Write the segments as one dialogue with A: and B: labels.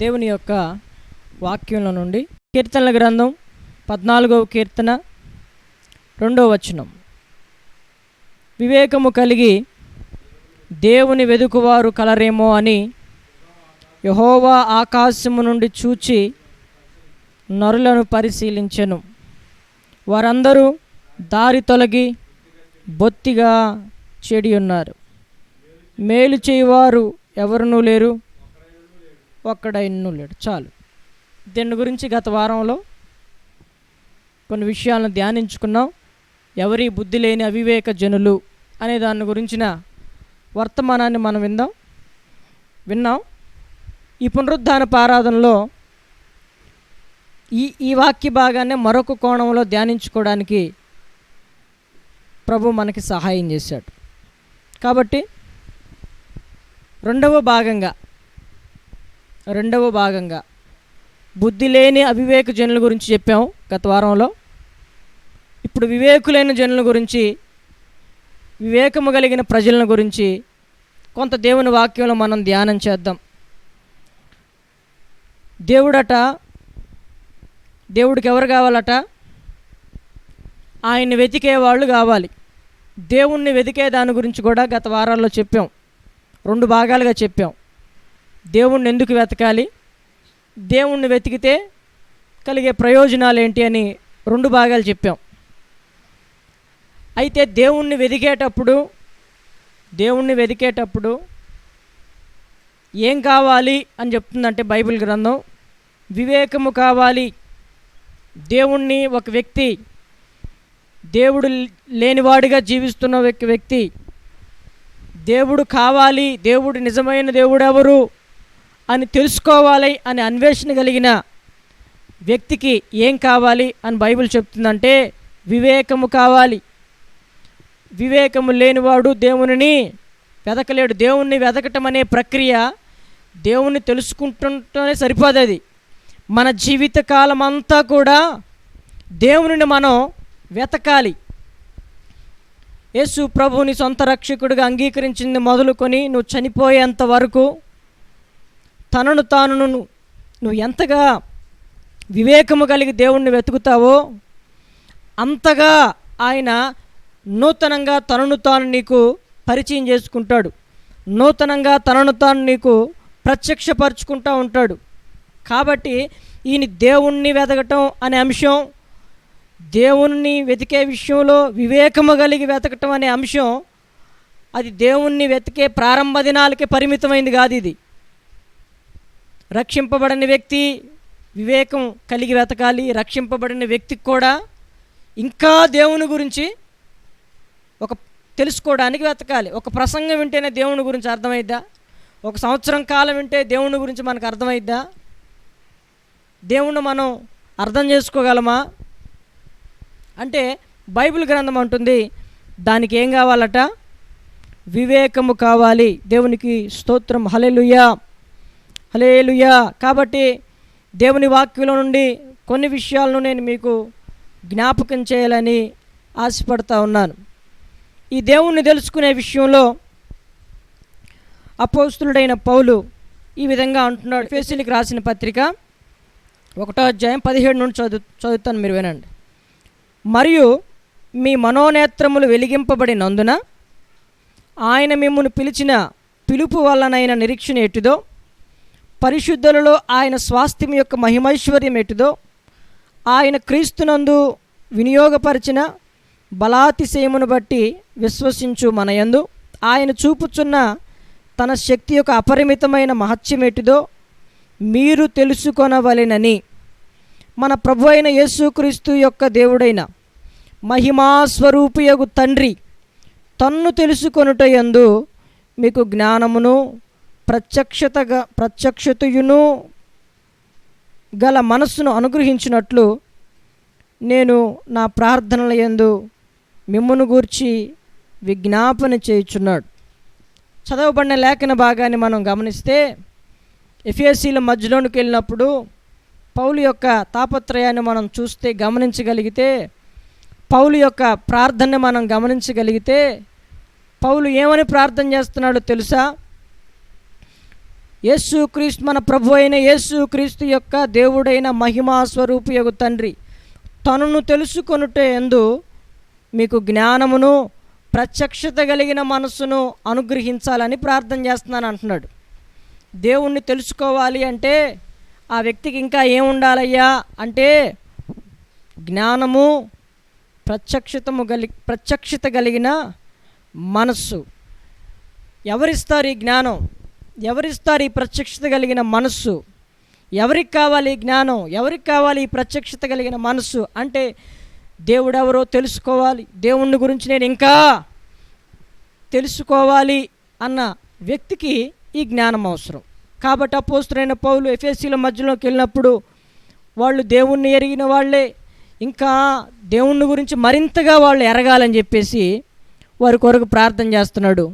A: దేవుని యొక్క వాక్యంలో నుండి కీర్తనల గ్రంథం 14వ కీర్తన 2వ వచనం. వివేకము కలిగి దేవుని వెదుకువారు కలరేమో అని యెహోవా ఆకాశము నుండి చూచి నరులను పరిశీలించెను. వారందరూ దారి తొలగి బొత్తిగా చెడి ఉన్నారు. మేలు చేయువారు ఎవరునూ లేరు, ఒక్కడైనను లేడు. చాలు. దీని గురించి గత వారంలో కొన్ని విషయాలను ధ్యానించుకున్నాం. ఎవరి బుద్ధి లేని అవివేక జనులు అనే దాని గురించిన వర్తమానాన్ని మనం విన్నాం. ఈ పునరుద్ధానపు ఆరాధనలో ఈ వాక్య భాగాన్ని మరొక కోణంలో ధ్యానించుకోవడానికి ప్రభు మనకి సహాయం చేశాడు. కాబట్టి రెండవ భాగంగా బుద్ధి లేని అవివేక జనుల గురించి చెప్పాము గత వారంలో. ఇప్పుడు వివేకులైన జనుల గురించి, వివేకము కలిగిన ప్రజల గురించి కొంత దేవుని వాక్యంలో మనం ధ్యానం చేద్దాం. దేవుడికి ఎవరు కావాలట? ఆయన్ని వెతికే వాళ్ళు కావాలి. దేవుణ్ణి వెతికే దాని గురించి కూడా గత వారాల్లో చెప్పాం. 2 భాగాలుగా చెప్పాం. దేవుణ్ణి ఎందుకు వెతకాలి, దేవుణ్ణి వెతికితే కలిగే ప్రయోజనాలు ఏంటి అని 2 భాగాలు చెప్పాం. అయితే దేవుణ్ణి వెతికేటప్పుడు ఏం కావాలి అని చెప్తుందంటే బైబిల్ గ్రంథం, వివేకము కావాలి. దేవుణ్ణి ఒక వ్యక్తి, దేవుడు లేనివాడిగా జీవిస్తున్న వ్యక్తి దేవుడు కావాలి, దేవుడు నిజమైన దేవుడు ఎవరు అని తెలుసుకోవాలి అని అన్వేషణ కలిగిన వ్యక్తికి ఏం కావాలి అని బైబిల్ చెప్తుందంటే వివేకము కావాలి. వివేకము లేనివాడు దేవునిని వెతకలేడు. దేవుణ్ణి వెతకటం అనే ప్రక్రియ దేవుణ్ణి తెలుసుకుంటుంటేనే సరిపోదు. మన జీవిత కాలం అంతా కూడా దేవునిని మనం వెతకాలి. యేసు ప్రభువుని సొంత రక్షకుడిగా అంగీకరించింది మొదలుకొని నువ్వు చనిపోయేంత వరకు తనను తాను నువ్వు ఎంతగా వివేకము కలిగి దేవుణ్ణి వెతుకుతావో అంతగా ఆయన నూతనంగా తనను తాను నీకు పరిచయం చేసుకుంటాడు. నూతనంగా తనను తాను నీకు ప్రత్యక్షపరుచుకుంటూ ఉంటాడు. కాబట్టి ఈయన దేవుణ్ణి వెతకటం అనే అంశం, దేవుణ్ణి వెతికే విషయంలో వివేకము కలిగి వెతకటం అనే అంశం, అది దేవుణ్ణి వెతికే ప్రారంభ దినాలకే పరిమితమైంది కాదు. ఇది రక్షింపబడిన వ్యక్తి వివేకం కలిగి వెతకాలి. రక్షింపబడిన వ్యక్తికి కూడా ఇంకా దేవుని గురించి తెలుసుకోవడానికి వెతకాలి. ఒక ప్రసంగం వింటేనే దేవుని గురించి అర్థమైద్దా? ఒక సంవత్సరం కాలం వింటే దేవుని గురించి మనకు అర్థమైద్దా? దేవుణ్ణి మనం అర్థం చేసుకోగలమా అంటే బైబిల్ గ్రంథం అంటుంది దానికి ఏం కావాలట? వివేకము కావాలి. దేవునికి స్తోత్రం. హల్లెలూయా, హల్లెలూయా. కాబట్టి దేవుని వాక్యంలో నుండి కొన్ని విషయాలను నేను మీకు జ్ఞాపకం చేయాలని ఆశపడతా ఉన్నాను. ఈ దేవుణ్ణి తెలుసుకునే విషయంలో అపోస్తలుడైన పౌలు ఈ విధంగా అంటున్నాడు. ఎఫెసీయులకు రాసిన పత్రిక 1వ అధ్యాయం 17 నుండి చదువుతాను, మీరు వినండి. మరియు మీ మనోనేత్రములు వెలిగింపబడినందున ఆయన మిమ్మును పిలిచిన పిలుపు వలనైన నిరీక్షణ ఎటుదో, పరిశుద్ధులలో ఆయన స్వాస్థ్యం యొక్క మహిమైశ్వర్యం ఎటుదో, ఆయన క్రీస్తునందు వినియోగపరిచిన బలాతిశయమును బట్టి విశ్వసించు మనయందు ఆయన చూపుచున్న తన శక్తి యొక్క అపరిమితమైన మహత్యం ఎటుదో మీరు తెలుసుకొనవలెనని మన ప్రభు అయిన యేసుక్రీస్తు యొక్క దేవుడైన మహిమాస్వరూపియగు తండ్రి తన్ను తెలుసుకొనుటయందు మీకు జ్ఞానమును ప్రత్యక్షతయును గల మనస్సును అనుగ్రహించినట్లు నేను నా ప్రార్థనల యందు మిమ్మును గూర్చి విజ్ఞాపన చేయుచున్నాడు. చదవబడిన లేఖన భాగాన్ని మనం గమనిస్తే ఎఫెసీల మధ్యలోనికి వెళ్ళినప్పుడు పౌలు యొక్క తాపత్రయాన్ని మనం చూస్తే గమనించగలిగితే, పౌలు యొక్క ప్రార్థనని మనం గమనించగలిగితే, పౌలు ఏమని ప్రార్థన చేస్తున్నాడో తెలుసా? యేసుక్రీస్తు మన ప్రభు అయిన యేసుక్రీస్తు యొక్క దేవుడైన మహిమా స్వరూపియగు తండ్రి తనను తెలుసుకొనుటే యందు మీకు జ్ఞానమును ప్రత్యక్షత కలిగిన మనస్సును అనుగ్రహించాలని ప్రార్థన చేస్తున్నాను అంటున్నాడు. దేవుణ్ణి తెలుసుకోవాలి అంటే ఆ వ్యక్తికి ఇంకా ఏముండాలయ్యా అంటే జ్ఞానము, ప్రత్యక్షత కలిగిన మనస్సు. ఎవరిస్తారు ఈ జ్ఞానం? ఎవరిస్తారు ఈ ప్రత్యక్షత కలిగిన మనస్సు? ఎవరికి కావాలి ఈ జ్ఞానం? ఎవరికి కావాలి ఈ ప్రత్యక్షత కలిగిన మనస్సు? అంటే దేవుడు ఎవరో తెలుసుకోవాలి, దేవుని గురించి నేను ఇంకా తెలుసుకోవాలి అన్న వ్యక్తికి ఈ జ్ఞానం అవసరం. కాబట్టి అపోస్తలుడైన పౌలు ఎఫెసీల మధ్యలోకి వెళ్ళినప్పుడు వాళ్ళు దేవుణ్ణి ఎరిగిన వాళ్ళే, ఇంకా దేవుని గురించి మరింతగా వాళ్ళు ఎరగాలని చెప్పేసి వారి కొరకు ప్రార్థన చేస్తున్నాడు.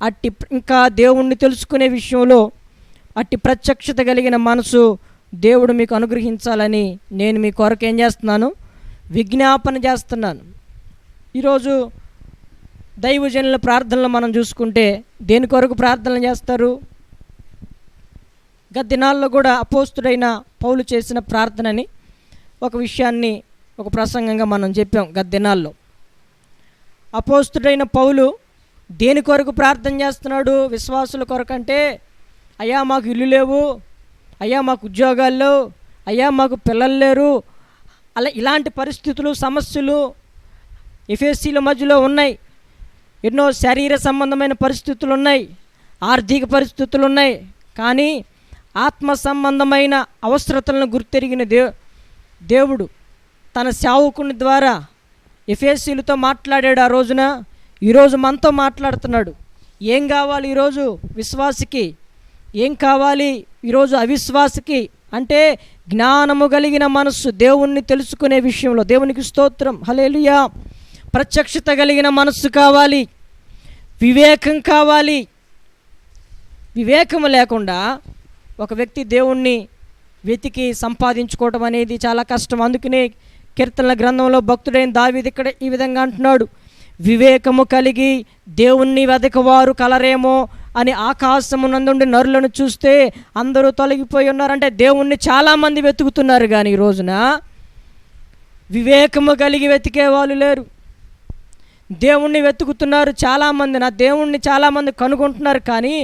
A: అట్టి ఇంకా దేవుణ్ణి తెలుసుకునే విషయంలో అట్టి ప్రత్యక్షత కలిగిన మనసు దేవుడు మీకు అనుగ్రహించాలని నేను మీ కొరకు ఏం చేస్తున్నాను? విజ్ఞాపన చేస్తున్నాను. ఈరోజు దైవజనుల ప్రార్థనలు మనం చూసుకుంటే దేని కొరకు ప్రార్థనలు చేస్తారు? గత దినాల్లో కూడా అపోస్తుడైన పౌలు చేసిన ప్రార్థనని ఒక విషయాన్ని ఒక ప్రసంగంగా మనం చెప్పాం. గత దినాల్లో అపోస్తుడైన పౌలు దేని కొరకు ప్రార్థన చేస్తున్నాడు? విశ్వాసుల కొరకు. అంటే అయ్యా మాకు ఇల్లు లేవు, అయ్యా మాకు ఉద్యోగాలు లేవు, అయ్యా మాకు పిల్లలు లేరు, అలా ఇలాంటి పరిస్థితులు, సమస్యలు ఎఫెసీల మధ్యలో ఉన్నాయి. ఎన్నో శరీర సంబంధమైన పరిస్థితులు ఉన్నాయి, ఆర్థిక పరిస్థితులు ఉన్నాయి. కానీ ఆత్మ సంబంధమైన అవసరతలను గుర్తెరిగిన దేవుడు తన సేవకుని ద్వారా ఎఫెసీలతో మాట్లాడాడు ఆ రోజున. ఈరోజు మనతో మాట్లాడుతున్నాడు. ఏం కావాలి ఈరోజు విశ్వాసికి? ఏం కావాలి ఈరోజు అవిశ్వాసికి? అంటే జ్ఞానము కలిగిన మనస్సు, దేవుణ్ణి తెలుసుకునే విషయంలో. దేవునికి స్తోత్రం, హల్లెలూయా. ప్రత్యక్షత కలిగిన మనస్సు కావాలి, వివేకం కావాలి. వివేకము లేకుండా ఒక వ్యక్తి దేవుణ్ణి వెతికి సంపాదించుకోవడం అనేది చాలా కష్టం. అందుకనే కీర్తనల గ్రంథంలో భక్తుడైన దావీదు ఇక్కడ ఈ విధంగా అంటున్నాడు, వివేకము కలిగి దేవుణ్ణి వెదకవారు కలరేమో అని ఆకాశమునందుండి నరులను చూస్తే అందరూ తొలగిపోయి ఉన్నారంటే దేవుణ్ణి చాలామంది వెతుకుతున్నారు, కానీ ఈ రోజున వివేకము కలిగి వెతికే వాళ్ళు లేరు. దేవుణ్ణి వెతుకుతున్నారు చాలామంది, నా దేవుణ్ణి చాలామంది కనుగొంటున్నారు, కానీ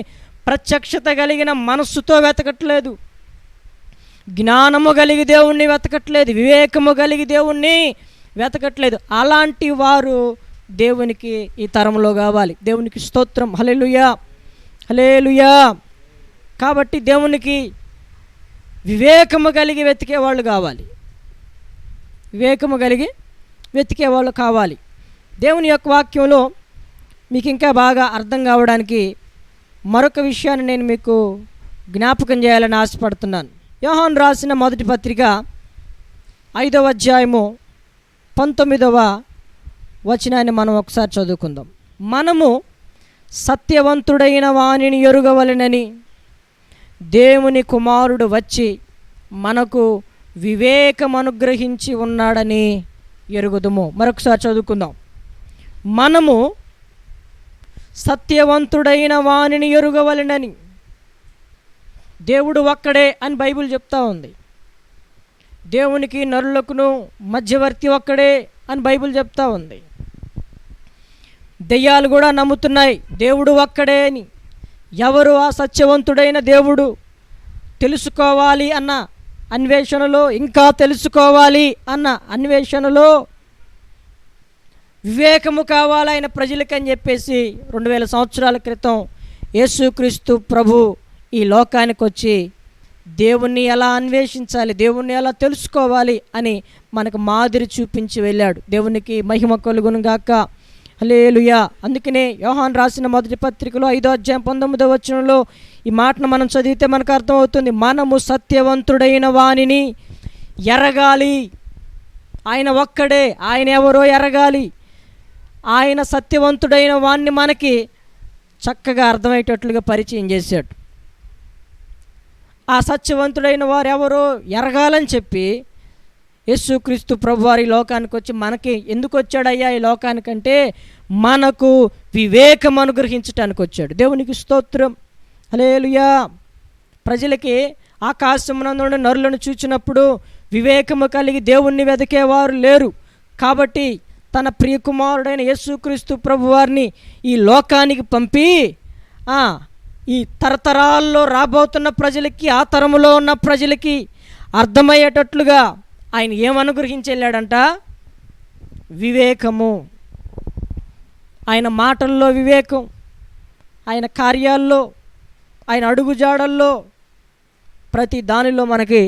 A: ప్రత్యక్షత కలిగిన మనస్సుతో వెతకట్లేదు, జ్ఞానము కలిగి దేవుణ్ణి వెతకట్లేదు, వివేకము కలిగి దేవుణ్ణి వెతకట్లేదు. అలాంటి వారు దేవునికి ఈ తరంలో కావాలి. దేవునికి స్తోత్రం, హల్లెలూయా, హల్లెలూయా. కాబట్టి దేవునికి వివేకము కలిగి వెతికే వాళ్ళు కావాలి, వివేకము కలిగి వెతికే వాళ్ళు కావాలి. దేవుని యొక్క వాక్యంలో మీకు ఇంకా బాగా అర్థం కావడానికి మరొక విషయాన్ని నేను మీకు జ్ఞాపకం చేయాలని ఆశపడుతున్నాను. యోహాను రాసిన మొదటి పత్రిక 5వ అధ్యాయము 19వ వచనాన్ని మనం ఒకసారి చదువుకుందాం. మనము సత్యవంతుడైన వానిని ఎరుగవలెనని దేవుని కుమారుడు వచ్చి మనకు వివేకం అనుగ్రహించి ఉన్నాడని ఎరుగుదుము. మరొకసారి చదువుకుందాం. మనము సత్యవంతుడైన వానిని ఎరుగవలెనని. దేవుడు ఒక్కడే అని బైబిల్ చెప్తా ఉంది. దేవునికి నరులకును మధ్యవర్తి ఒక్కడే అని బైబిల్ చెప్తా ఉంది. దెయ్యాలు కూడా నమ్ముతున్నాయి దేవుడు ఒక్కడే అని. ఎవరు ఆ సత్యవంతుడైన దేవుడు తెలుసుకోవాలి అన్న అన్వేషణలో, ఇంకా తెలుసుకోవాలి అన్న అన్వేషణలో వివేకము కావాలి ఆయన ప్రజలకని చెప్పేసి 2000 సంవత్సరాల క్రితం యేసుక్రీస్తు ప్రభు ఈ లోకానికి వచ్చి దేవుణ్ణి ఎలా అన్వేషించాలి, దేవుణ్ణి ఎలా తెలుసుకోవాలి అని మనకు మాదిరి చూపించి వెళ్ళాడు. దేవునికి మహిమ కలుగును గాక, హల్లెలూయా. అందుకనే యోహాను రాసిన మొదటి పత్రికలో 5వ అధ్యాయం 19వ వచనంలో ఈ మాటను మనం చదివితే మనకు అర్థమవుతుంది. మనము సత్యవంతుడైన వానిని ఎరగాలి. ఆయన ఒక్కడే, ఆయన ఎవరో ఎరగాలి. ఆయన సత్యవంతుడైన వాణ్ణి మనకి చక్కగా అర్థమయ్యేటట్లుగా పరిచయం చేశాడు. ఆ సత్యవంతుడైన వారు ఎవరో ఎరగాలని చెప్పి యేసుక్రీస్తు ప్రభువారి లోకానికి వచ్చి మనకి ఎందుకు వచ్చాడయ్యా ఈ లోకానికంటే మనకు వివేకం అనుగ్రహించటానికి వచ్చాడు. దేవునికి స్తోత్రం, హల్లెలూయా. ప్రజలకి ఆకాశమునందు నరులను చూచినప్పుడు వివేకము కలిగి దేవుణ్ణి వెతికేవారు లేరు. కాబట్టి తన ప్రియకుమారుడైన యేసుక్రీస్తు ప్రభువారిని ఈ లోకానికి పంపి ఈ తరతరాల్లో రాబోతున్న ప్రజలకి, ఆ తరములో ఉన్న ప్రజలకి అర్థమయ్యేటట్లుగా ఆయన ఏమనుగ్రహించి వెళ్ళాడంట? వివేకము. ఆయన మాటల్లో వివేకం, ఆయన కార్యాల్లో, ఆయన అడుగుజాడల్లో, ప్రతి దానిలో మనకి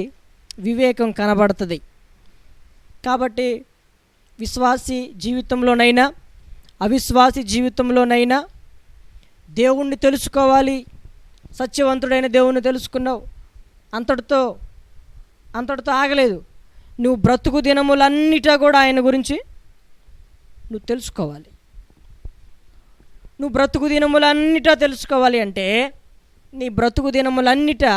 A: వివేకం కనబడుతుంది. కాబట్టి విశ్వాసి జీవితంలోనైనా అవిశ్వాసి జీవితంలోనైనా దేవుణ్ణి తెలుసుకోవాలి. సత్యవంతుడైన దేవుణ్ణి తెలుసుకున్నావు, అంతటితో ఆగలేదు. నువ్వు బ్రతుకు దినములన్నిటా కూడా ఆయన గురించి నువ్వు తెలుసుకోవాలి. నువ్వు బ్రతుకు దినములన్నిటా తెలుసుకోవాలి అంటే నీ బ్రతుకు దినములన్నిటా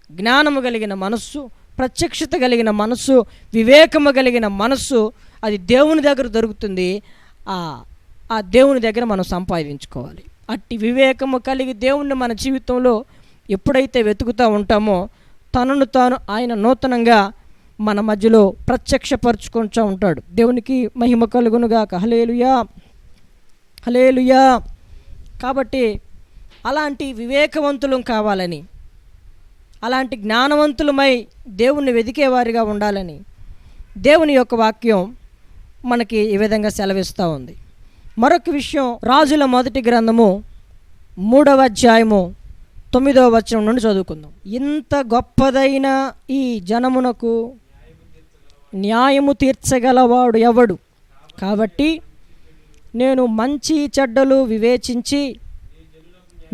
A: జ్ఞానము కలిగిన మనస్సు, ప్రత్యక్షత కలిగిన మనస్సు, వివేకము కలిగిన మనస్సు అది దేవుని దగ్గర దొరుకుతుంది. ఆ దేవుని దగ్గర మనం సంపాదించుకోవాలి. అట్టి వివేకము కలిగి దేవుణ్ణి మన జీవితంలో ఎప్పుడైతే వెతుకుతూ ఉంటామో తనను తాను ఆయన నూతనంగా మన మధ్యలో ప్రత్యక్షపరుచుకుంటూ ఉంటాడు. దేవునికి మహిమ కలుగునుగాక. హల్లెలూయా, హల్లెలూయా. కాబట్టి అలాంటి వివేకవంతులం కావాలని, అలాంటి జ్ఞానవంతులమై దేవుణ్ణి వెతికేవారిగా ఉండాలని దేవుని యొక్క వాక్యం మనకి ఈ విధంగా సెలవిస్తూ ఉంది. మరొక విషయం, రాజుల మొదటి గ్రంథము 3వ అధ్యాయము 9వ వచనం నుండి చదువుకుందాం. ఇంత గొప్పదైన ఈ జనమునకు న్యాయము తీర్చగలవాడు ఎవడు? కాబట్టి నేను మంచి చెడ్డలు వివేచించి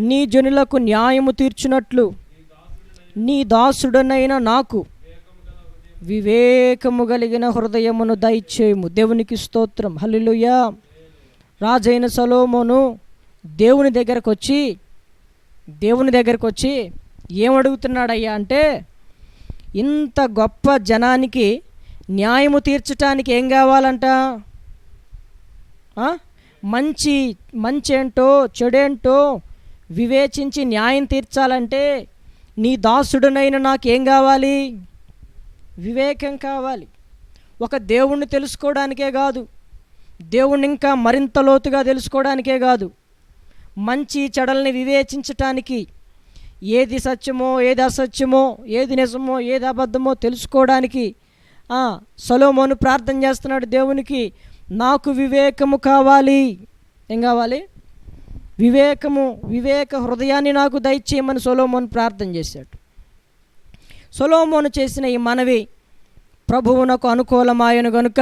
A: నీ జనులకు న్యాయము తీర్చునట్లు నీ దాసుడనైన నాకు వివేకము కలిగిన హృదయమును దయచేయము. దేవునికి స్తోత్రం. హల్లెలూయా. రాజైన సొలొమోను దేవుని దగ్గరకు వచ్చి ఏమడుగుతున్నాడయ్యా అంటే, ఇంత గొప్ప జనానికి న్యాయము తీర్చటానికి ఏం కావాలంట? మంచేంటో చెడేంటో వివేచించి న్యాయం తీర్చాలంటే నీ దాసుడునైన నాకేం కావాలి? వివేకం కావాలి. ఒక దేవుణ్ణి తెలుసుకోవడానికే కాదు, దేవుణ్ణి ఇంకా మరింత లోతుగా తెలుసుకోవడానికే కాదు, మంచి చెడల్ని వివేచించటానికి, ఏది సత్యమో ఏది అసత్యమో, ఏది నిజమో ఏది అబద్ధమో తెలుసుకోవడానికి సొలొమోను ప్రార్థన చేస్తున్నాడు దేవునికి, నాకు వివేకము కావాలి. ఏం కావాలి? వివేక హృదయాన్ని నాకు దయచేయమని సొలొమోను ప్రార్థన చేశాడు. సొలొమోను చేసిన ఈ మనవి ప్రభువునకు అనుకూలమాయను గనుక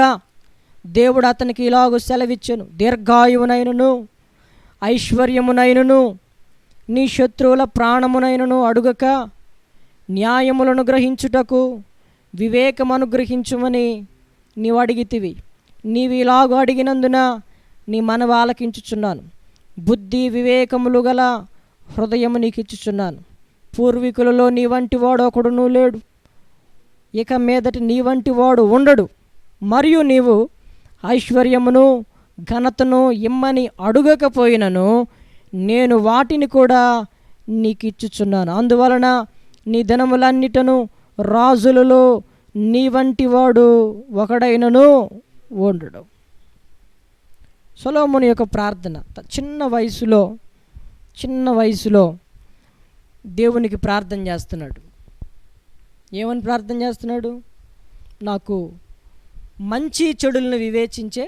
A: దేవుడు అతనికి ఇలాగూ సెలవిచ్చెను, దీర్ఘాయువునైనను ఐశ్వర్యమునైనను నీ శత్రువుల ప్రాణమునైనను అడుగక న్యాయములను గ్రహించుటకు వివేకమను గ్రహించుమని నీవు అడిగితివి. నీవు ఇలాగూ అడిగినందున నీ మనవి ఆలకించుచున్నాను. బుద్ధి వివేకములు గల హృదయము నీకు ఇచ్చుచున్నాను. పూర్వీకులలో నీ వంటి వాడు ఒకడునూ లేడు, ఇక మీదట నీ వంటి వాడు ఉండడు. మరియు నీవు ఐశ్వర్యమును ఘనతను ఇమ్మని అడుగకపోయినను నేను వాటిని కూడా నీకు ఇచ్చుచున్నాను. అందువలన నీ దినములన్నిటను రాజులలో నీ వంటి వాడు ఒకడైనను ఉండడు. సొలొమోను యొక్క ప్రార్థన, చిన్న వయసులో దేవునికి ప్రార్థన చేస్తున్నాడు. ఏమని ప్రార్థన చేస్తున్నాడు? నాకు మంచి చెడులను వివేచించే,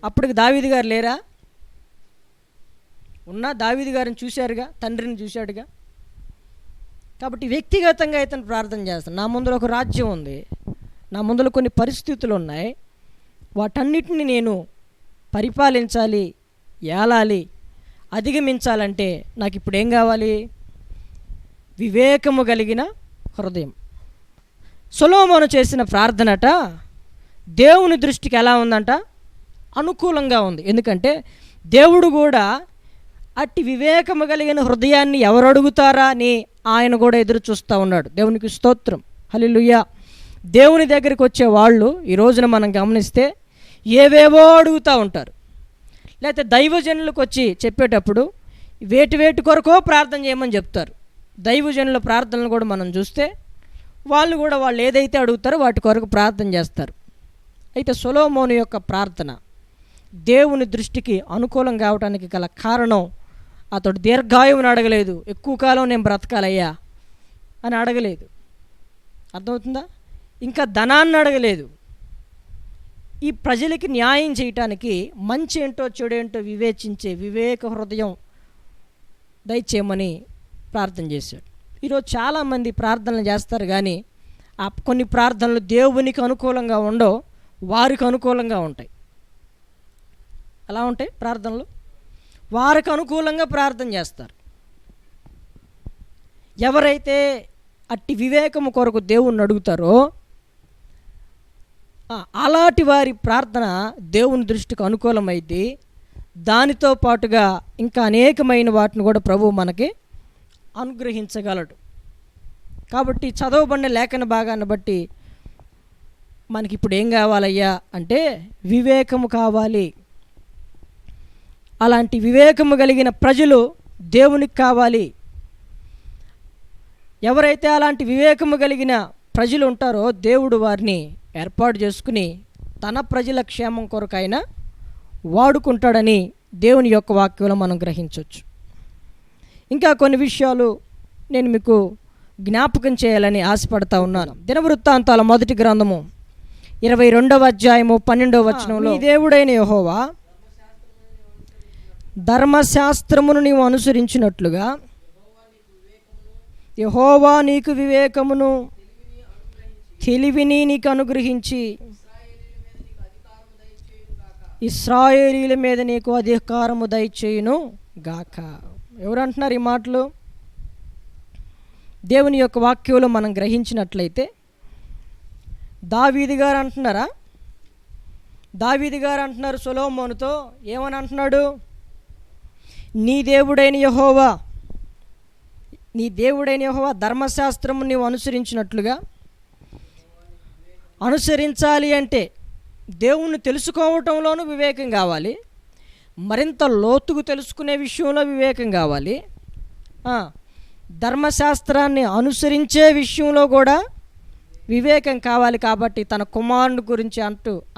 A: అప్పటికి దావీదు గారు లేరా? దావీదు గారిని చూశారుగా, తండ్రిని చూశాడుగా. కాబట్టి వ్యక్తిగతంగా ఇతను ప్రార్థన చేస్తాను. నా ముందర ఒక రాజ్యం ఉంది, నా ముందర కొన్ని పరిస్థితులు ఉన్నాయి, వాటన్నిటిని నేను పరిపాలించాలి, ఏలాలి, అధిగమించాలంటే నాకు ఇప్పుడు ఏం కావాలి? వివేకము కలిగిన హృదయం. సొలొమోను చేసిన ప్రార్థనట దేవుని దృష్టికి ఎలా ఉందంట? అనుకూలంగా ఉంది. ఎందుకంటే దేవుడు కూడా అట్టి వివేకము కలిగిన హృదయాన్ని ఎవరు అడుగుతారా అని ఆయన కూడా ఎదురు చూస్తూ ఉన్నాడు. దేవునికి స్తోత్రం. హల్లెలూయా. దేవుని దగ్గరికి వచ్చే వాళ్ళు ఈ రోజున మనం గమనిస్తే ఏవేవో అడుగుతూ ఉంటారు. లేకపోతే దైవజనులకు వచ్చి చెప్పేటప్పుడు వేటి కొరకో ప్రార్థన చేయమని చెప్తారు. దైవజనుల ప్రార్థనలు కూడా మనం చూస్తే వాళ్ళు కూడా వాళ్ళు ఏదైతే అడుగుతారో వాటి కొరకు ప్రార్థన చేస్తారు. అయితే సొలొమోను యొక్క ప్రార్థన దేవుని దృష్టికి అనుకూలం కావడానికి గల కారణం, అతడు దీర్ఘాయువుని అడగలేదు, ఎక్కువ కాలం నేను బ్రతకాలయ్యా అని అడగలేదు. అర్థమవుతుందా? ఇంకా ధనాన్ని అడగలేదు. ఈ ప్రజలకి న్యాయం చేయటానికి మంచి ఏంటో చెడేంటో వివేచించే వివేక హృదయం దయచేయమని ప్రార్థన చేశాడు. ఈరోజు చాలామంది ప్రార్థనలు చేస్తారు, కానీ ఆ కొన్ని ప్రార్థనలు దేవునికి అనుకూలంగా ఉండవు, వారికి అనుకూలంగా ఉంటాయి. ఎలా ఉంటాయి ప్రార్థనలు? వారికి అనుకూలంగా ప్రార్థన చేస్తారు. ఎవరైతే అట్టి వివేకము కొరకు దేవుణ్ణి అడుగుతారో అలాంటి వారి ప్రార్థన దేవుని దృష్టికి అనుకూలమైంది. దానితో పాటుగా ఇంకా అనేకమైన వాటిని కూడా ప్రభువు మనకి అనుగ్రహించగలడు. కాబట్టి చదవబడిన లేఖన భాగాన్ని బట్టి మనకి ఇప్పుడు ఏం కావాలయ్యా అంటే వివేకము కావాలి. అలాంటి వివేకము కలిగిన ప్రజలు దేవునికి కావాలి. ఎవరైతే అలాంటి వివేకము కలిగిన ప్రజలు ఉంటారో దేవుడు వారిని ఏర్పాటు చేసుకుని తన ప్రజల క్షేమం కొరకైనా వాడుకుంటాడని దేవుని యొక్క వాక్యంలో మనం గ్రహించవచ్చు. ఇంకా కొన్ని విషయాలు నేను మీకు జ్ఞాపకం చేయాలని ఆశపడతా ఉన్నాను. దినవృత్తాంతాల మొదటి గ్రంథము 22వ అధ్యాయము 12వ వచనంలో, నీ దేవుడైన యెహోవా ధర్మశాస్త్రమును నీవు అనుసరించినట్లుగా యెహోవా నీకు వివేకమును తెలివిని నీకు అనుగ్రహించి ఇశ్రాయేలీయుల మీద నీకు అధికారము దయచేయును గాక. ఎవరు అంటున్నారు ఈ మాటలు? దేవుని యొక్క వాక్యంలో మనం గ్రహించినట్లయితే దావీదు గారు అంటున్నారా? దావీదు గారు అంటున్నారు సొలొమోనుతో, ఏమని అంటున్నాడు? నీ దేవుడైన యెహోవా ధర్మశాస్త్రము నీవు అనుసరించినట్లుగా. అనుసరించాలి అంటే దేవుణ్ణి తెలుసుకోవటంలోనూ వివేకం కావాలి, మరింత లోతుకు తెలుసుకునే విషయంలో వివేకం కావాలి, ధర్మశాస్త్రాన్ని అనుసరించే విషయంలో కూడా వివేకం కావాలి. కాబట్టి తన కుమారుని గురించి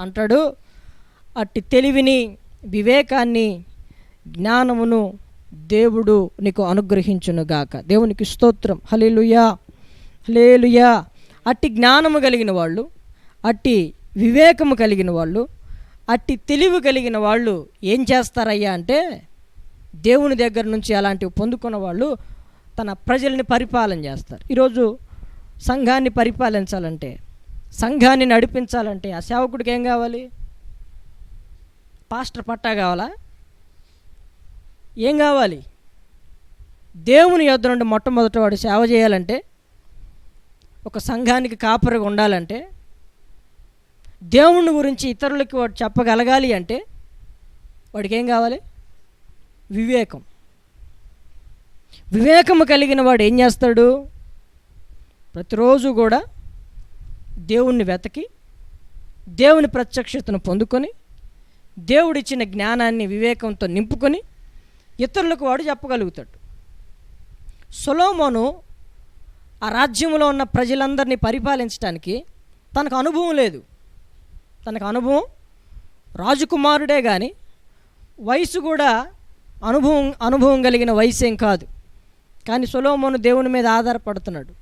A: అంటాడు, అట్టి తెలివిని, వివేకాన్ని, జ్ఞానమును దేవుడు నీకు అనుగ్రహించునుగాక. దేవునికి స్తోత్రం. హల్లెలూయా, హల్లెలూయా. అట్టి జ్ఞానము కలిగిన వాళ్ళు, అట్టి వివేకము కలిగిన వాళ్ళు, అట్టి తెలివి కలిగిన వాళ్ళు ఏం చేస్తారయ్యా అంటే దేవుని దగ్గర నుంచి అలాంటివి పొందుకున్న వాళ్ళు తన ప్రజల్ని పరిపాలన చేస్తారు. ఈరోజు సంఘాన్ని పరిపాలించాలంటే, సంఘాన్ని నడిపించాలంటే ఆ సేవకుడికి ఏం కావాలి? పాస్టర్ పట్టా కావాలా? ఏం కావాలి? దేవుని యొద్ద నుండి మొట్టమొదట వాడు సేవ చేయాలంటే, ఒక సంఘానికి కాపరిగా ఉండాలంటే, దేవుని గురించి ఇతరులకి వాడు చెప్పగలగాలి అంటే వాడికి ఏం కావాలి? వివేకం. వివేకము కలిగిన వాడు ఏం చేస్తాడు? ప్రతిరోజు కూడా దేవుణ్ణి వెతకి దేవుని ప్రత్యక్షతను పొందుకొని దేవుడిచ్చిన జ్ఞానాన్ని వివేకంతో నింపుకొని ఇతరులకు వాడు చెప్పగలుగుతాడు. సొలొమోను ఆ రాజ్యంలో ఉన్న ప్రజలందరినీ పరిపాలించడానికి తనకు అనుభవం లేదు. తనకు అనుభవం రాజకుమారుడే కానీ వయసు కూడా అనుభవం కలిగిన వయసేం కాదు. కానీ సొలొమోను దేవుని మీద ఆధారపడుతున్నాడు.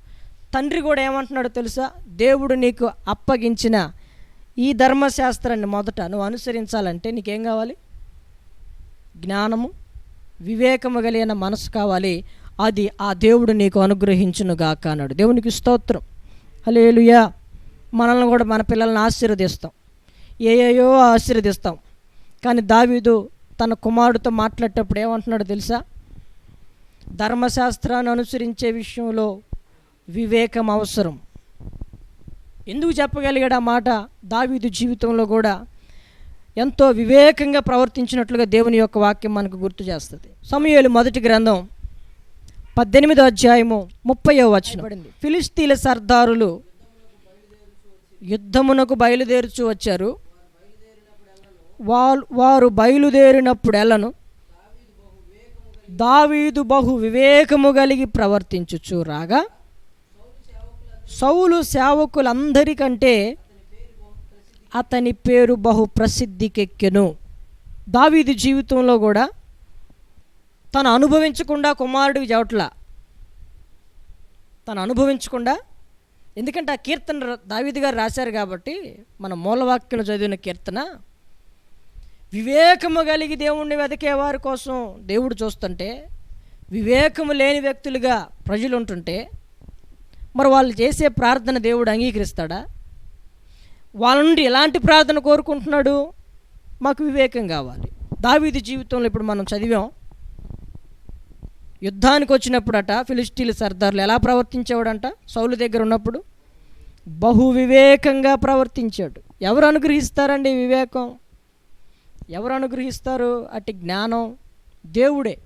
A: తండ్రి కూడా ఏమంటున్నాడో తెలుసా? దేవుడు నీకు అప్పగించిన ఈ ధర్మశాస్త్రాన్ని మొదట నువ్వు అనుసరించాలంటే నీకేం కావాలి? జ్ఞానము, వివేకము కలిగిన మనసు కావాలి. అది ఆ దేవుడు నీకు అనుగ్రహించునుగాక అన్నాడు. దేవునికి స్తోత్రం. హల్లెలూయా. మనల్ని కూడా మన పిల్లల్ని ఆశీర్వదిస్తాం, ఏయో ఆశీర్వదిస్తాం. కానీ దావీదు తన కుమారుడితో మాట్లాడేటప్పుడు ఏమంటున్నాడో తెలుసా? ధర్మశాస్త్రాన్ని అనుసరించే విషయంలో వివేకం అవసరం. ఎందుకు చెప్పగలిగాడు ఆ మాట? దావీదు జీవితంలో కూడా ఎంతో వివేకంగా ప్రవర్తించినట్లుగా దేవుని యొక్క వాక్యం మనకు గుర్తు చేస్తుంది. సమూయేలు మొదటి గ్రంథం 18వ అధ్యాయము 30వ వచనం, ఫిలిష్తీయుల సర్దారులు యుద్ధమునకు బయలుదేరుచు వచ్చారు. వారు బయలుదేరినప్పుడు ఎలను దావీదు బహు వివేకము కలిగి ప్రవర్తించుచు రాగా సౌలు సేవకులందరికంటే అతని పేరు బహు ప్రసిద్ధికెక్కెను. దావీదు జీవితంలో కూడా తను అనుభవించకుండా కుమారుడికి చెవట్లా, తను అనుభవించకుండా, ఎందుకంటే ఆ కీర్తన దావీదు గారు రాశారు కాబట్టి మన మూలవాక్యం చదివిన కీర్తన, వివేకము కలిగి దేవుణ్ణి వెతికే వారి కోసం దేవుడు చూస్తుంటే, వివేకము లేని వ్యక్తులుగా ప్రజలు ఉంటుంటే మరి వాళ్ళు చేసే ప్రార్థన దేవుడు అంగీకరిస్తాడా? వాళ్ళ నుండి ఎలాంటి ప్రార్థన కోరుకుంటున్నాడు? మాకు వివేకం కావాలి. దావీదు జీవితంలో ఇప్పుడు మనం చదివాం, యుద్ధానికి వచ్చినప్పుడట ఫిలిష్తీయుల సర్దార్లు ఎలా ప్రవర్తించేవాడంట? సౌలు దగ్గర ఉన్నప్పుడు బహు వివేకంగా ప్రవర్తించాడు. ఎవరు అనుగ్రహిస్తారండి వివేకం? ఎవరు అనుగ్రహిస్తారు అట్టి జ్ఞానం? దేవుడే.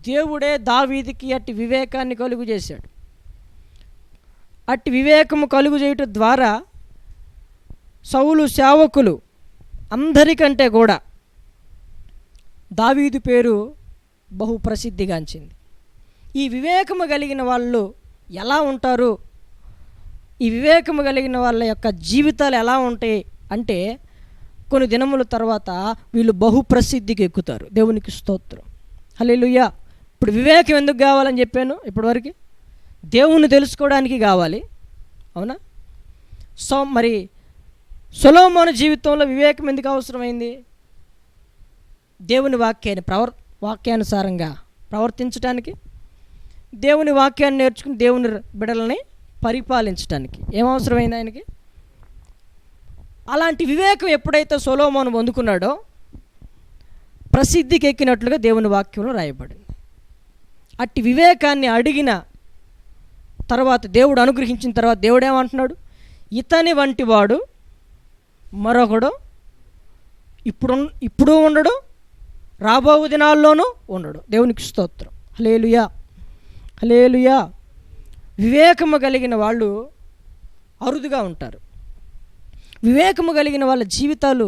A: దేవుడే దావీదుకి అట్టి వివేకాన్ని కలుగు చేశాడు. అట్టి వివేకము కలుగు చేయటం ద్వారా సౌలు సేవకులు అందరికంటే కూడా దావీదు పేరు బహు ప్రసిద్ధిగాంచింది. ఈ వివేకము కలిగిన వాళ్ళు ఎలా ఉంటారు? ఈ వివేకము కలిగిన వాళ్ళ యొక్క జీవితాలు ఎలా ఉంటాయి అంటే, కొన్ని దినముల తర్వాత వీళ్ళు బహు ప్రసిద్ధికి ఎక్కుతారు. దేవునికి స్తోత్రం, హల్లెలూయా. ఇప్పుడు వివేకం ఎందుకు కావాలని చెప్పాను ఇప్పటివరకు? దేవుణ్ణి తెలుసుకోవడానికి కావాలి, అవునా? మరి సొలొమోను జీవితంలో వివేకం ఎందుకు అవసరమైంది? దేవుని వాక్యానుసారంగా ప్రవర్తించడానికి, దేవుని వాక్యాన్ని నేర్చుకుని దేవుని బిడ్డలని పరిపాలించడానికి ఏమవసరమైంది ఆయనకి? అలాంటి వివేకం ఎప్పుడైతే సొలొమోను పొందుకున్నాడో ప్రసిద్ధికి ఎక్కినట్లుగా దేవుని వాక్యంలో రాయబడింది. అట్టి వివేకాన్ని అడిగిన తర్వాత, దేవుడు అనుగ్రహించిన తర్వాత దేవుడు ఏమంటున్నాడు? ఇతని వంటి వాడు మరొకడు ఇప్పుడు ఉండడు, రాబో దినాల్లోనూ ఉండడు. దేవునికి స్తోత్రం, హల్లెలూయా, హల్లెలూయా. వివేకము కలిగిన వాళ్ళు అరుదుగా ఉంటారు. వివేకము కలిగిన వాళ్ళ జీవితాలు,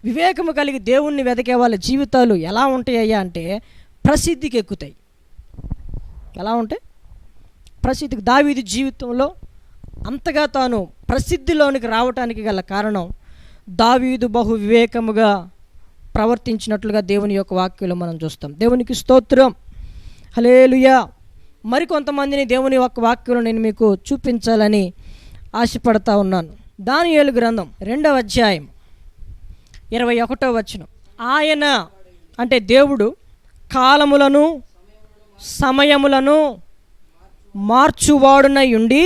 A: వివేకము కలిగి దేవుణ్ణి వెతికే వాళ్ళ జీవితాలు ఎలా ఉంటాయ్యా అంటే ప్రసిద్ధికి ఎక్కుతాయి. ఎలా ఉంటాయి? ప్రసిద్ధికి. దావీదు జీవితంలో అంతగా తాను ప్రసిద్ధిలోనికి రావటానికి గల కారణం దావీదు బహు వివేకముగా ప్రవర్తించినట్లుగా దేవుని యొక్క వాక్యంలో మనం చూస్తాం. దేవునికి స్తోత్రం, హల్లెలూయా. మరికొంతమందిని దేవుని యొక్క వాక్యంలో నేను మీకు చూపించాలని ఆశపడతా ఉన్నాను. దానియేలు గ్రంథం 2వ అధ్యాయం 21వ వచనం. ఆయన అంటే దేవుడు కాలములను సమయములను మార్చువాడునై ఉండి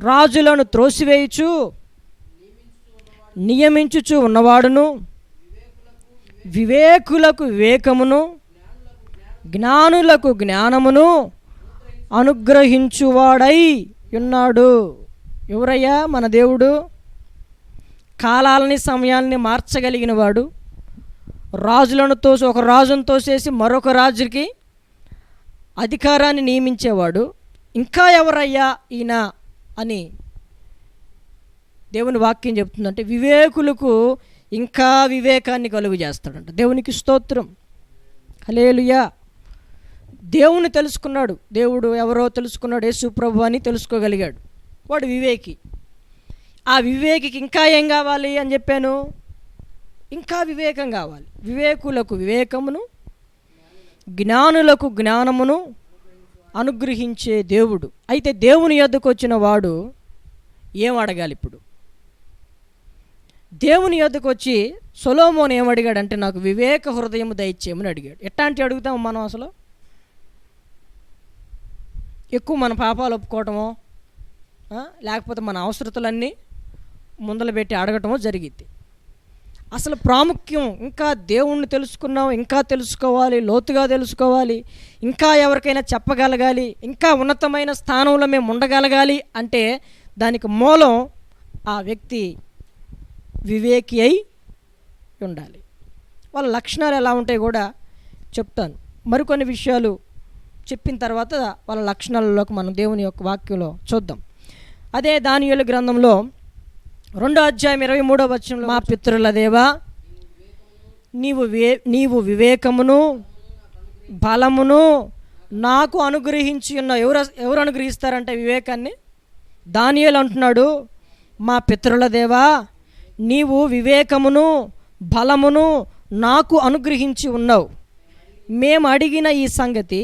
A: రాజులను త్రోసివేయుచు నియమించుచు ఉన్నవాడును, వివేకులకు వివేకమును జ్ఞానులకు జ్ఞానమును అనుగ్రహించువాడై ఉన్నాడు. ఎవరయ్యా మన దేవుడు? కాలాలని సమయాల్ని మార్చగలిగిన వాడు, రాజులను ఒక రాజును తోసేసి మరొక రాజుకి అధికారాన్ని నియమించేవాడు. ఇంకా ఎవరయ్యా ఈయన అని దేవుని వాక్యం చెప్తుందంటే వివేకులకు ఇంకా వివేకాన్ని కలుగు చేస్తాడంట. దేవునికి స్తోత్రం, హల్లెలూయా. దేవుని తెలుసుకున్నాడు, దేవుడు ఎవరో తెలుసుకున్నాడు, యేసు ప్రభువు అని తెలుసుకోగలిగాడు. వాడు వివేకి. ఆ వివేకికి ఇంకా ఏం కావాలి అని చెప్పాను? ఇంకా వివేకం కావాలి. వివేకులకు వివేకమును జ్ఞానులకు జ్ఞానమును అనుగ్రహించే దేవుడు. అయితే దేవుని యొద్దకు వచ్చిన వాడు ఏం అడగాలి? ఇప్పుడు దేవుని యొద్దకు వచ్చి సొలొమోను ఏమడిగాడంటే, నాకు వివేక హృదయం దయచేయమని అడిగాడు. ఎట్లాంటి అడుగుతాం మనం? అసలు ఎక్కువ మన పాపాలు ఒప్పుకోవటమో లేకపోతే మన అవసరతలన్నీ ముందలు పెట్టి అడగటమో జరిగిద్ది. అసలు ప్రాముఖ్యం ఇంకా దేవుణ్ణి తెలుసుకున్నాం, ఇంకా తెలుసుకోవాలి, లోతుగా తెలుసుకోవాలి, ఇంకా ఎవరికైనా చెప్పగలగాలి, ఇంకా ఉన్నతమైన స్థానంలో మేము ఉండగలగాలి అంటే దానికి మూలం ఆ వ్యక్తి వివేకి అయి ఉండాలి. వాళ్ళ లక్షణాలు ఎలా ఉంటాయి కూడా చెప్తాను. మరికొన్ని విషయాలు చెప్పిన తర్వాత వాళ్ళ లక్షణాలలోకి మనం దేవుని యొక్క వాక్యంలో చూద్దాం. అదే దానియేలు గ్రంథంలో 2వ అధ్యాయం 23వ వచనంలో, మా పితరుల దేవా నీవు వివేకమును బలమును నాకు అనుగ్రహించి ఉన్నావు. ఎవరు అనుగ్రహిస్తారంటే వివేకాన్ని? దానియేలు అంటున్నాడు, మా పితరుల దేవా, నీవు వివేకమును బలమును నాకు అనుగ్రహించి ఉన్నావు. మేము అడిగిన ఈ సంగతి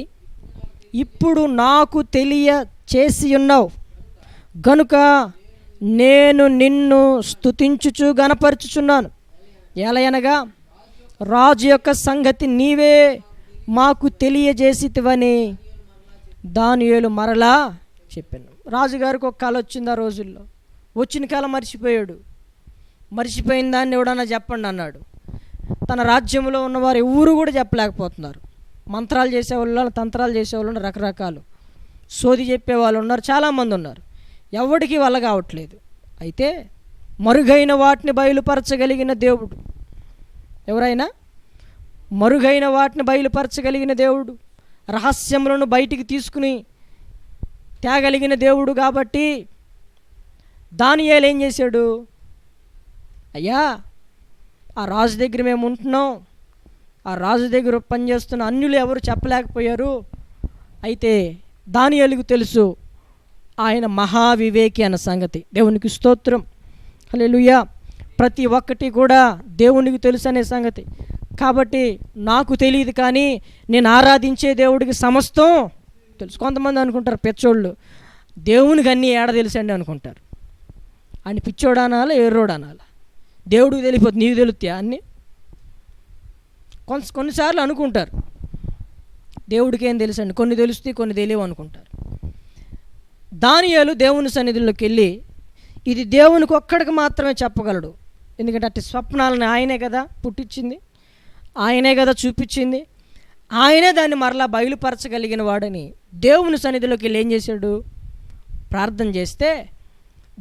A: ఇప్పుడు నాకు తెలియచేసి ఉన్నావు గనుక నేను నిన్ను స్తుతించుచు గనపరచుచున్నాను. ఎలయనగా రాజు యొక్క సంగతి నీవే మాకు తెలియజేసితివని దానియేలు మరలా చెప్పాను. రాజుగారికి ఒక కళ వచ్చింది. ఆ రోజుల్లో వచ్చిన కళ మర్చిపోయాడు. మర్చిపోయిన దాన్ని ఎవడన్నా చెప్పండి అన్నాడు. తన రాజ్యంలో ఉన్నవారు ఎవరు కూడా చెప్పలేకపోతున్నారు. మంత్రాలు చేసేవాళ్ళు, తంత్రాలు చేసేవాళ్ళు, రకరకాలు సోది చెప్పేవాళ్ళు ఉన్నారు, చాలామంది ఉన్నారు. ఎవడికి వల్ల కావట్లేదు. అయితే మరుగైన వాటిని బయలుపరచగలిగిన దేవుడు ఎవరైనా, మరుగైన వాటిని బయలుపరచగలిగిన దేవుడు, రహస్యములను బయటికి తీసుకుని తేగలిగిన దేవుడు కాబట్టి దానియేలు ఏం చేశాడు? అయ్యా, ఆ రాజు దగ్గర మేము ఉంటున్నాం, ఆ రాజు దగ్గర పనిచేస్తున్న అన్యులు ఎవరు చెప్పలేకపోయారు. అయితే దానియేలుకు తెలుసు ఆయన మహావివేకి అన్న సంగతి. దేవునికి స్తోత్రం, హల్లెలూయా. ప్రతి ఒక్కటి కూడా దేవునికి తెలుసు అనే సంగతి. కాబట్టి నాకు తెలియదు కానీ నేను ఆరాధించే దేవుడికి సమస్తం తెలుసు. కొంతమంది అనుకుంటారు పిచ్చోళ్ళు, దేవునికి అన్నీ ఏడ తెలుసండి అనుకుంటారు. అని పిచ్చోడు అనాలా, ఎర్రోడు అనాలా? దేవుడికి తెలియపోతుంది, నీకు తెలుస్తాయా అన్నీ? కొన్నిసార్లు అనుకుంటారు దేవుడికి ఏం తెలుసండి, కొన్ని తెలుస్తాయి కొన్ని తెలియవు అనుకుంటారు. దానియేలు దేవుని సన్నిధిలోకి వెళ్ళి ఇది దేవునికి ఒక్కడికి మాత్రమే చెప్పగలడు. ఎందుకంటే అట్టి స్వప్నాలను ఆయనే కదా పుట్టించింది, ఆయనే కదా చూపించింది, ఆయనే దాన్ని మరలా బయలుపరచగలిగిన వాడని దేవుని సన్నిధిలోకి వెళ్ళి ఏం చేశాడు? ప్రార్థన చేస్తే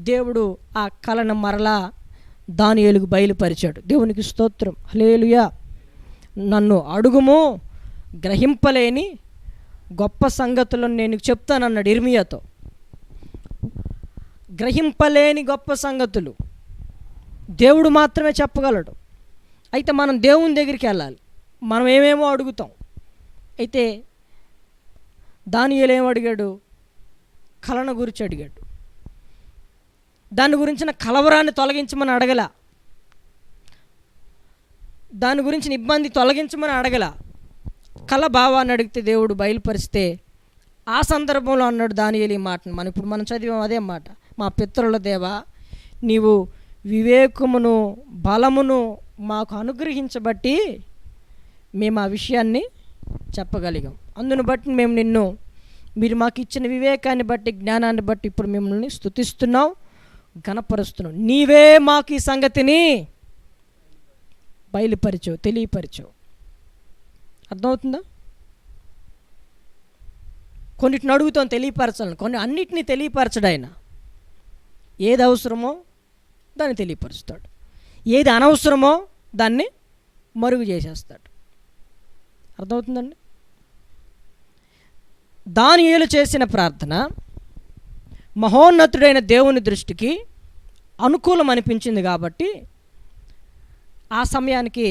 A: దేవుడు ఆ కళను మరలా దానియేలుకు బయలుపరిచాడు. దేవునికి స్తోత్రం, హల్లెలూయా. నన్ను అడుగుము, గ్రహింపలేని గొప్ప సంగతులను నేను చెప్తానన్నాడు ఇర్మియాతో. గ్రహింపలేని గొప్ప సంగతులు దేవుడు మాత్రమే చెప్పగలడు. అయితే మనం దేవుని దగ్గరికి వెళ్ళాలి. మనం ఏమేమో అడుగుతాం. అయితే దానియేలు ఏం అడిగాడు? కళను గురించి అడిగాడు. దాని గురించిన కలవరాన్ని తొలగించమని అడగల, దాని గురించిన ఇబ్బంది తొలగించమని అడగల. కళ భావాన్ని అడిగితే దేవుడు బయలుపరిస్తే ఆ సందర్భంలో అన్నాడు దానియేలు ఈ మాటను. మనం చదివాం అదే మాట, మా పితరుల దేవా, నీవు వివేకమును బలమును మాకు అనుగ్రహించబట్టి మేము ఆ విషయాన్ని చెప్పగలిగాం. అందును బట్టి మేము మీరు మాకు ఇచ్చిన వివేకాన్ని బట్టి, జ్ఞానాన్ని బట్టి ఇప్పుడు మిమ్మల్ని స్తుతిస్తున్నాం, ఘనపరుస్తున్నాం. నీవే మాకు ఈ సంగతిని బయలుపరిచావు, తెలియపరిచావు. అర్థమవుతుందా? కొన్నిటిని అడుగుతాం తెలియపరచాలని, అన్నిటినీ తెలియపరచడు ఆయన. ఏది అవసరమో దాన్ని తెలియపరుస్తాడు, ఏది అనవసరమో దాన్ని మరుగు చేసేస్తాడు. అర్థమవుతుందండి? దానియేలు చేసిన ప్రార్థన మహోన్నతుడైన దేవుని దృష్టికి అనుకూలం అనిపించింది కాబట్టి ఆ సమయానికి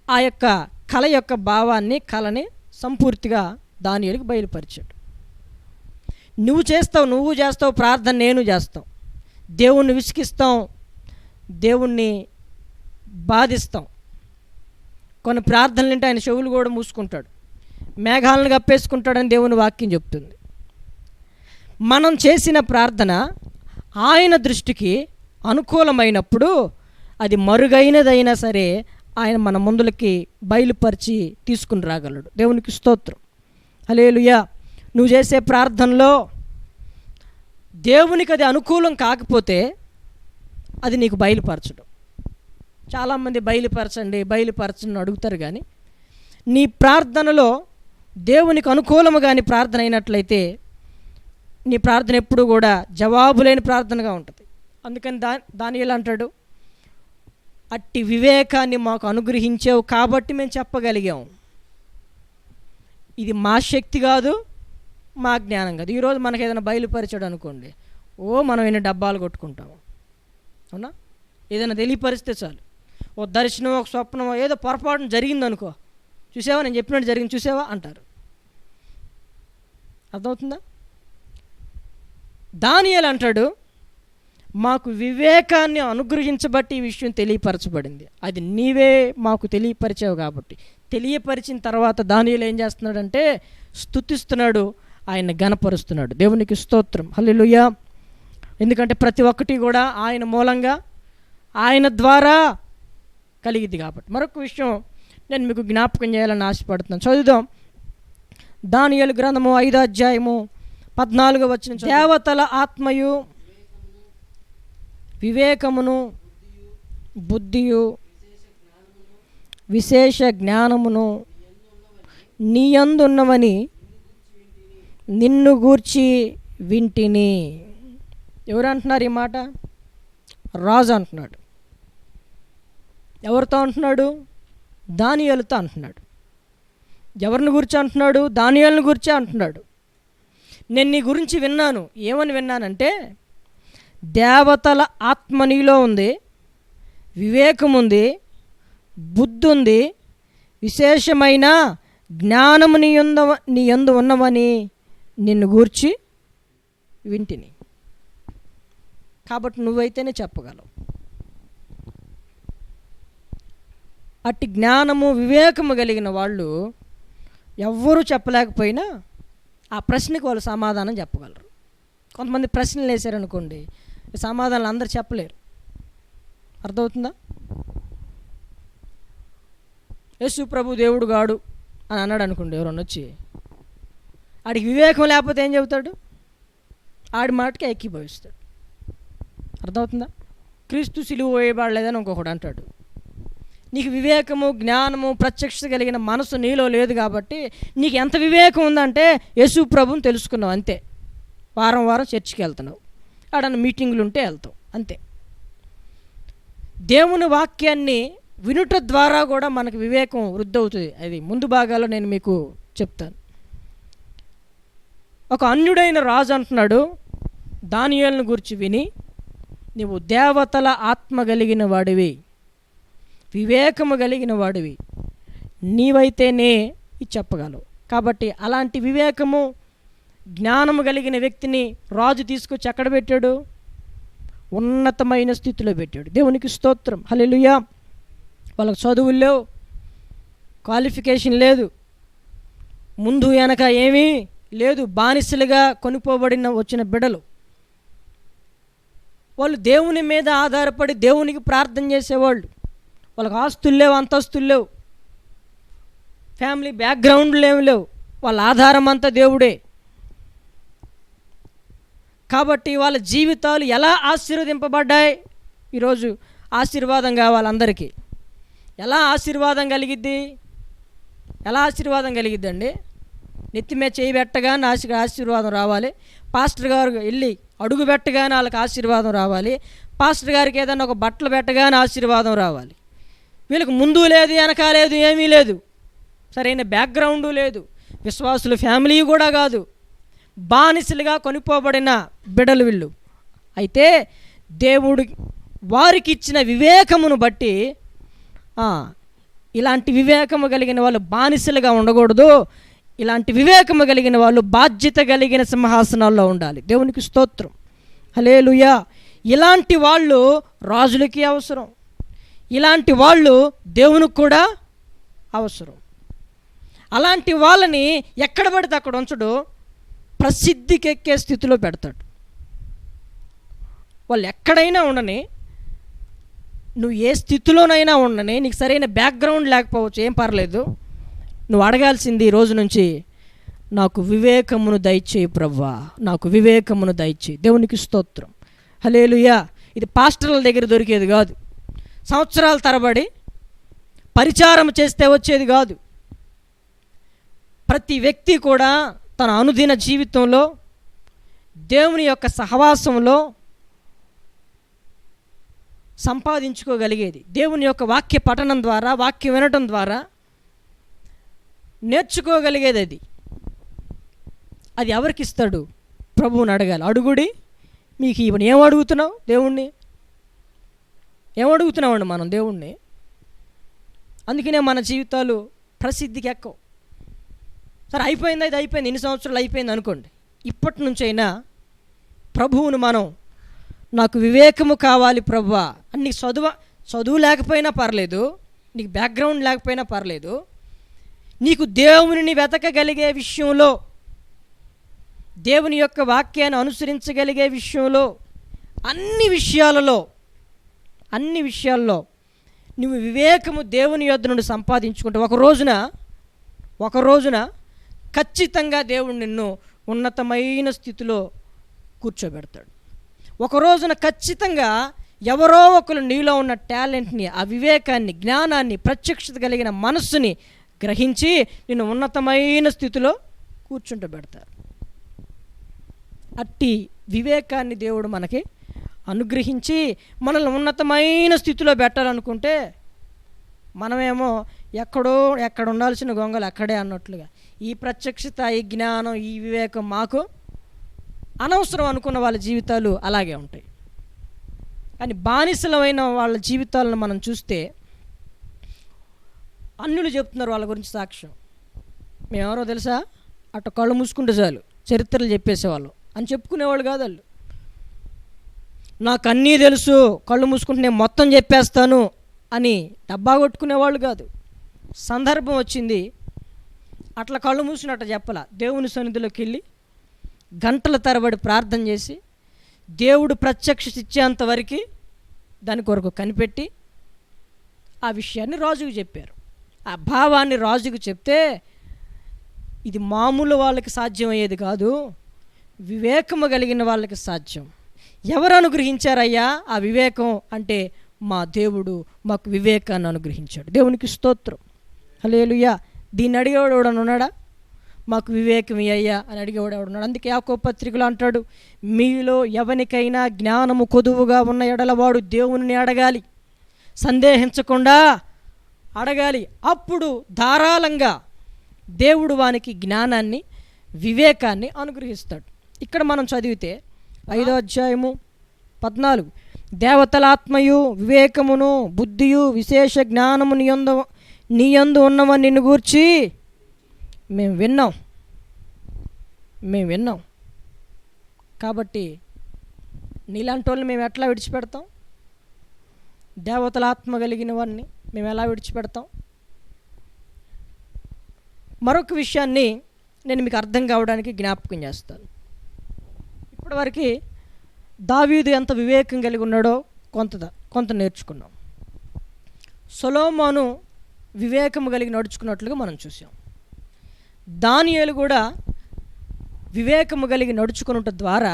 A: ఆ యొక్క కళ యొక్క భావాన్ని, కళని సంపూర్తిగా దానియేలుకు బయలుపరిచాడు. నువ్వు చేస్తావు ప్రార్థన, నేను చేస్తాం, దేవుణ్ణి విసిగిస్తాం, దేవుణ్ణి బాధిస్తాం. కొన్ని ప్రార్థనలు అంటే ఆయన చెవులు కూడా మూసుకుంటాడు, మేఘాలను కప్పేసుకుంటాడని దేవుని వాక్యం చెప్తుంది. మనం చేసిన ప్రార్థన ఆయన దృష్టికి అనుకూలమైనప్పుడు అది మరుగైనదైనా సరే ఆయన మన ముందులకి బయలుపరిచి తీసుకుని రాగలడు. దేవునికి స్తోత్రం, హల్లెలూయా. నువ్వు చేసే ప్రార్థనలో దేవునికి అది అనుకూలం కాకపోతే అది నీకు బయలుపరచడం. చాలామంది బయలుపరచండి అడుగుతారు, కానీ నీ ప్రార్థనలో దేవునికి అనుకూలము కానీ ప్రార్థన అయినట్లయితే నీ ప్రార్థన ఎప్పుడు కూడా జవాబు లేని ప్రార్థనగా ఉంటుంది. అందుకని దానియేలు అంటాడు, అట్టి వివేకాన్ని మాకు అనుగ్రహించావు కాబట్టి మేము చెప్పగలిగాం. ఇది మా శక్తి కాదు, మా జ్ఞానం కాదు. ఈరోజు మనకు ఏదైనా బయలుపరిచాడు అనుకోండి, మనం ఎన్ని డబ్బాలు కొట్టుకుంటాము, అవునా? ఏదైనా తెలియపరిస్తే చాలు ఓ దర్శనం, ఒక స్వప్నం, ఏదో పొరపాటున జరిగిందనుకో, చూసావా నేను చెప్పినట్టు జరిగింది చూసావా అంటారు. అర్థమవుతుందా? దానియేలు అంటాడు, మాకు వివేకాన్ని అనుగ్రహించబట్టి ఈ విషయం తెలియపరచబడింది, అది నీవే మాకు తెలియపరిచావు కాబట్టి. తెలియపరిచిన తర్వాత దానియేలు ఏం చేస్తున్నాడంటే స్తుతిస్తున్నాడు, ఆయన ఘనపరుస్తున్నాడు. దేవునికి స్తోత్రం, హల్లెలూయా. ఎందుకంటే ప్రతి ఒక్కటి కూడా ఆయన మూలంగా, ఆయన ద్వారా కలిగింది కాబట్టి. మరొక విషయం నేను మీకు జ్ఞాపకం చేయాలని ఆశపడుతున్నాను. చదువుదాం. దానియేలు గ్రంథము 5వ అధ్యాయము 14వ వచనం. దేవతల ఆత్మయు వివేకమును బుద్ధియు విశేష జ్ఞానమును నీయందున్నవని నిన్ను గూర్చి వింటిని. ఎవరు అంటున్నారు ఈ మాట? రాజు అంటున్నాడు. ఎవరితో అంటున్నాడు? దానియేలుతో అంటున్నాడు. ఎవరిని గురించి అంటున్నాడు? దానియేలుని గురించే అంటున్నాడు. నేను నీ గురించి విన్నాను. ఏమని విన్నానంటే, దేవతల ఆత్మ నీలో ఉంది, వివేకం ఉంది, బుద్ధి ఉంది, విశేషమైన జ్ఞానము నీ యందు ఉన్నవని నిన్ను గూర్చి వింటిని. కాబట్టి నువ్వైతేనే చెప్పగలవు. అట్టి జ్ఞానము వివేకము కలిగిన వాళ్ళు ఎవ్వరూ చెప్పలేకపోయినా ఆ ప్రశ్నకు వాళ్ళు సమాధానం చెప్పగలరు. కొంతమంది ప్రశ్నలు వేశారనుకోండి, సమాధానాలు అందరు చెప్పలేరు. అర్థమవుతుందా? యేసు ప్రభు దేవుడు గాడు అని అన్నాడు అనుకోండి, ఎవరన్నా వచ్చి, ఆడికి వివేకం లేకపోతే ఏం చెబుతాడు? ఆడి మాటకి ఏకీభవిస్తాడు. అర్థమవుతుందా? క్రీస్తు సిలువ వేయబడలేదని ఇంకొకడు అంటాడు. నీకు వివేకము, జ్ఞానము, ప్రత్యక్షత కలిగిన మనసు నీలో లేదు కాబట్టి నీకు ఎంత వివేకం ఉందంటే యేసు ప్రభుని తెలుసుకున్నావు అంతే. వారం వారం చర్చికి వెళ్తున్నావు, ఆడన్న మీటింగులు ఉంటే వెళ్తావు అంతే. దేవుని వాక్యాన్ని వినుట ద్వారా కూడా మనకు వివేకం వృద్ధి అవుతుంది. అది ముందు భాగాల్లో నేను మీకు చెప్తాను. ఒక అన్యుడైన రాజు అంటున్నాడు దానియేలును గురించి విని, నీవు దేవతల ఆత్మ కలిగిన వాడివి, వివేకము కలిగిన వాడివి, నీవైతేనే ఇది చెప్పగలవు. కాబట్టి అలాంటి వివేకము, జ్ఞానము కలిగిన వ్యక్తిని రాజు తీసుకొచ్చి ఎక్కడ పెట్టాడు? ఉన్నతమైన స్థితిలో పెట్టాడు. దేవునికి స్తోత్రం, హల్లెలూయా. వాళ్ళకి చదువులు లేవు, క్వాలిఫికేషన్ లేదు, ముందు వెనక ఏమీ లేదు, బానిసలుగా కొనుక్కోబడిన వచ్చిన బిడ్డలు. వాళ్ళు దేవుని మీద ఆధారపడి దేవునికి ప్రార్థన చేసేవాళ్ళు. వాళ్ళకి ఆస్తులు లేవు, అంతస్తులు లేవు, ఫ్యామిలీ బ్యాక్గ్రౌండ్లు ఏమి లేవు, వాళ్ళ ఆధారం అంతా దేవుడే. కాబట్టి వాళ్ళ జీవితాలు ఎలా ఆశీర్వదింపబడ్డాయి? ఈరోజు ఆశీర్వాదం కావాలి అందరికీ. ఎలా ఆశీర్వాదం కలిగిద్ది? ఎలా ఆశీర్వాదం కలిగిద్దండి? నెత్తి మీద చేయి పెట్టగానే ఆశీర్వాదం రావాలి. పాస్టర్ గారు వెళ్ళి అడుగు పెట్టగానే వాళ్ళకి ఆశీర్వాదం రావాలి. పాస్టర్ గారికి ఏదైనా ఒక బట్టలు పెట్టగానే ఆశీర్వాదం రావాలి. వీళ్ళకి ముందు లేదు, వెనక లేదు, ఏమీ లేదు, సరైన బ్యాక్గ్రౌండు లేదు, విశ్వాసుల ఫ్యామిలీ కూడా కాదు, బానిసలుగా కొనిపోబడిన బిడ్డలు వీళ్ళు. అయితే దేవుడు వారికి ఇచ్చిన వివేకమును బట్టి ఇలాంటి వివేకము కలిగిన వాళ్ళు బానిసలుగా ఉండకూడదు, ఇలాంటి వివేకము కలిగిన వాళ్ళు బాధ్యత కలిగిన సింహాసనాల్లో ఉండాలి. దేవునికి స్తోత్రం, హల్లెలూయా. ఇలాంటి వాళ్ళు రాజులకి అవసరం, ఇలాంటి వాళ్ళు దేవునికి కూడా అవసరం. అలాంటి వాళ్ళని ఎక్కడ పడితే అక్కడ ఉంచడు, ప్రసిద్ధికి ఎక్కే స్థితిలో పెడతాడు. వాళ్ళు ఎక్కడైనా ఉండని, నువ్వు ఏ స్థితిలోనైనా ఉండని, నీకు సరైన బ్యాక్గ్రౌండ్ లేకపోవచ్చు, ఏం పర్లేదు. నువ్వు అడగాల్సింది ఈ రోజు నుంచి, నాకు వివేకమును దయచేయి ప్రభువా, నాకు వివేకమును దయచేయి. దేవునికి స్తోత్రం, హల్లెలూయా. ఇది పాస్టర్ల దగ్గర దొరికేది కాదు, సంవత్సరాల తరబడి పరిచారం చేస్తే వచ్చేది కాదు. ప్రతి వ్యక్తి కూడా తన అనుదిన జీవితంలో దేవుని యొక్క సహవాసంలో సంపాదించుకోగలిగేది దేవుని యొక్క వాక్య పఠనం ద్వారా, వాక్యం వినటం ద్వారా నేర్చుకోగలిగేది. అది ఎవరికి ఇస్తాడు? ప్రభువుని అడగాలి. అడుగుడి మీకు ఇవన్నీ. ఏం అడుగుతున్నావు దేవుణ్ణి? ఏమడుగుతున్నామండి మనం దేవుణ్ణి? అందుకనే మన జీవితాలు ప్రసిద్ధికి ఎక్కవు. సరే అయిపోయింది, అది అయిపోయింది, ఎన్ని సంవత్సరాలు అయిపోయింది అనుకోండి. ఇప్పటి నుంచైనా ప్రభువును మనం, నాకు వివేకము కావాలి ప్రభువా అని, నీకు చదువు లేకపోయినా పర్లేదు, నీకు బ్యాక్గ్రౌండ్ లేకపోయినా పర్లేదు, నీకు దేవుని వెతకగలిగే విషయంలో, దేవుని యొక్క వాక్యాన్ని అనుసరించగలిగే విషయంలో, అన్ని విషయాల్లో నువ్వు వివేకము దేవుని యొద్ద నుండి సంపాదించుకుంటే ఒక రోజున ఖచ్చితంగా దేవుడు నిన్ను ఉన్నతమైన స్థితిలో కూర్చోబెడతాడు. ఒక రోజున ఖచ్చితంగా ఎవరో ఒకరు నీలో ఉన్న టాలెంట్ని, ఆ వివేకాన్ని, జ్ఞానాన్ని, ప్రత్యక్షత కలిగిన మనస్సుని గ్రహించి నిన్ను ఉన్నతమైన స్థితిలో కూర్చుంటబెడతారు. అట్టి వివేకాన్ని దేవుడు మనకి అనుగ్రహించి మనల్ని ఉన్నతమైన స్థితిలో పెట్టాలనుకుంటే, మనమేమో ఎక్కడ ఉండాల్సిన గొంగలు అక్కడే అన్నట్లుగా ఈ ప్రత్యక్షత, ఈ జ్ఞానం, ఈ వివేకం మాకు అనవసరం అనుకున్న వాళ్ళ జీవితాలు అలాగే ఉంటాయి. కానీ బానిసలమైన వాళ్ళ జీవితాలను మనం చూస్తే, అన్యులు చెప్తున్నారు వాళ్ళ గురించి సాక్ష్యం. మేమెవరో తెలుసా, అటు కళ్ళు మూసుకుంటే చాలు చరిత్రలు చెప్పేసేవాళ్ళు అని చెప్పుకునేవాళ్ళు కాదు. వాళ్ళు నాకు అన్నీ తెలుసు, కళ్ళు మూసుకుంటే నేను మొత్తం చెప్పేస్తాను అని డబ్బా కొట్టుకునేవాళ్ళు కాదు. సందర్భం వచ్చింది, అట్లా కళ్ళు మూసినట్టు చెప్పాల, దేవుని సన్నిధిలోకి వెళ్ళి గంటల తరబడి ప్రార్థన చేసి దేవుడు ప్రత్యక్షత ఇచ్చేంత వరకు దాని కొరకు కనిపెట్టి ఆ విషయాన్ని రాజుకు చెప్పారు. ఆ భావాన్ని రాజుకు చెప్తే, ఇది మామూలు వాళ్ళకి సాధ్యమయ్యేది కాదు, వివేకము కలిగిన వాళ్ళకి సాధ్యం. ఎవరు అనుగ్రహించారయ్యా ఆ వివేకం అంటే, మా దేవుడు మాకు వివేకాన్ని అనుగ్రహించాడు. దేవునికి స్తోత్రం, హల్లెలూయా. దీన్ని అడిగేవాడు ఎవడన్నా ఉన్నాడా? మాకు వివేకం అయ్యా అని అడిగేవాడు ఎవడున్నాడు? అందుకే యాకోబు పత్రికలో అంటాడు, మీలో ఎవనికైనా జ్ఞానము కొదువుగా ఉన్న ఎడలవాడు దేవుని అడగాలి, సందేహించకుండా అడగాలి, అప్పుడు ధారాళంగా దేవుడు వానికి జ్ఞానాన్ని, వివేకాన్ని అనుగ్రహిస్తాడు. ఇక్కడ మనం చదివితే 5వ అధ్యాయము 14, దేవతల ఆత్మయు వివేకమును బుద్ధియు విశేష జ్ఞానము నీయందు ఉన్నవని నిన్ను గూర్చి మేము విన్నాం. కాబట్టి నీలాంటి వాళ్ళని మేము ఎట్లా విడిచిపెడతాం? దేవతల ఆత్మ కలిగిన వాడిని మేము ఎలా విడిచిపెడతాం? మరొక విషయాన్ని నేను మీకు అర్థం కావడానికి జ్ఞాపకం చేస్తాను. ఇప్పటివరకు దావీదు ఎంత వివేకం కలిగి ఉన్నాడో కొంత నేర్చుకున్నాం. సొలొమోను వివేకము కలిగి నడుచుకున్నట్లుగా మనం చూసాం. దానియేలు కూడా వివేకము కలిగి నడుచుకున్నట ద్వారా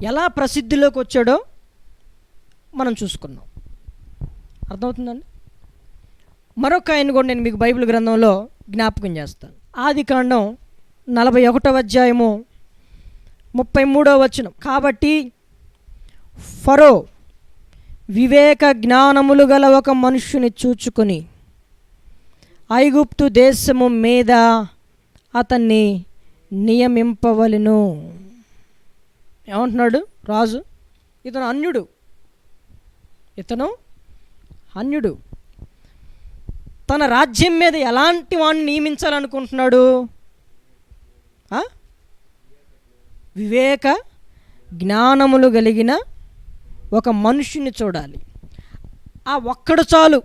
A: ఎలా ప్రసిద్ధిలోకి వచ్చాడో మనం చూసుకున్నాం. అర్థమవుతుందండి? మరొక ఆయన కూడా నేను మీకు బైబిల్ గ్రంథంలో జ్ఞాపకం చేస్తాను. ఆదికాండం 41వ అధ్యాయము 33వ వచనం. కాబట్టి ఫరో వివేక జ్ఞానములు గల ఒక మనుష్యుని చూచుకొని ఐగుప్తు దేశము మీద అతన్ని నియమింపవలెను. ఏమంటున్నాడు రాజు? ఇతను అన్యుడు. తన రాజ్యం మీద ఎలాంటి వాడిని నియమించాలనుకుంటున్నాడు? వివేక జ్ఞానములు కలిగిన ఒక మనుష్యుని చూడాలి. ఆ ఒక్కడు చాలు.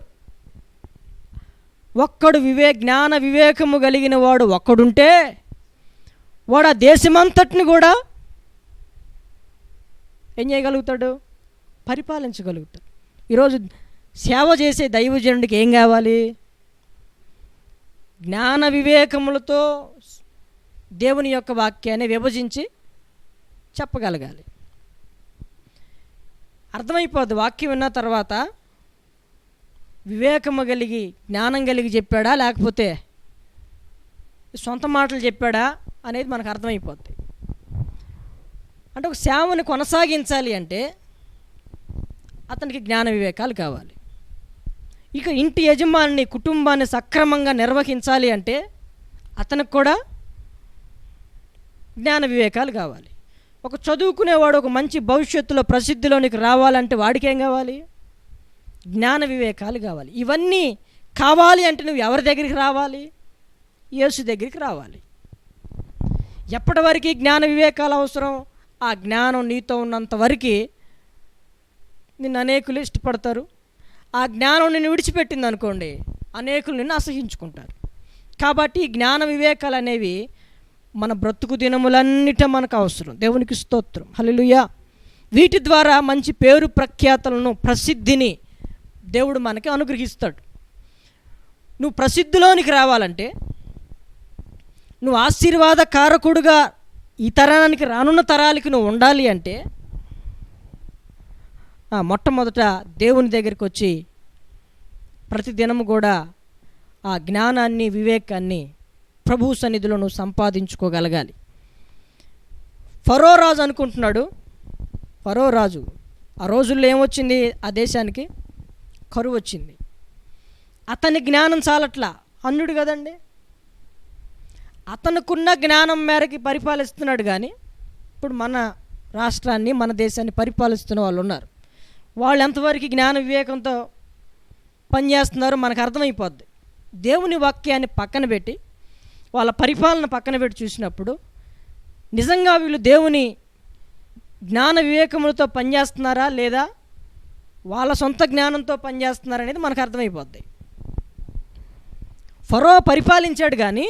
A: ఒక్కడు జ్ఞాన వివేకము కలిగిన వాడు ఒక్కడుంటే వాడు ఆ దేశమంతటిని కూడా ఏం చేయగలుగుతాడు? పరిపాలించగలుగుతాడు. ఈరోజు సేవ చేసే దైవజనుడికి ఏం కావాలి? జ్ఞాన వివేకములతో దేవుని యొక్క వాక్యాన్ని విభజించి చెప్పగలగాలి. అర్థమైపోద్ది. వాక్యం విన్న తర్వాత వివేకము కలిగి, జ్ఞానం కలిగి చెప్పాడా, లేకపోతే సొంత మాటలు చెప్పాడా అనేది మనకు అర్థమైపోద్ది. అంటే ఒక సేవని కొనసాగించాలి అంటే అతనికి జ్ఞాన వివేకాలు కావాలి. ఇక ఇంటి యజమాని కుటుంబాన్ని సక్రమంగా నిర్వహించాలి అంటే అతనికి కూడా జ్ఞాన వివేకాలు కావాలి. ఒక చదువుకునేవాడు ఒక మంచి భవిష్యత్తులో ప్రసిద్ధిలోనికి రావాలంటే వాడికి ఏం కావాలి? జ్ఞాన వివేకాలు కావాలి. ఇవన్నీ కావాలి అంటే నువ్వు ఎవరి దగ్గరికి రావాలి? యేసు దగ్గరికి రావాలి. ఎప్పటి వరకు జ్ఞాన వివేకాలు అవసరం? ఆ జ్ఞానం నీతో ఉన్నంత వరకు నిన్ను అనేకులు ఇష్టపడతారు. ఆ జ్ఞానం నిన్ను విడిచిపెట్టింది అనుకోండి, అనేకులు నిన్ను అసహించుకుంటారు. కాబట్టి ఈ జ్ఞాన వివేకాలు అనేవి మన బ్రతుకు దినములన్నిట మనకు అవసరం. దేవునికి స్తోత్రం, హల్లెలూయా. వీటి ద్వారా మంచి పేరు ప్రఖ్యాతలను, ప్రసిద్ధిని దేవుడు మనకి అనుగ్రహిస్తాడు. నువ్వు ప్రసిద్ధిలోనికి రావాలంటే, నువ్వు ఆశీర్వాద కారకుడుగా ఈ తరానికి, రానున్న తరాలకి నువ్వు ఉండాలి అంటే మొట్టమొదట దేవుని దగ్గరికి వచ్చి ప్రతిదినము కూడా ఆ జ్ఞానాన్ని, వివేకాన్ని ప్రభు సన్నిధిలో నువ్వు సంపాదించుకోగలగాలి. ఫరో రాజు అనుకుంటున్నాడు, ఫరో రాజు ఆ రోజుల్లో ఏమొచ్చింది? ఆ దేశానికి కరువు వచ్చింది. అతని జ్ఞానం చాలట్లా, అన్యుడు కదండి. అతనుకున్న జ్ఞానం మేరకి పరిపాలిస్తున్నాడు. కానీ ఇప్పుడు మన రాష్ట్రాన్ని, మన దేశాన్ని పరిపాలిస్తున్న వాళ్ళు ఉన్నారు. వాళ్ళు ఎంతవరకు జ్ఞాన వివేకంతో పనిచేస్తున్నారో మనకు అర్థమైపోద్ది. దేవుని వాక్యాన్ని పక్కన పెట్టి, వాళ్ళ పరిపాలన పక్కన పెట్టి చూసినప్పుడు నిజంగా వీళ్ళు దేవుని జ్ఞాన వివేకములతో పనిచేస్తున్నారా లేదా వాళ్ళ సొంత జ్ఞానంతో పనిచేస్తున్నారా అనేది మనకు అర్థమైపోద్ది. ఫరో పరిపాలించాడు, కానీ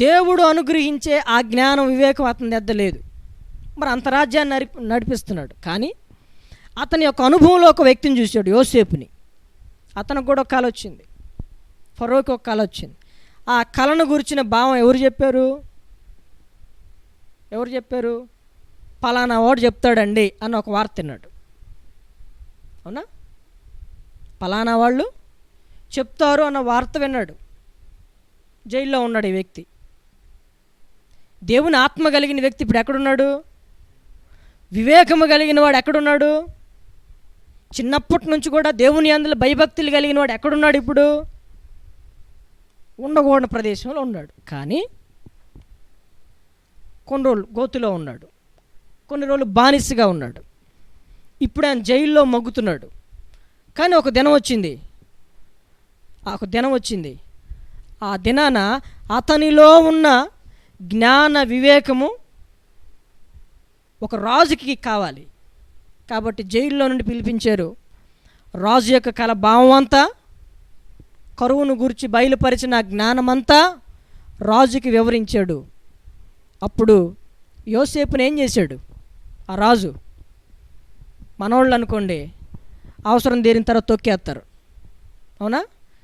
A: దేవుడు అనుగ్రహించే ఆ జ్ఞానం, వివేకం అతని దగ్గర లేదు. మరి అంతరాజ్యాన్ని నడిపిస్తున్నాడు. కానీ అతని యొక్క అనుభవంలో ఒక వ్యక్తిని చూశాడు, యోసేపుని. అతనికి కూడా ఒక కళ వచ్చింది, ఫరోకి ఒక కళ వచ్చింది. ఆ కళను గురించిన భావం ఎవరు చెప్పారు? పలానా వాడు చెప్తాడండి అని ఒక వార్త విన్నాడు. అవునా? పలానా వాళ్ళు చెప్తారు అన్న వార్త విన్నాడు. జైల్లో ఉన్నాడు ఈ వ్యక్తి. దేవుని ఆత్మ కలిగిన వ్యక్తి ఇప్పుడు ఎక్కడున్నాడు? వివేకము కలిగిన వాడు ఎక్కడున్నాడు? చిన్నప్పటి నుంచి కూడా దేవుని యందు భయభక్తులు కలిగిన వాడు ఎక్కడున్నాడు? ఇప్పుడు ఉండకూడని ప్రదేశంలో ఉన్నాడు. కానీ కొన్ని రోజులు గోతులో ఉన్నాడు, కొన్ని రోజులు బానిసగా ఉన్నాడు. ఇప్పుడు ఆయన జైల్లో మగ్గుతున్నాడు. కానీ ఒక దినం వచ్చింది. ఆ దినాన అతనిలో ఉన్న జ్ఞాన వివేకము ఒక రాజుకి కావాలి. కాబట్టి జైల్లో నుండి పిలిపించారు. రాజు యొక్క కల భావం అంతా, కరువును గురించి బయలుపరిచిన జ్ఞానమంతా రాజుకి వివరించాడు. అప్పుడు యోసేపుని ఏం చేశాడు ఆ రాజు? మనోళ్ళు అనుకోండి, అవసరం తీరిన తర్వాత తొక్కేస్తారు. అవునా?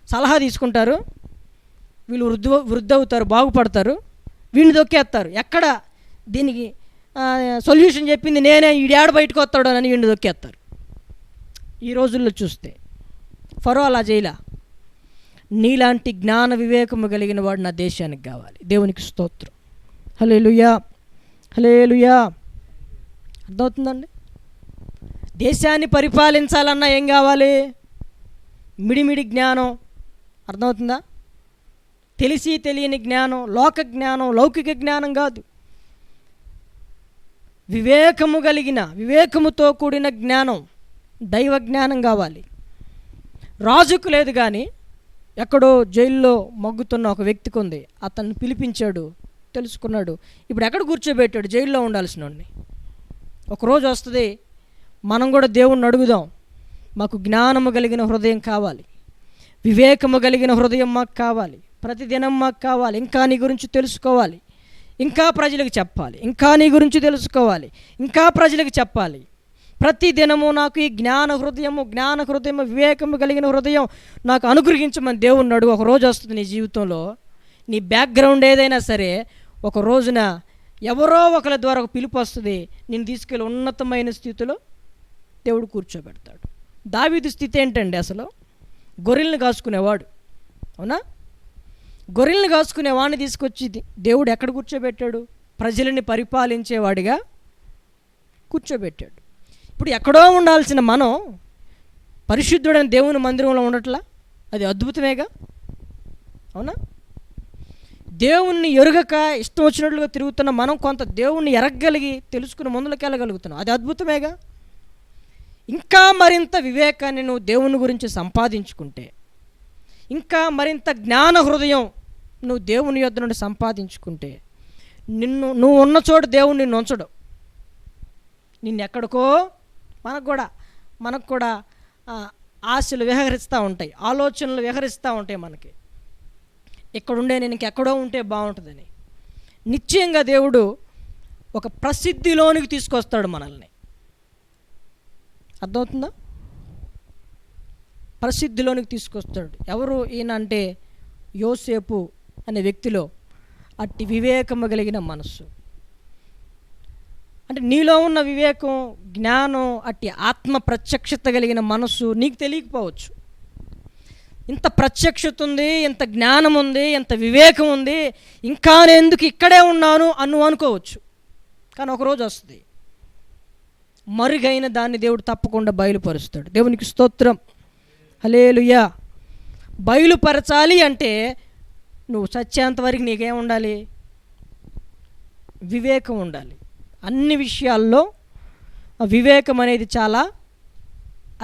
A: సలహా తీసుకుంటారు, వీళ్ళు వృద్ధి అవుతారు, బాగుపడతారు, వీడిని తొక్కేస్తారు. ఎక్కడ దీనికి సొల్యూషన్ చెప్పింది నేనే, ఈడాడ బయటకు వస్తాడు అని వీడిని తొక్కేస్తారు. ఈ రోజుల్లో చూస్తే ఫరో అలా చేయలా. నీలాంటి జ్ఞాన వివేకము కలిగిన వాడు నా దేశానికి కావాలి. దేవునికి స్తోత్రం, హల్లెలూయా, హల్లెలూయా. అర్థమవుతుందండి? దేశాన్ని పరిపాలించాలన్నా ఏం కావాలి? మిడిమిడి జ్ఞానం. అర్థమవుతుందా? తెలిసి తెలియని జ్ఞానం, లోక జ్ఞానం, లౌకిక జ్ఞానం కాదు. వివేకముతో కూడిన జ్ఞానం, దైవ జ్ఞానం కావాలి. రాజుకు లేదు, కానీ ఎక్కడో జైల్లో మగ్గుతున్న ఒక వ్యక్తికి ఉంది. అతన్ని పిలిపించాడు, తెలుసుకున్నాడు. ఇప్పుడు ఎక్కడ కూర్చోబెట్టాడు? జైల్లో ఉండాల్సిన వాడిని. ఒకరోజు వస్తుంది, మనం కూడా దేవుణ్ణి అడుగుదాం, మాకు జ్ఞానము కలిగిన హృదయం కావాలి, వివేకము కలిగిన హృదయం మాకు కావాలి, ప్రతిదినం మాకు కావాలి. ఇంకా నీ గురించి తెలుసుకోవాలి, ఇంకా ప్రజలకు చెప్పాలి, ఇంకా నీ గురించి తెలుసుకోవాలి, ఇంకా ప్రజలకు చెప్పాలి. ప్రతి దినము నాకు ఈ జ్ఞాన హృదయము, వివేకము కలిగిన హృదయం నాకు అనుగ్రహించమని దేవుణ్ణి అడుగు. ఒక రోజు వస్తుంది నీ జీవితంలో, నీ బ్యాక్గ్రౌండ్ ఏదైనా సరే, ఒక రోజున ఎవరో ఒకరి ద్వారా ఒక పిలుపు వస్తుంది, నేను తీసుకెళ్ళి ఉన్నతమైన స్థితిలో దేవుడు కూర్చోబెడతాడు. దావీదు స్థితి ఏంటండి? అసలు గొర్రెల్ని కాసుకునేవాడు. అవునా? గొర్రెల్ని కాసుకునే వాడిని తీసుకొచ్చి దేవుడు ఎక్కడ కూర్చోబెట్టాడు? ప్రజలని పరిపాలించేవాడిగా కూర్చోబెట్టాడు. ఇప్పుడు ఎక్కడో ఉండాల్సిన మనం పరిశుద్ధుడైన దేవుని మందిరంలో ఉండట్లా? అది అద్భుతమేగా. అవునా? దేవుణ్ణి ఎరుగక ఇష్టం వచ్చినట్లుగా తిరుగుతున్న మనం కొంత దేవుణ్ణి ఎరగగలిగి తెలుసుకుని ముందుకు వెళ్ళగలుగుతున్నాం. అది అద్భుతమేగా. ఇంకా మరింత వివేకాన్ని నువ్వు దేవుని గురించి సంపాదించుకుంటే, ఇంకా మరింత జ్ఞాన హృదయం నువ్వు దేవుని యొద్ద నుండి సంపాదించుకుంటే, నువ్వు ఉన్న చోటు దేవుడు నిన్ను ఉంచడు. నిన్నెక్కడికో మనకు కూడా ఆశలు విహరిస్తూ ఉంటాయి, ఆలోచనలు విహరిస్తూ ఉంటాయి. మనకి ఇక్కడుండే నేను ఇంకెక్కడో ఉంటే బాగుంటుందని. నిశ్చయంగా దేవుడు ఒక ప్రసిద్ధిలోనికి తీసుకొస్తాడు మనల్ని. అర్థమవుతుందా? ప్రసిద్ధిలోనికి తీసుకొస్తాడు. ఎవరు ఈయన అంటే యోసేపు అనే వ్యక్తిలో అట్టి వివేకము కలిగిన మనస్సు. అంటే నీలో ఉన్న వివేకం, జ్ఞానం, అట్టి ఆత్మ ప్రత్యక్షత కలిగిన మనస్సు నీకు తెలియకపోవచ్చు. ఇంత ప్రత్యక్షత ఉంది, ఇంత జ్ఞానం ఉంది, ఇంత వివేకం ఉంది, ఇంకా నేను ఎందుకు ఇక్కడే ఉన్నాను అనుకోవచ్చు. కానీ ఒకరోజు వస్తుంది, మరుగైన దాన్ని దేవుడు తప్పకుండా బయలుపరుస్తాడు. దేవునికి స్తోత్రం, హల్లెలూయా. బయలుపరచాలి అంటే నువ్వు చచ్చేంతవరకు నీకేం ఉండాలి? వివేకం ఉండాలి. అన్ని విషయాల్లో వివేకం అనేది చాలా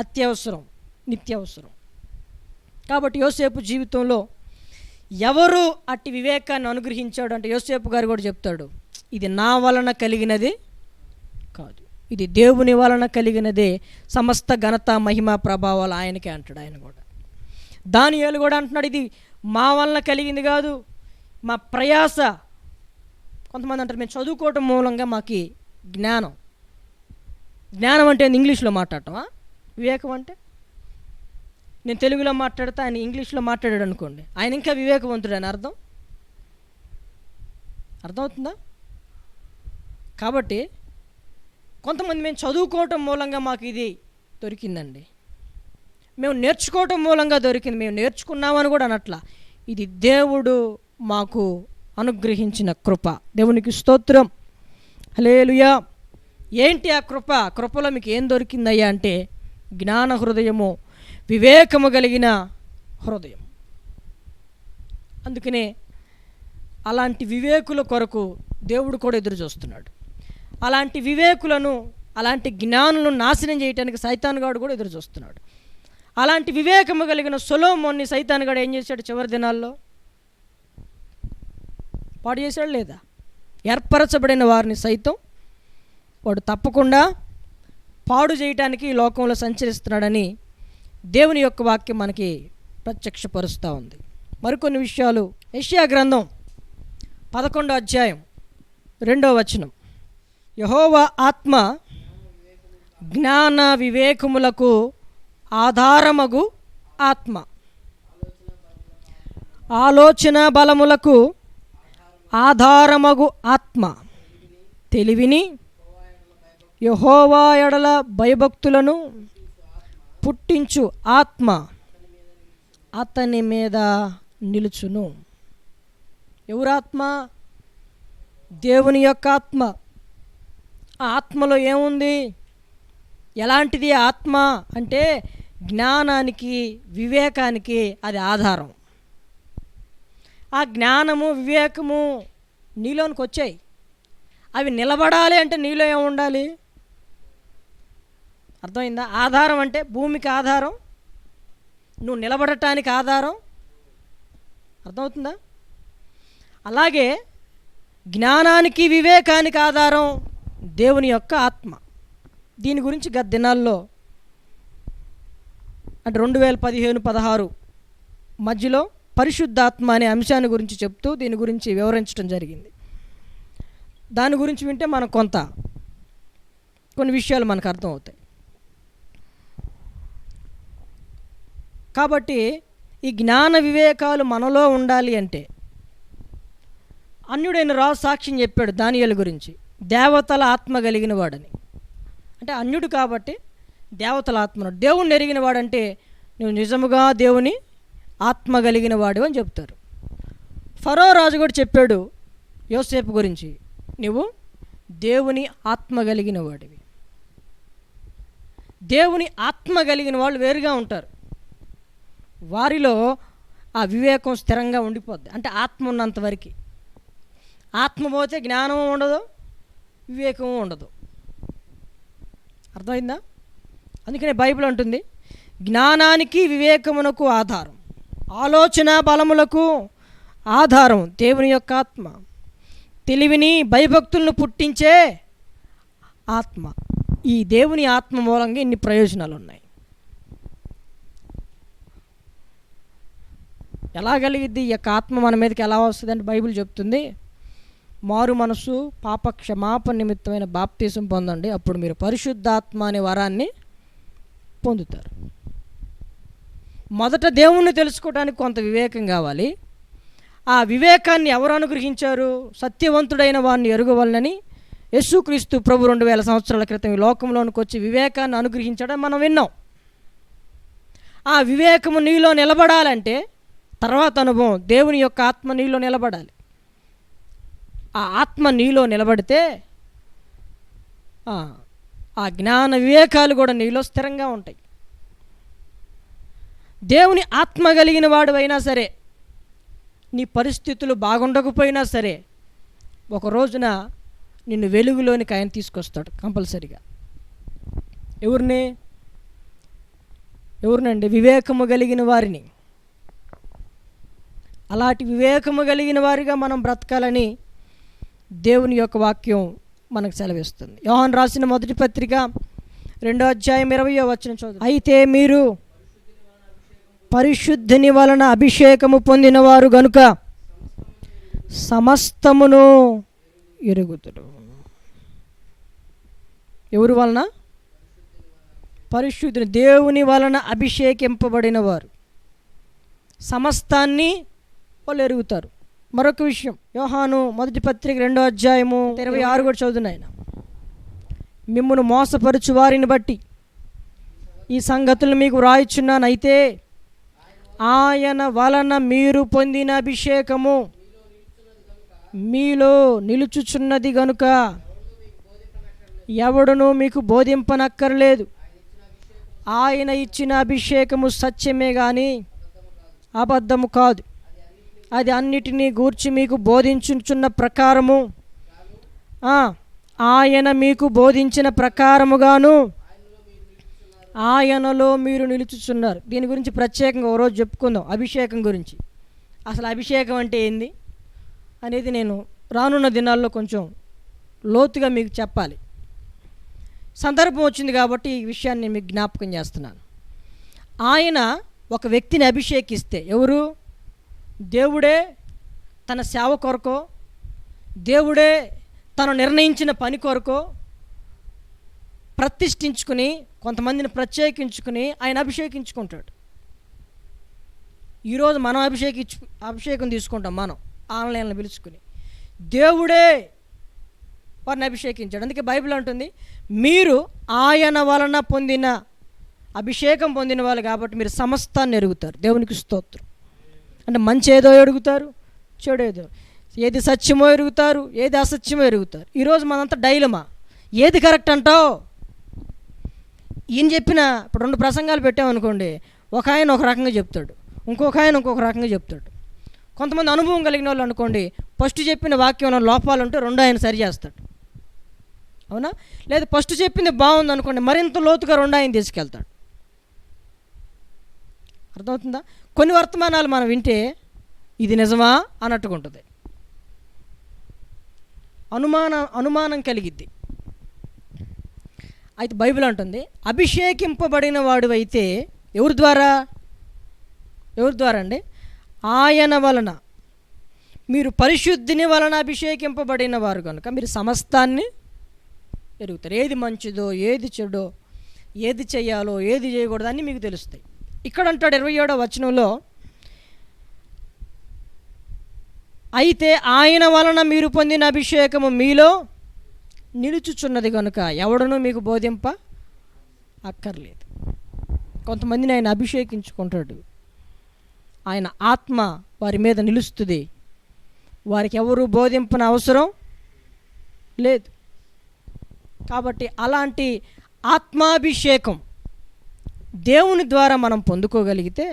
A: అత్యవసరం, నిత్యవసరం. కాబట్టి యోసేపు జీవితంలో ఎవరు అట్టి వివేకాన్ని అనుగ్రహించాడు అంటే యోసేపు గారు కూడా చెప్తాడు, ఇది నా వలన కలిగినది కాదు, ఇది దేవుని వలన కలిగినదే, సమస్త ఘనత మహిమ ప్రభావాలు ఆయనకే అంటాడు. ఆయన కూడా, దానియేలు కూడా అంటున్నాడు, ఇది మా వలన కలిగింది కాదు, మా ప్రయాస. కొంతమంది అంటారు మేము చదువుకోవటం మూలంగా మాకు జ్ఞానం అంటే ఇంగ్లీష్లో మాట్లాడటమా? వివేకం అంటే నేను తెలుగులో మాట్లాడితే ఆయన ఇంగ్లీష్లో మాట్లాడాడు అనుకోండి, ఆయన ఇంకా వివేకవంతుడు అని అర్థమవుతుందా? కాబట్టి కొంతమంది మేము చదువుకోవటం మూలంగా మాకు ఇది దొరికిందండి, మేము నేర్చుకోవటం మూలంగా దొరికింది, మేము నేర్చుకున్నామని కూడా అనట్లా. ఇది దేవుడు మాకు అనుగ్రహించిన కృప. దేవునికి స్తోత్రం, హల్లెలూయా. ఏంటి ఆ కృప? కృపలో మీకు ఏం దొరికిందయ్యా అంటే జ్ఞాన హృదయము, వివేకము కలిగిన హృదయం. అందుకనే అలాంటి వివేకుల కొరకు దేవుడు కూడా ఎదురు చూస్తున్నాడు. అలాంటి వివేకులను, అలాంటి జ్ఞానులను నాశనం చేయడానికి సైతానుగాడు కూడా ఎదురు చూస్తున్నాడు. అలాంటి వివేకము కలిగిన సొలొమోన్ని సైతానుగాడు ఏం చేశాడు? చివరి దినాల్లో పాడు చేశాడు లేదా? ఏర్పరచబడిన వారిని సైతం వాడు తప్పకుండా పాడు చేయటానికి ఈ లోకంలో సంచరిస్తున్నాడని దేవుని యొక్క వాక్యం మనకి ప్రత్యక్షపరుస్తూ ఉంది. మరికొన్ని విషయాలు యెషయా గ్రంథం 11వ అధ్యాయం 2వ వచనం, యెహోవా ఆత్మ జ్ఞాన వివేకములకు ఆధారమగు ఆత్మ, ఆలోచన బలములకు ఆధారమగు ఆత్మ, తెలివిని యెహోవా ఎడల భయభక్తులను పుట్టించు ఆత్మ అతని మీద నిలుచును. ఎవరాత్మ? దేవుని యొక్క ఆత్మ. ఆ ఆత్మలో ఏముంది? ఎలాంటిది ఆత్మ అంటే జ్ఞానానికి, వివేకానికి అది ఆధారం. ఆ జ్ఞానము, వివేకము నీలోనికి వచ్చాయి. అవి నిలబడాలి అంటే నీలో ఏముండాలి? అర్థమైందా? ఆధారం అంటే భూమికి ఆధారం, నువ్వు నిలబడటానికి ఆధారం. అర్థమవుతుందా? అలాగే జ్ఞానానికి, వివేకానికి ఆధారం దేవుని యొక్క ఆత్మ. దీని గురించి గత దినాల్లో అంటే 2015-16 మధ్యలో పరిశుద్ధాత్మ అనే అంశాన్ని గురించి చెప్తూ దీని గురించి వివరించడం జరిగింది. దాని గురించి వింటే మనకు కొన్ని విషయాలు మనకు అర్థమవుతాయి. కాబట్టి ఈ జ్ఞాన వివేకాలు మనలో ఉండాలి అంటే అన్యుడైన రాజు సాక్ష్యం చెప్పాడు దానియేలు గురించి, దేవతల ఆత్మ కలిగిన వాడని. అంటే అన్యుడు కాబట్టి దేవతల ఆత్మ, దేవుణ్ణి ఎరిగిన వాడంటే నువ్వు నిజముగా దేవుని ఆత్మ కలిగిన వాడు అని చెప్తారు. ఫరో రాజు కూడా చెప్పాడు యోసేపు గురించి, నువ్వు దేవుని ఆత్మ కలిగిన వాడివి. దేవుని ఆత్మ కలిగిన వాళ్ళు వేరుగా ఉంటారు. వారిలో ఆ వివేకం స్థిరంగా ఉండిపోద్ది. అంటే ఆత్మ ఉన్నంత వరకు. ఆత్మ పోతే జ్ఞానము ఉండదు, వివేకము ఉండదు. అర్థమైందా? అందుకనే బైబిల్ అంటుంది, జ్ఞానానికి వివేకమునకు ఆధారం, ఆలోచన బలములకు ఆధారం దేవుని యొక్క ఆత్మ, తెలివిని భయభక్తులను పుట్టించే ఆత్మ. ఈ దేవుని ఆత్మ మూలంగా ఇన్ని ప్రయోజనాలు ఉన్నాయి. ఎలా కలిగిద్ది ఈ యొక్క ఆత్మ మన మీదకి ఎలా వస్తుంది అంటే బైబిల్ చెప్తుంది, మారు మనసు పాప క్షమాపణ నిమిత్తమైన బాప్తీసం పొందండి, అప్పుడు మీరు పరిశుద్ధాత్మ అనే వరాన్ని పొందుతారు. మొదట దేవుణ్ణి తెలుసుకోవడానికి కొంత వివేకం కావాలి. ఆ వివేకాన్ని ఎవరు అనుగ్రహించారు? సత్యవంతుడైన వారిని ఎరుగవలనని యేసుక్రీస్తు ప్రభు 2000 సంవత్సరాల క్రితం ఈ లోకంలోనికి వచ్చి వివేకాన్ని అనుగ్రహించడం మనం విన్నాం. ఆ వివేకము నీలో నిలబడాలంటే తర్వాత అనుభవం, దేవుని యొక్క ఆత్మ నీలో నిలబడాలి. ఆ ఆత్మ నీలో నిలబడితే ఆ జ్ఞాన వివేకాలు కూడా నీలో స్థిరంగా ఉంటాయి. దేవుని ఆత్మ కలిగిన వాడు అయినా సరే, నీ పరిస్థితులు బాగుండకపోయినా సరే, ఒక రోజున నిన్ను వెలుగులోనికి ఆయన తీసుకొస్తాడు కంపల్సరిగా. ఎవరినండి? వివేకము కలిగిన వారిని. అలాంటి వివేకము కలిగిన వారిగా మనం బ్రతకాలని దేవుని యొక్క వాక్యం మనకు సెలవిస్తుంది. యోహాను రాసిన మొదటి పత్రిక 2వ అధ్యాయం 20వ వచనం చదువు. అయితే మీరు పరిశుద్ధుని వలన అభిషేకము పొందినవారు గనుక సమస్తమును ఎరుగుదురు. ఎవరి వలన? పరిశుద్ధుని, దేవుని వలన అభిషేకింపబడిన వారు సమస్తాన్ని వాళ్ళు ఎరుగుతారు. మరొక విషయం, యోహాను మొదటి పత్రిక 2వ అధ్యాయము 26 కూడా చదువుతున్నాయి. మిమ్మును మోసపరచు వారిని బట్టి ఈ సంగతులు మీకు వ్రాయిచున్నాను. అయితే ఆయన వలన మీరు పొందిన అభిషేకము మీలో నిలుచుచున్నది గనుక ఎవడునూ మీకు బోధింపనక్కర్లేదు. ఆయన ఇచ్చిన అభిషేకము సత్యమే కానీ అబద్ధము కాదు. అది అన్నిటినీ గూర్చి మీకు బోధించుచున్న ప్రకారము, ఆయన మీకు బోధించిన ప్రకారముగాను ఆయనలో మీరు నిలుచుచున్నారు. దీని గురించి ప్రత్యేకంగా ఓ రోజు చెప్పుకుందాం, అభిషేకం గురించి. అసలు అభిషేకం అంటే ఏంది అనేది నేను రానున్న దినాల్లో కొంచెం లోతుగా మీకు చెప్పాలి. సందర్భం వచ్చింది కాబట్టి ఈ విషయాన్ని మీకు జ్ఞాపకం చేస్తున్నాను. ఆయన ఒక వ్యక్తిని అభిషేకిస్తే, ఎవరు? దేవుడే తన సేవ కొరకో, దేవుడే తను నిర్ణయించిన పని కొరకో ప్రతిష్ఠించుకుని, కొంతమందిని ప్రత్యేకించుకుని ఆయన అభిషేకించుకుంటాడు. ఈరోజు మనం అభిషేకం తీసుకుంటాం, మనం ఆన్లైన్లో పిలుచుకుని. దేవుడే వారిని అభిషేకించాడు. అందుకే బైబిల్ అంటుంది, మీరు ఆయన వలన పొందిన అభిషేకం పొందిన వాళ్ళు కాబట్టి మీరు సమస్తాన్ని ఎరుగుతారు. దేవునికి స్తోత్రం. అంటే మంచి ఏదో ఎరుగుతారు, చెడు ఏదో, ఏది సత్యమో ఎరుగుతారు, ఏది అసత్యమో ఎరుగుతారు. ఈరోజు మనంతా డైలమా, ఏది కరెక్ట్ అంటావు? ఈయన చెప్పిన ఇప్పుడు 2 ప్రసంగాలు పెట్టామనుకోండి, ఒక ఆయన ఒక రకంగా చెప్తాడు, ఇంకొక ఆయన ఇంకొక రకంగా చెప్తాడు. కొంతమంది అనుభవం కలిగిన వాళ్ళు అనుకోండి, ఫస్ట్ చెప్పిన వాక్యంలో లోపాలు ఉంటే రెండో ఆయన సరి చేస్తాడు, అవునా? లేదా ఫస్ట్ చెప్పింది బాగుంది అనుకోండి, మరింత లోతుగా రెండో ఆయన తీసుకెళ్తాడు. అర్థమవుతుందా? కొన్ని వర్తమానాలు మనం వింటే ఇది నిజమా అన్నట్టుగా ఉంటుంది, అనుమానం కలిగిద్ది. అయితే బైబిల్ అంటుంది, అభిషేకింపబడిన వాడు అయితే ఎవరి ద్వారా అండి? ఆయన వలన. మీరు పరిశుద్ధిని వలన అభిషేకింపబడిన వారు కనుక మీరు సమస్తాన్ని ఎరుగుతారు. ఏది మంచిదో, ఏది చెడో, ఏది చేయాలో, ఏది చేయకూడదు అని మీకు తెలుస్తాయి. ఇక్కడ అంటాడు 27వ వచనంలో, అయితే ఆయన వలన మీరు పొందిన అభిషేకము మీలో నిలుచుచున్నది కనుక ఎవడనూ మీకు బోధింప అక్కర్లేదు. కొంతమందిని ఆయన అభిషేకించుకుంటాడు, ఆయన ఆత్మ వారి మీద నిలుస్తుంది, వారికి ఎవరు బోధింపన అవసరం లేదు. కాబట్టి అలాంటి ఆత్మాభిషేకం దేవుని ద్వారా మనం పొందుకోగలిగితే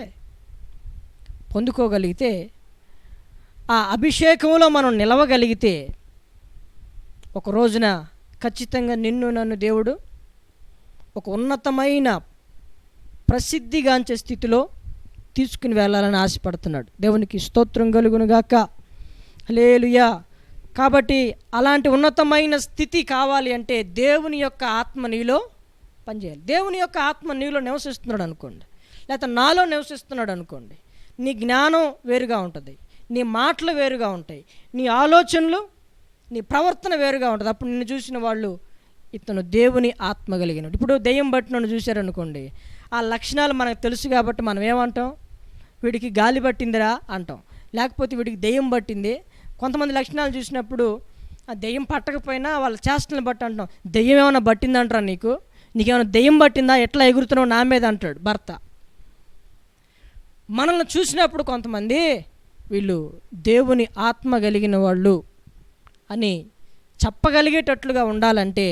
A: ఆ అభిషేకంలో మనం నిలవగలిగితే ఒక రోజున ఖచ్చితంగా నిన్ను నన్ను దేవుడు ఒక ఉన్నతమైన ప్రసిద్ధిగాంచే స్థితిలో తీసుకుని వెళ్ళాలని ఆశపడుతున్నాడు. దేవునికి స్తోత్రం కలుగునుగాక. హల్లెలూయా. కాబట్టి అలాంటి ఉన్నతమైన స్థితి కావాలి అంటే దేవుని యొక్క ఆత్మ నీలో పనిచేయాలి. దేవుని యొక్క ఆత్మ నీలో నివసిస్తున్నాడు అనుకోండి, లేకపోతే నాలో నివసిస్తున్నాడు అనుకోండి, నీ జ్ఞానం వేరుగా ఉంటుంది, నీ మాటలు వేరుగా ఉంటాయి, నీ ఆలోచనలు, నీ ప్రవర్తన వేరుగా ఉంటుంది. అప్పుడు నిన్ను చూసిన వాళ్ళు ఇతను దేవుని ఆత్మ కలిగినాడు. ఇప్పుడు దెయ్యం బట్టి నన్ను చూశారనుకోండి, ఆ లక్షణాలు మనకు తెలుసు కాబట్టి మనం ఏమంటాం? వీడికి గాలి పట్టిందిరా అంటాం, లేకపోతే వీడికి దెయ్యం పట్టింది. కొంతమంది లక్షణాలు చూసినప్పుడు ఆ దెయ్యం పట్టకపోయినా వాళ్ళ చేష్టలను బట్టి అంటాం, దెయ్యం ఏమైనా పట్టిందంటారా, నీకేమైనా దెయ్యం పట్టిందా, ఎట్లా ఎగురుతున్నావు నా మీద అంటాడు భర్త. మనల్ని చూసినప్పుడు కొంతమంది వీళ్ళు దేవుని ఆత్మ కలిగిన వాళ్ళు అని చెప్పగలిగేటట్లుగా ఉండాలంటే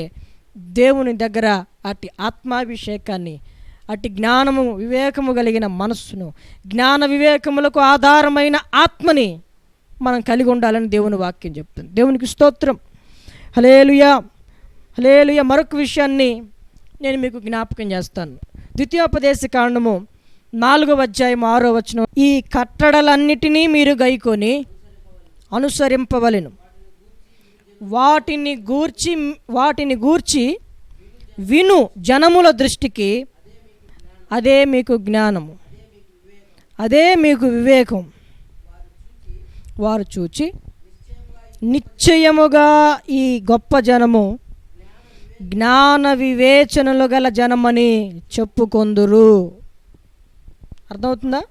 A: దేవుని దగ్గర అట్టి ఆత్మాభిషేకాన్ని, అట్టి జ్ఞానము వివేకము కలిగిన మనస్సును, జ్ఞాన వివేకములకు ఆధారమైన ఆత్మని మనం కలిగి ఉండాలని దేవుని వాక్యం చెప్తుంది. దేవునికి స్తోత్రం. హల్లెలూయా, హల్లెలూయా. మరొక విషయాన్ని నేను మీకు జ్ఞాపకం చేస్తాను. ద్వితీయోపదేశ కాండము 4వ అధ్యాయం 6వ వచనం, ఈ కట్టడలన్నిటినీ మీరు గైకొని అనుసరింపవలెను, వాటిని గూర్చి విను జనముల దృష్టికి అదే మీకు జ్ఞానము, అదే మీకు వివేకం. వారు చూచి నిశ్చయముగా ఈ గొప్ప జనము జ్ఞాన వివేచనలు గల జనమని చెప్పుకొందురు. అర్థమవుతుందా?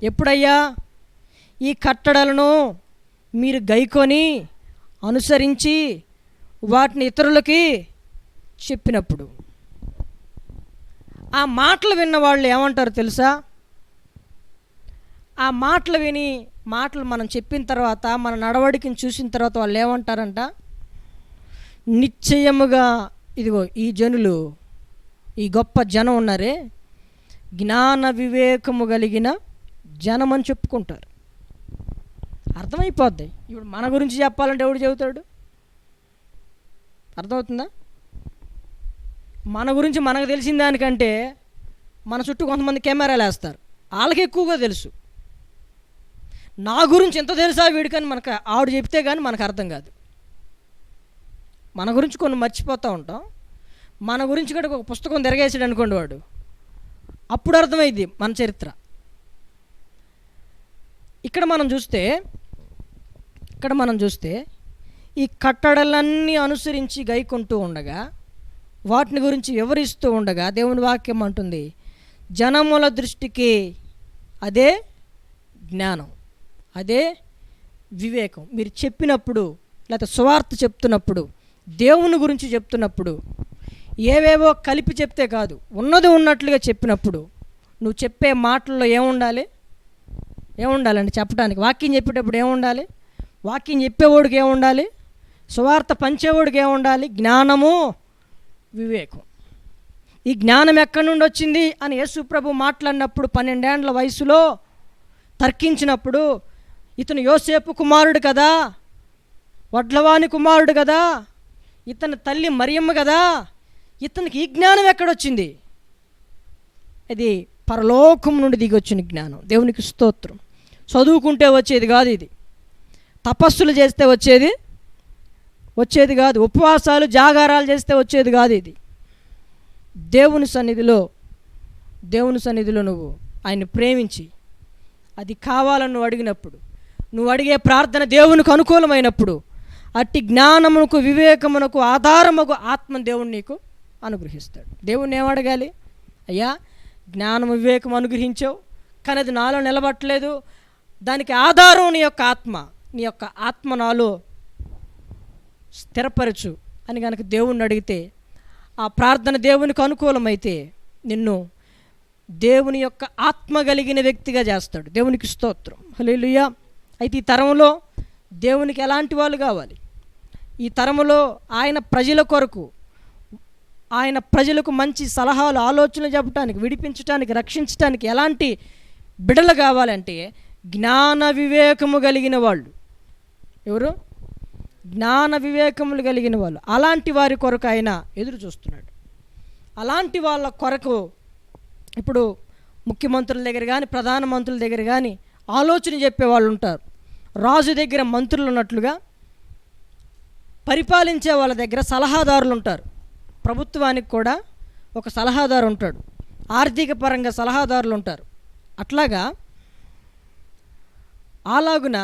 A: ఎప్పుడయ్యా? ఈ కట్టడలను మీరు గైకొని అనుసరించి వాటిని ఇతరులకి చెప్పినప్పుడు. ఆ మాటలు విన్న వాళ్ళు ఏమంటారు తెలుసా? ఆ మాటలు విని, మాటలు మనం చెప్పిన తర్వాత, మన నడవడికని చూసిన తర్వాత వాళ్ళు ఏమంటారంట? నిశ్చయముగా ఇదిగో ఈ జనులు, ఈ గొప్ప జనం ఉన్నారే, జ్ఞాన వివేకము కలిగిన జనం అని చెప్పుకుంటారు. అర్థమైపోద్ది. ఇప్పుడు మన గురించి చెప్పాలంటే ఎవడు చెబుతాడు? అర్థమవుతుందా? మన గురించి మనకు తెలిసిన దానికంటే మన చుట్టూ కొంతమంది కెమెరాలు వేస్తారు, వాళ్ళకి ఎక్కువగా తెలుసు. నా గురించి ఎంత తెలుసా వీడికని మనకు ఆవిడ చెప్తే కానీ మనకు అర్థం కాదు. మన గురించి కొన్ని మర్చిపోతూ ఉంటాం. మన గురించి కూడా ఒక పుస్తకం తిరగేసాడు అనుకోండి వాడు, అప్పుడు అర్థమైంది మన చరిత్ర. ఇక్కడ మనం చూస్తే ఈ కట్టడలన్నీ అనుసరించి గైకుంటూ ఉండగా, వాటిని గురించి వివరిస్తూ ఉండగా దేవుని వాక్యం అంటుంది, జనముల దృష్టికి అదే జ్ఞానం, అదే వివేకం. మీరు చెప్పినప్పుడు, లేకపోతే సువార్త చెప్తున్నప్పుడు, దేవుని గురించి చెప్తున్నప్పుడు ఏవేవో కలిపి చెప్తే కాదు, ఉన్నది ఉన్నట్లుగా చెప్పినప్పుడు నువ్వు చెప్పే మాటల్లో ఏముండాలండి చెప్పడానికి? వాక్యం చెప్పేటప్పుడు ఏముండాలి? వాక్యం చెప్పేవాడికి ఏముండాలి? సువార్త పంచేవాడికి ఏముండాలి? జ్ఞానము, వివేకం. ఈ జ్ఞానం ఎక్కడి నుండి వచ్చింది అని యేసు ప్రభు మాట్లాడినప్పుడు 12 ఏండ్ల వయసులో తర్కించినప్పుడు, ఇతను యోసేపు కుమారుడు కదా, వడ్లవాని కుమారుడు కదా, ఇతని తల్లి మరియమ్మ కదా, ఇతనికి ఈ జ్ఞానం ఎక్కడొచ్చింది? ఇది పరలోకం నుండి దిగొచ్చిన జ్ఞానం. దేవునికి స్తోత్రం. చదువుకుంటే వచ్చేది కాదు, ఇది తపస్సులు చేస్తే వచ్చేది కాదు, ఉపవాసాలు జాగారాలు చేస్తే వచ్చేది కాదు. ఇది దేవుని సన్నిధిలో నువ్వు ఆయన్ని ప్రేమించి అది కావాలని నువ్వు అడిగినప్పుడు, నువ్వు అడిగే ప్రార్థన దేవునికి అనుకూలమైనప్పుడు, అట్టి జ్ఞానమునకు వివేకమునకు ఆధారముకు ఆత్మ దేవుడు నీకు అనుగ్రహిస్తాడు. దేవుణ్ణి ఏమడగాలి? అయ్యా జ్ఞానం వివేకం అనుగ్రహించావు, కానీ అది నాలో నిలబట్టలేదు, దానికి ఆధారం నీ యొక్క ఆత్మ నాలో స్థిరపరచు అని కనుక దేవుణ్ణి అడిగితే, ఆ ప్రార్థన దేవునికి అనుకూలమైతే నిన్ను దేవుని యొక్క ఆత్మ కలిగిన వ్యక్తిగా చేస్తాడు. దేవునికి స్తోత్రం. హల్లెలూయా. అయితే ఈ తరంలో దేవునికి ఎలాంటి వాళ్ళు కావాలి? ఈ తరములో ఆయన ప్రజల కొరకు, ఆయన ప్రజలకు మంచి సలహాలు, ఆలోచనలు చెప్పడానికి, విడిపించడానికి, రక్షించడానికి ఎలాంటి బిడలు కావాలంటే జ్ఞాన వివేకము కలిగిన వాళ్ళు. ఎవరు? జ్ఞాన వివేకములు కలిగిన వాళ్ళు. అలాంటి వారి కొరకు ఆయన ఎదురు చూస్తున్నాడు. అలాంటి వాళ్ళ కొరకు ఇప్పుడు ముఖ్యమంత్రుల దగ్గర కానీ ప్రధానమంత్రుల దగ్గర కానీ ఆలోచన చెప్పేవాళ్ళు ఉంటారు. రాజు దగ్గర మంత్రులు ఉన్నట్లుగా పరిపాలించే వాళ్ళ దగ్గర సలహాదారులు ఉంటారు. ప్రభుత్వానికి కూడా ఒక సలహాదారు ఉంటాడు, ఆర్థిక పరంగా సలహాదారులు ఉంటారు. అట్లాగా అలాగున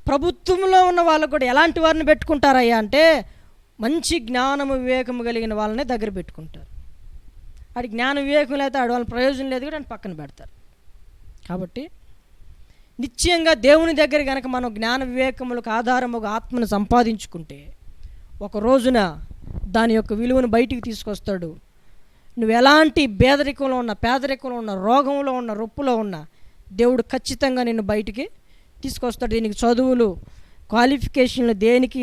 A: ప్రభుత్వంలో ఉన్న వాళ్ళు కూడా ఎలాంటి వారిని పెట్టుకుంటారయ్యా అంటే మంచి జ్ఞానము వివేకము కలిగిన వాళ్ళనే దగ్గర పెట్టుకుంటారు. ఆడి జ్ఞాన వివేకం లేకపోతే ఆడి వాళ్ళ ప్రయోజనం లేదు కూడా అని పక్కన పెడతారు. కాబట్టి నిశ్చయంగా దేవుని దగ్గర కనుక మనం జ్ఞాన వివేకములకు ఆధారముగా ఆత్మను సంపాదించుకుంటే ఒక రోజున దాని యొక్క విలువను బయటికి తీసుకొస్తాడు. నువ్వు ఎలాంటి పేదరికంలో ఉన్న రోగంలో ఉన్న రొప్పులో ఉన్న దేవుడు ఖచ్చితంగా నిన్ను బయటికి తీసుకొస్తాడు. దీనికి చదువులు క్వాలిఫికేషన్లు దేనికి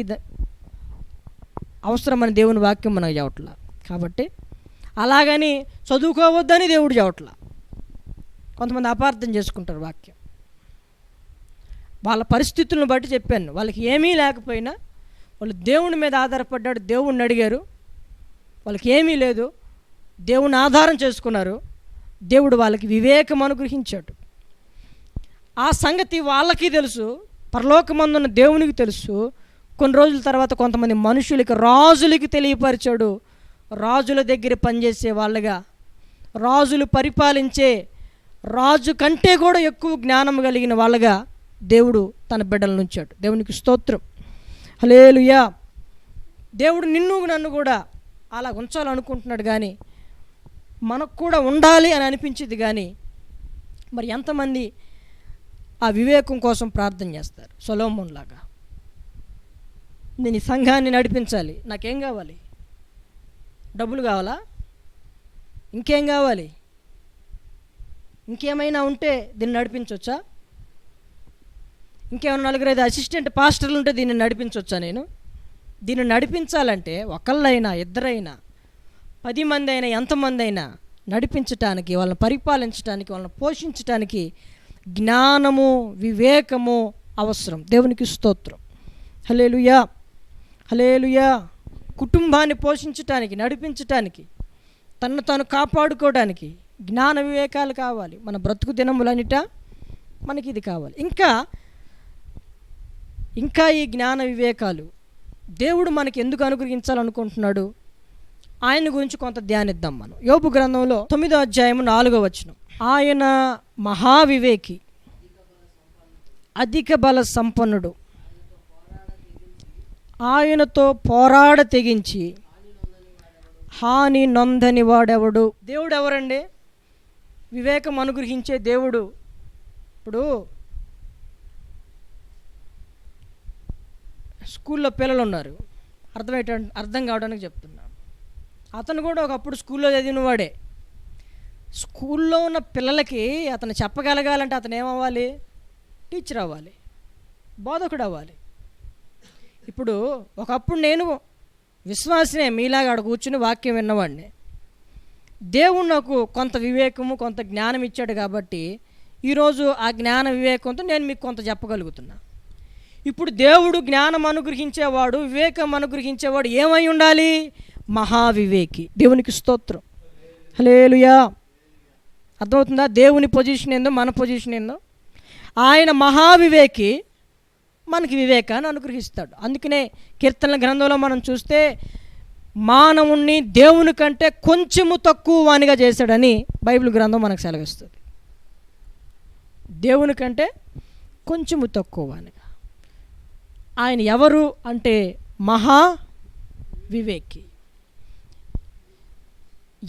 A: అవసరమని దేవుని వాక్యం మనకు చెప్పట్లా. కాబట్టి అలాగని చదువుకోవద్దని దేవుడు చెప్పట్లా. కొంతమంది అపార్థం చేసుకుంటారు వాక్యం. వాళ్ళ పరిస్థితులను బట్టి చెప్పాను. వాళ్ళకి ఏమీ లేకపోయినా వాళ్ళు దేవుని మీద ఆధారపడ్డాడు, దేవుణ్ణి అడిగారు. వాళ్ళకి ఏమీ లేదు, దేవుని ఆధారం చేసుకున్నారు. దేవుడు వాళ్ళకి వివేకం అనుగ్రహించాడు. ఆ సంగతి వాళ్ళకి తెలుసు, పరలోకమందున్న దేవునికి తెలుసు. కొన్ని రోజుల తర్వాత కొంతమంది మనుషులకి, రాజులకి తెలియపరిచాడు. రాజుల దగ్గర పనిచేసే వాళ్ళగా, రాజులు పరిపాలించే రాజు కంటే కూడా ఎక్కువ జ్ఞానం కలిగిన వాళ్ళగా దేవుడు తన బిడ్డలను ఉంచాడు. దేవునికి స్తోత్రం, హల్లెలూయా. దేవుడు నిన్ను నన్ను కూడా అలా ఉంచాలనుకుంటున్నాడు. కానీ మనకు కూడా ఉండాలి అని అనిపించింది. కానీ మరి ఎంతమంది ఆ వివేకం కోసం ప్రార్థన చేస్తారు? సొలొమోన్ లాగా నేను ఈ సంఘాన్ని నడిపించాలి, నాకేం కావాలి? డబ్బులు కావాలా? ఇంకేం కావాలి? ఇంకేమైనా ఉంటే దీన్ని నడిపించవచ్చా? ఇంకేమైనా 4-5 అసిస్టెంట్ పాస్టర్లు ఉంటే దీన్ని నడిపించవచ్చా? నేను దీన్ని నడిపించాలంటే ఒకళ్ళైనా, ఇద్దరైనా, 10 మంది అయినా, ఎంతమంది అయినా నడిపించటానికి, వాళ్ళని పరిపాలించడానికి, వాళ్ళని పోషించటానికి జ్ఞానము వివేకము అవసరం. దేవునికి స్తోత్రం, హల్లెలూయా, హల్లెలూయా. కుటుంబాన్ని పోషించటానికి, నడిపించటానికి, తను తాను కాపాడుకోవడానికి జ్ఞాన వివేకాలు కావాలి. మన బ్రతుకు దినములన్నిట మనకి ఇది కావాలి. ఇంకా ఈ జ్ఞాన వివేకాలు దేవుడు మనకి ఎందుకు అనుగ్రహించాలనుకుంటున్నాడు? ఆయన గురించి కొంత ధ్యానిద్దాం మనం. యోబు గ్రంథంలో 9వ అధ్యాయము 4వ వచనం. ఆయన మహావివేకి, అధిక బల సంపన్నుడు, ఆయనతో పోరాడ తెగించి హాని నొందని వాడెవడు? దేవుడు ఎవరండి? వివేకం అనుగ్రహించే దేవుడు. ఇప్పుడు స్కూల్లో పిల్లలు ఉన్నారు, అర్థం కావడానికి చెప్తున్నాను. అతను కూడా ఒకప్పుడు స్కూల్లో చదివిన వాడే. స్కూల్లో ఉన్న పిల్లలకి అతను చెప్పగలగాలంటే అతను ఏమవ్వాలి? టీచర్ అవ్వాలి, బోధకుడు అవ్వాలి. ఇప్పుడు ఒకప్పుడు నేను విశ్వాసనే, మీలాగా ఆడ కూర్చుని వాక్యం విన్నవాడిని. దేవుడు నాకు కొంత వివేకము, కొంత జ్ఞానం ఇచ్చాడు. కాబట్టి ఈరోజు ఆ జ్ఞాన వివేకంతో నేను మీకు కొంత చెప్పగలుగుతున్నా. ఇప్పుడు దేవుడు జ్ఞానం అనుగ్రహించేవాడు, వివేకం అనుగ్రహించేవాడు ఏమై ఉండాలి? మహావివేకి. దేవునికి స్తోత్రం, హల్లెలూయా. అర్థమవుతుందా? దేవుని పొజిషన్ ఏందో, మన పొజిషన్ ఏందో. ఆయన మహావివేకి, మనకి వివేకాన్ని అనుగ్రహిస్తాడు. అందుకనే కీర్తనల గ్రంథంలో మనం చూస్తే మానవుణ్ణి దేవుని కంటే కొంచెము తక్కువ వానిగా చేశాడని బైబిల్ గ్రంథం మనకు సెలవిస్తుంది. దేవుని కంటే కొంచెము తక్కువ వానిగా. ఆయన ఎవరు అంటే మహా వివేకి.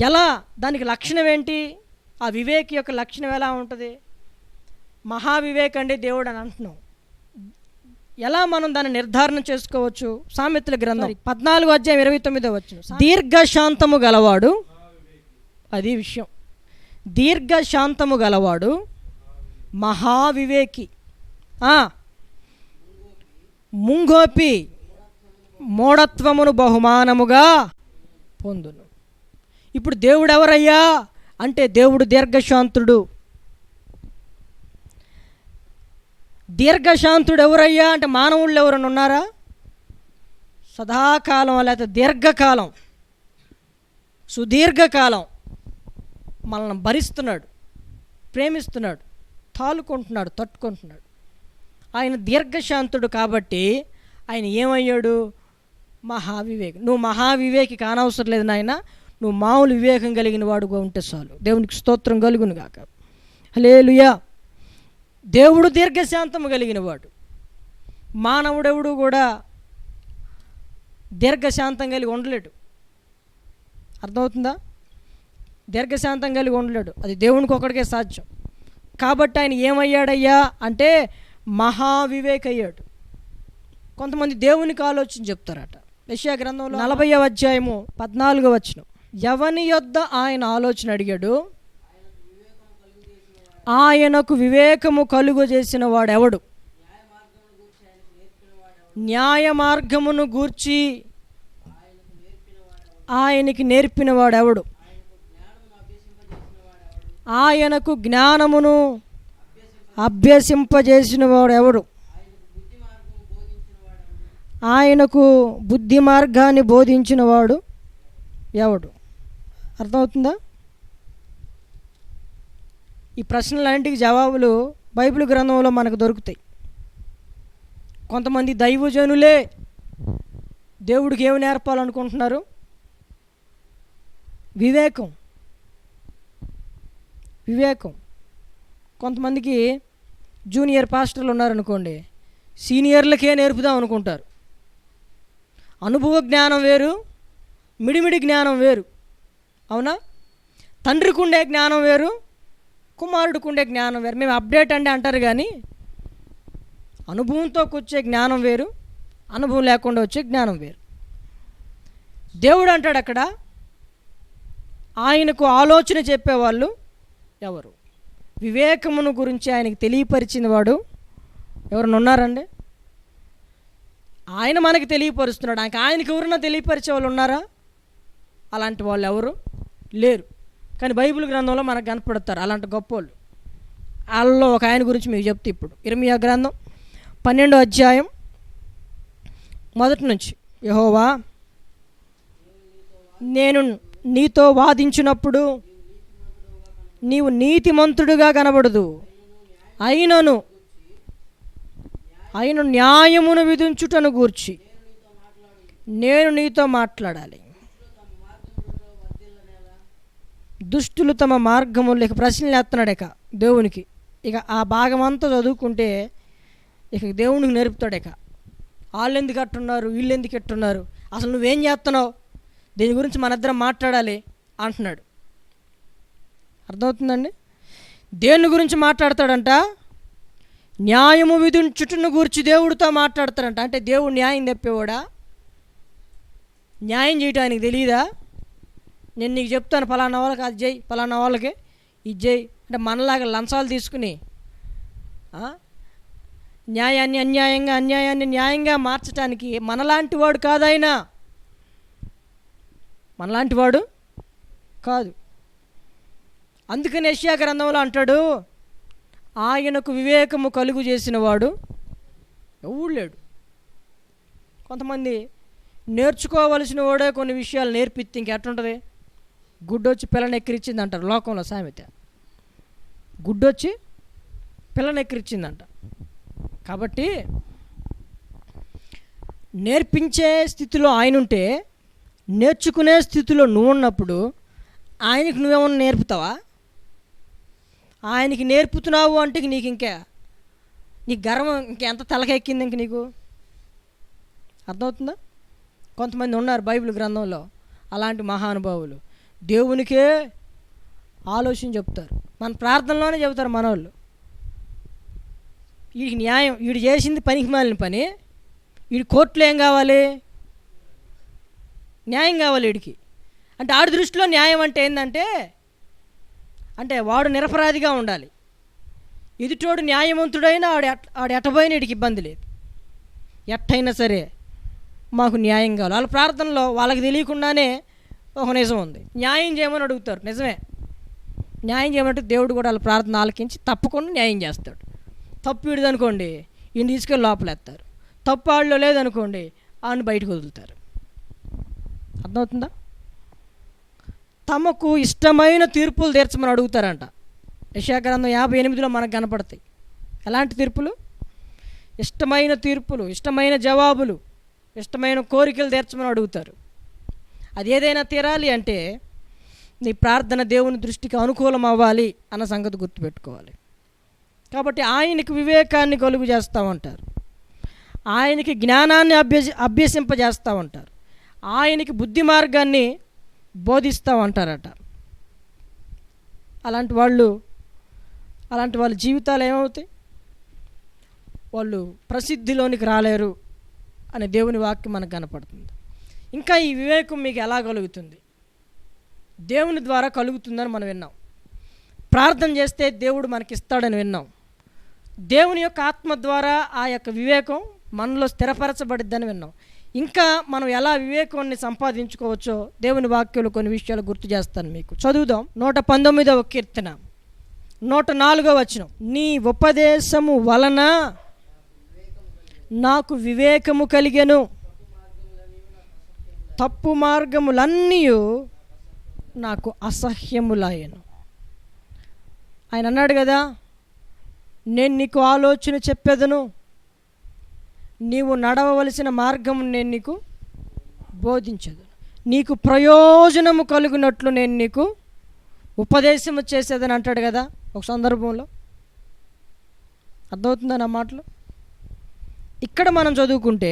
A: ఎలా? దానికి లక్షణం ఏంటి? ఆ వివేకి యొక్క లక్షణం ఎలా ఉంటుంది? మహావివేక్ అంటే దేవుడు అని అంటున్నాం. ఎలా మనం దాన్ని నిర్ధారణ చేసుకోవచ్చు? సామెతల గ్రంథం 14వ అధ్యాయం 29వ వచనం. దీర్ఘశాంతము గలవాడు, అది విషయం, దీర్ఘశాంతము గలవాడు మహావివేకి. ముంగోపి మూఢత్వమును బహుమానముగా పొందును. ఇప్పుడు దేవుడు ఎవరయ్యా అంటే దేవుడు దీర్ఘశాంతుడు. దీర్ఘశాంతుడు ఎవరయ్యా అంటే మానవుళ్ళు ఎవరైనా ఉన్నారా? సదాకాలం లేకపోతే దీర్ఘకాలం సుదీర్ఘకాలం మనల్ని భరిస్తున్నాడు, ప్రేమిస్తున్నాడు, తాలుకుంటున్నాడు, తట్టుకుంటున్నాడు. ఆయన దీర్ఘశాంతుడు కాబట్టి ఆయన ఏమయ్యాడు? మహావివేకి. నువ్వు మహావివేకి కానవసరం లేదు నాయన, నువ్వు మామూలు వివేకం కలిగిన వాడుగా ఉంటే చాలు. దేవునికి స్తోత్రం కలుగును గాక. హల్లెలూయా. దేవుడు దీర్ఘశాంతము కలిగిన వాడు. మానవుడెవడు కూడా దీర్ఘశాంతం కలిగి ఉండలేడు. అర్థమవుతుందా? దీర్ఘశాంతం కలిగి ఉండలేడు. అది దేవునికి ఒకడికే సాధ్యం. కాబట్టి ఆయన ఏమయ్యాడయ్యా అంటే మహావివేక్ అయ్యాడు. కొంతమంది దేవునికి ఆలోచన చెప్తారట. యెషయా గ్రంథంలో 40వ అధ్యాయము 14వ వచనం, ఎవని యొద్ద ఆయన ఆలోచన అడిగాడు, ఆయనకు వివేకము కలుగు చేసిన వాడెవడు, న్యాయ మార్గమును గూర్చి ఆయనకి నేర్పిన వాడెవడు, ఆయనకు జ్ఞానమును అభ్యసింపజేసిన వాడెవడు, ఆయనకు బుద్ధి మార్గాన్ని బోధించిన వాడు ఎవడు? అర్థమవుతుందా? ఈ ప్రశ్నలాంటికి జవాబులు బైబిల్ గ్రంథంలో మనకు దొరుకుతాయి. కొంతమంది దైవజనులే దేవుడికి ఏమి నేర్పాలనుకుంటున్నారు? వివేకం. కొంతమందికి జూనియర్ పాస్టర్లు ఉన్నారనుకోండి, సీనియర్లకే నేర్పుదాం అనుకుంటారు. అనుభవ జ్ఞానం వేరు, మిడిమిడి జ్ఞానం వేరు. అవునా? తండ్రికి ఉండే జ్ఞానం వేరు, కుమారుడికి ఉండే జ్ఞానం వేరు. మేము అప్డేట్ అంటే అంటారు, కానీ అనుభవంతో వచ్చే జ్ఞానం వేరు, అనుభవం లేకుండా వచ్చే జ్ఞానం వేరు. దేవుడు అంటాడు అక్కడ, ఆయనకు ఆలోచన చెప్పేవాళ్ళు ఎవరు? వివేకమును గురించి ఆయనకు తెలియపరిచిన వాడు ఎవరైనా ఉన్నారండి? ఆయన మనకి తెలియపరుస్తున్నాడు. ఆయనకి ఎవరన్నా తెలియపరిచే వాళ్ళు ఉన్నారా? అలాంటి వాళ్ళు ఎవరు లేరు. కానీ బైబిల్ గ్రంథంలో మనకు కనపడతారు అలాంటి గొప్పోళ్ళు. వాళ్ళలో ఒక ఆయన గురించి మీకు చెప్తే, ఇప్పుడు ఇర్మియా గ్రంథం 12వ అధ్యాయం 1 నుంచి, యెహోవా నేను నీతో వాదించినప్పుడు నీవు నీతిమంతుడుగా కనబడదు, అయినను న్యాయమును విధించుటను గూర్చి నేను నీతో మాట్లాడాలి. దుష్టులు తమ మార్గములు, ఇక ప్రశ్నలు ఎత్తన్నాడు ఇక దేవునికి. ఇక ఆ భాగం అంతా చదువుకుంటే ఇక దేవునికి నేర్పుతాడు. ఇక వాళ్ళు ఎందుకు అట్టున్నారు, వీళ్ళు ఎందుకు ఎట్టున్నారు, అసలు నువ్వేం చేస్తున్నావు, దీని గురించి మన ఇద్దరం మాట్లాడాలి అంటున్నాడు. అర్థమవుతుందండి? దేని గురించి మాట్లాడతాడంట? న్యాయము విధించుటను గురించి దేవుడితో మాట్లాడతాడంట. అంటే దేవుడు న్యాయం తెప్పేవాడా? న్యాయం చేయటానికి తెలియదా? నేను నీకు చెప్తాను, ఫలానా వాళ్ళకి అది చేయి, ఫలానా వాళ్ళకి ఇది చేయి అంటే మనలాగా లంచాలు తీసుకుని న్యాయాన్ని అన్యాయంగా, అన్యాయాన్ని న్యాయంగా మార్చడానికి మనలాంటి వాడు కాదు ఆయన. మనలాంటి వాడు కాదు. అందుకని యెషయా గ్రంథంలో అంటాడు, ఆయనకు వివేకము కలుగు చేసిన వాడు ఎవడు లేడు. కొంతమంది నేర్చుకోవలసిన వాడే కొన్ని విషయాలు నేర్పిస్తే ఇంకెట్టుంటుంది? గుడ్డొచ్చి పిల్లని ఎక్కిరిచ్చింది అంటారు లోకంలో సామెత. గుడ్డొచ్చి పిల్లని ఎక్కిరిచ్చిందంట. కాబట్టి నేర్పించే స్థితిలో ఆయన ఉంటే, నేర్చుకునే స్థితిలో నువ్వు ఉన్నప్పుడు ఆయనకి నువ్వేమన్నా నేర్పుతావా? ఆయనకి నేర్పుతున్నావు అంటే నీకు నీ గర్వం ఇంకెంత తలకెక్కింది ఇంక నీకు? అర్థమవుతుందా? కొంతమంది ఉన్నారు బైబిల్ గ్రంథంలో అలాంటి మహానుభావులు. దేవునికే ఆలోచన చెప్తారు, మన ప్రార్థనలోనే చెబుతారు మనోళ్ళు. వీడికి న్యాయం, వీడు చేసింది పనికి మాలిన పని, వీడి కోర్టులో ఏం కావాలి? న్యాయం కావాలి వీడికి. అంటే ఆడి దృష్టిలో న్యాయం అంటే ఏంటంటే, అంటే వాడు నిరపరాధిగా ఉండాలి, ఎదుటోడు న్యాయవంతుడైనా ఆడు ఎట్టబోయిన వీడికి ఇబ్బంది లేదు, ఎట్టయినా సరే మాకు న్యాయం కావాలి. వాళ్ళ ప్రార్థనలో వాళ్ళకి తెలియకుండానే ఒక నిజం ఉంది. న్యాయం చేయమని అడుగుతారు, నిజమే. న్యాయం చేయమంటే దేవుడు కూడా వాళ్ళ ప్రార్థన ఆలకించి తప్పకుండా న్యాయం చేస్తాడు. తప్పు వీడిదనుకోండి, ఈయన తీసుకెళ్ళి లోపలేస్తారు. తప్పు ఆళ్ళు లేదనుకోండి, ఆయన బయటకు వదులుతారు. అర్థమవుతుందా? తమకు ఇష్టమైన తీర్పులు తీర్చమని అడుగుతారంట. యెషయా గ్రంథం 58లో మనకు కనపడతాయి. ఎలాంటి తీర్పులు? ఇష్టమైన తీర్పులు, ఇష్టమైన జవాబులు, ఇష్టమైన కోరికలు తీర్చమని అడుగుతారు. అది ఏదైనా తీరాలి అంటే నీ ప్రార్థన దేవుని దృష్టికి అనుకూలం అవ్వాలి అన్న సంగతి గుర్తుపెట్టుకోవాలి. కాబట్టి ఆయనకి వివేకాన్ని కలుగు చేస్తూ ఉంటారు, ఆయనకి జ్ఞానాన్ని అభ్యసింపజేస్తూ ఉంటారు, ఆయనకి బుద్ధి మార్గాన్ని బోధిస్తూ ఉంటారట. అలాంటి వాళ్ళ జీవితాలు ఏమవుతాయి? వాళ్ళు ప్రసిద్ధిలోనికి రాలేరు అనే దేవుని వాక్యం మనకు కనపడుతుంది. ఇంకా ఈ వివేకం మీకు ఎలా కలుగుతుంది? దేవుని ద్వారా కలుగుతుందని మనం విన్నాం. ప్రార్థన చేస్తే దేవుడు మనకిస్తాడని విన్నాం. దేవుని యొక్క ఆత్మ ద్వారా ఆ యొక్క వివేకం మనలో స్థిరపరచబడిద్దని విన్నాం. ఇంకా మనం ఎలా వివేకాన్ని సంపాదించుకోవచ్చో దేవుని వాక్యంలో కొన్ని విషయాలు గుర్తు చేస్తాను మీకు. చదువుదాం. 119వ కీర్తన 104వ వచనం. నీ ఉపదేశము వలన నాకు వివేకము కలిగెను, తప్పు మార్గములన్నీ నాకు అసహ్యములాయెను. ఆయన అన్నాడు కదా, నేను నీకు ఆలోచన చెప్పేదను, నీవు నడవవలసిన మార్గము నేను నీకు బోధించదు, నీకు ప్రయోజనము కలుగునట్లు నేను నీకు ఉపదేశము చేసేదని అంటాడు కదా ఒక సందర్భంలో. అర్థమవుతుందా నా మాటలు? ఇక్కడ మనం చదువుకుంటే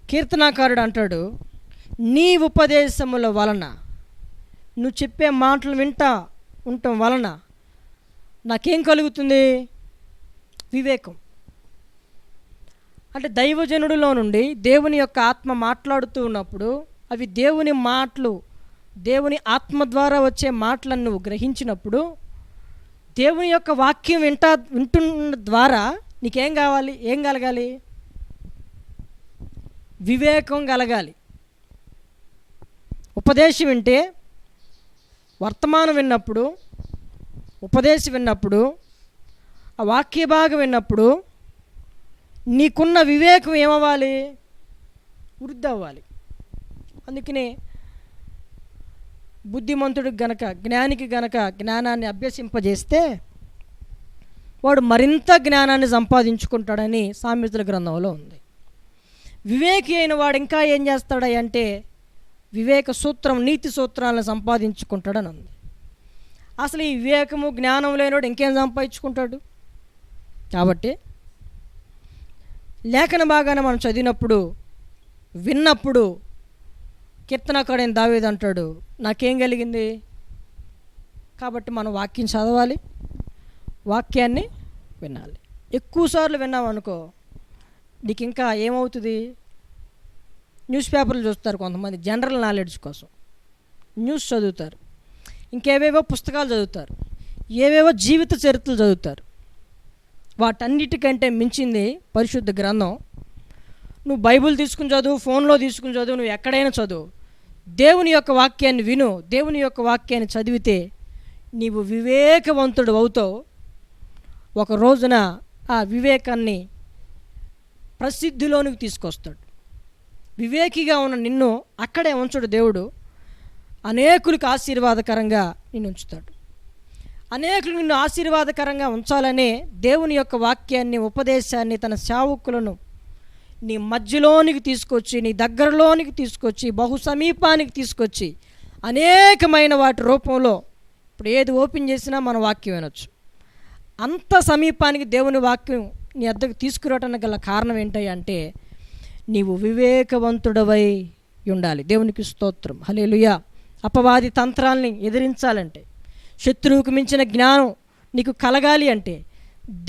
A: కీర్తనాకారుడు అంటాడు, నీ ఉపదేశముల వలన, నువ్వు చెప్పే మాటలు వింటా ఉండటం వలన నాకేం కలుగుతుంది? వివేకం. అంటే దైవజనుడిలో నుండి దేవుని యొక్క ఆత్మ మాట్లాడుతూ ఉన్నప్పుడు అవి దేవుని మాటలు, దేవుని ఆత్మ ద్వారా వచ్చే మాటలను నువ్వు గ్రహించినప్పుడు దేవుని యొక్క వాక్యం వింటున్న ద్వారా నీకేం కావాలి? ఏం కలగాలి? వివేకం కలగాలి. ఉపదేశం వింటే, వర్తమానం విన్నప్పుడు, ఉపదేశం విన్నప్పుడు, ఆ వాక్య భాగం విన్నప్పుడు నీకున్న వివేకం ఏమవ్వాలి? వృద్ధి అవ్వాలి. అందుకనే బుద్ధిమంతుడికి గనక, జ్ఞానికి గనక జ్ఞానాన్ని అభ్యసింపజేస్తే వాడు మరింత జ్ఞానాన్ని సంపాదించుకుంటాడని సామెతల గ్రంథంలో ఉంది. వివేకి అయిన వాడు ఇంకా ఏం చేస్తాడంటే వివేక సూత్రం, నీతి సూత్రాలను సంపాదించుకుంటాడని ఉంది. అసలు ఈ వివేకము జ్ఞానం లేనివాడు ఇంకేం సంపాదించుకుంటాడు? కాబట్టి లేఖన భాగాన్ని మనం చదివినప్పుడు, విన్నప్పుడు కీర్తనకారుడైన దావీదు అంటాడు, నాకేం కలిగింది? కాబట్టి మనం వాక్యం చదవాలి, వాక్యాన్ని వినాలి. ఎక్కువసార్లు విన్నామనుకో నీకు ఇంకా ఏమవుతుంది? న్యూస్ పేపర్లు చూస్తారు కొంతమంది, జనరల్ నాలెడ్జ్ కోసం న్యూస్ చదువుతారు, ఇంకేవేవో పుస్తకాలు చదువుతారు, ఏవేవో జీవిత చరిత్రలు చదువుతారు. వాటన్నిటికంటే మించింది పరిశుద్ధ గ్రంథం. నువ్వు బైబిల్ తీసుకుని చదువు, ఫోన్లో తీసుకుని చదువు, నువ్వు ఎక్కడైనా చదువు, దేవుని యొక్క వాక్యాన్ని విను. దేవుని యొక్క వాక్యాన్ని చదివితే నీవు వివేకవంతుడు అవుతావు. ఒక రోజున ఆ వివేకాన్ని ప్రసిద్ధిలోనికి తీసుకొస్తాడు. వివేకిగా ఉన్న నిన్ను అక్కడే ఉంచడు దేవుడు, అనేకులకు ఆశీర్వాదకరంగా నిన్ను ఉంచుతాడు. అనేకులు నిన్ను ఆశీర్వాదకరంగా ఉంచాలనే దేవుని యొక్క వాక్యాన్ని, ఉపదేశాన్ని, తన సేవకులను నీ మధ్యలోనికి తీసుకొచ్చి, నీ దగ్గరలోనికి తీసుకొచ్చి, బహు సమీపానికి తీసుకొచ్చి అనేకమైన వాటి రూపంలో ఇప్పుడు ఏది ఓపెన్ చేసినా మన వాక్యం వినొచ్చు. అంత సమీపానికి దేవుని వాక్యం నీ వద్దకు తీసుకురావడానికి గల కారణం ఏంటంటే నీవు వివేకవంతుడవై ఉండాలి. దేవునికి స్తోత్రం, హల్లెలూయా. అపవాది తంత్రాల్ని ఎదిరించాలంటే, శత్రువుకు మించిన జ్ఞానం నీకు కలగాలి అంటే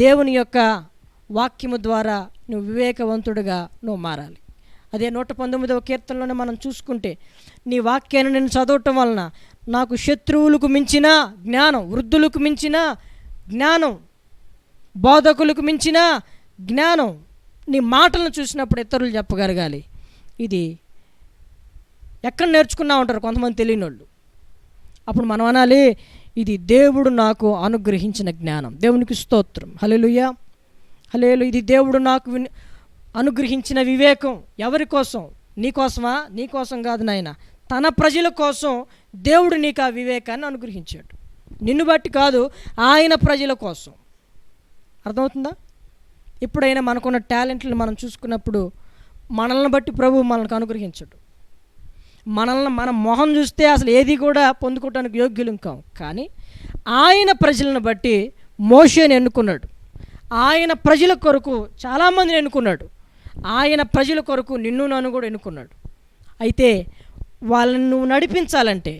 A: దేవుని యొక్క వాక్యము ద్వారా నువ్వు వివేకవంతుడిగా నువ్వు మారాలి. అదే 119వ కీర్తనలోనే మనం చూసుకుంటే, నీ వాక్యాన్ని నేను చదవటం వలన నాకు శత్రువులకు మించిన జ్ఞానం, వృద్ధులకు మించిన జ్ఞానం, బోధకులకు మించిన జ్ఞానం, నీ మాటలను చూసినప్పుడు ఇతరులు చెప్పగలగాలి. ఇది ఎక్కడ నేర్చుకున్నా ఉంటారు కొంతమంది తెలియని వాళ్ళు. అప్పుడు మనం అనాలి, ఇది దేవుడు నాకు అనుగ్రహించిన జ్ఞానం. దేవునికి స్తోత్రం, హల్లెలూయా, హల్లెలూయా. ఇది దేవుడు నాకు అనుగ్రహించిన వివేకం. ఎవరి కోసం? నీ కోసమా? నీ కోసం కాదు నాయన, తన ప్రజల కోసం దేవుడు నీకు ఆ వివేకాన్ని అనుగ్రహించాడు. నిన్ను బట్టి కాదు, ఆయన ప్రజల కోసం. అర్థమవుతుందా? ఎప్పుడైనా మనకున్న టాలెంట్లను మనం చూసుకున్నప్పుడు మనల్ని బట్టి ప్రభువు మనకు అనుగ్రహించడు. మన మొహం చూస్తే అసలు ఏది కూడా పొందుకోవడానికి యోగ్యులం కాం. కానీ ఆయన ప్రజలను బట్టి మోషేని ఎన్నుకున్నాడు. ఆయన ప్రజల కొరకు చాలామందిని ఎన్నుకున్నాడు. ఆయన ప్రజల కొరకు నిన్ను నన్ను కూడా ఎన్నుకున్నాడు. అయితే వాళ్ళని నువ్వు నడిపించాలంటే,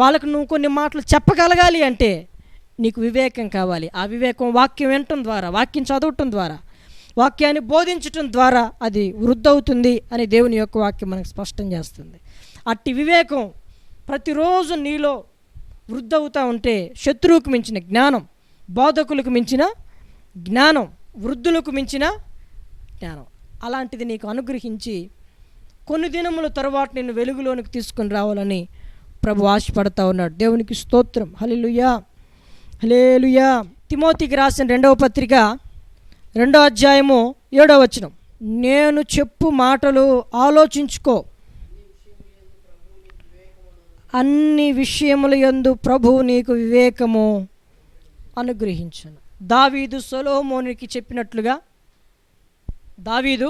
A: వాళ్ళకు నువ్వు కొన్ని మాటలు చెప్పగలగాలి అంటే నీకు వివేకం కావాలి. ఆ వివేకం వాక్యం వినటం ద్వారా, వాక్యం చదవటం ద్వారా, వాక్యాన్ని బోధించటం ద్వారా అది వృద్ధి అవుతుంది అని దేవుని యొక్క వాక్యం మనకు స్పష్టం చేస్తుంది. అట్టి వివేకం ప్రతిరోజు నీలో వృద్ధి అవుతూ ఉంటే శత్రువుకు మించిన జ్ఞానం, బోధకులకు మించిన జ్ఞానం, వృద్ధులకు మించిన జ్ఞానం అలాంటిది నీకు అనుగ్రహించి కొన్ని దినముల తర్వాత నిన్ను వెలుగులోనికి తీసుకొని రావాలని ప్రభు ఆశపడతా ఉన్నాడు. దేవునికి స్తోత్రం. హల్లెలూయా, హల్లెలూయా. తిమోతికి రాసిన 2వ పత్రిక 2వ అధ్యాయము 7వ వచనం, నేను చెప్పు మాటలు ఆలోచించుకో, అన్ని విషయముల యందు ప్రభువు నీకు వివేకము అనుగ్రహించును. దావీదు సొలొమోనుకి చెప్పినట్లుగా, దావీదు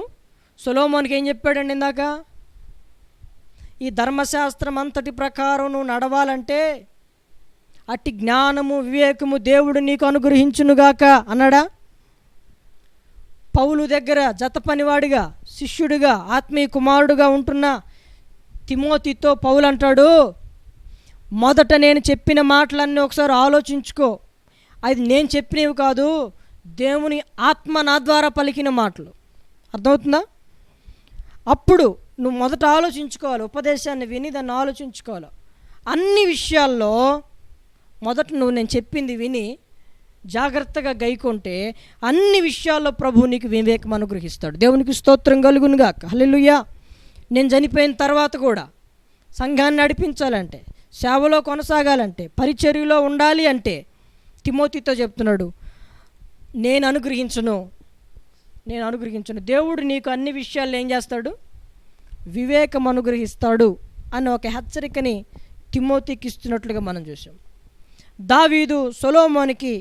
A: సొలొమోనుకి ఏం చెప్పాడండి ఇందాక? ఈ ధర్మశాస్త్రం అంతటి ప్రకారం నువ్వు నడవాలంటే అట్టి జ్ఞానము వివేకము దేవుడు నీకు అనుగ్రహించునుగాక అన్నాడా? పౌలు దగ్గర జత పనివాడిగా, శిష్యుడిగా, ఆత్మీయ కుమారుడుగా ఉంటున్న తిమోతితో పౌలు అంటాడు, మొదట నేను చెప్పిన మాటలన్నీ ఒకసారి ఆలోచించుకో. అది నేను చెప్పినవి కాదు, దేవుని ఆత్మ నా ద్వారా పలికిన మాటలు. అర్థమవుతుందా? అప్పుడు నువ్వు మొదట ఆలోచించుకోవాలి. ఉపదేశాన్ని విని దాన్ని ఆలోచించుకోవాలి. అన్ని విషయాల్లో మొదట నువ్వు నేను చెప్పింది విని జాగ్రత్తగా గైకొంటే అన్ని విషయాల్లో ప్రభువు నీకు వివేకం అనుగ్రహిస్తాడు. దేవునికి స్తోత్రం కలుగునుగాక. హల్లెలూయా. నేను చనిపోయిన తర్వాత కూడా సంఘాన్ని నడిపించాలంటే, సేవలో కొనసాగాలంటే, పరిచర్యలో ఉండాలి అంటే తిమోతితో చెప్తున్నాడు, నేను అనుగ్రహించను. దేవుడు నీకు అన్ని విషయాల్లో ఏం చేస్తాడు? వివేకం అనుగ్రహిస్తాడు అని ఒక హెచ్చరికని తిమోతికి ఇస్తున్నట్లుగా మనం చూసాం. దావీదు సొలొమోనుకి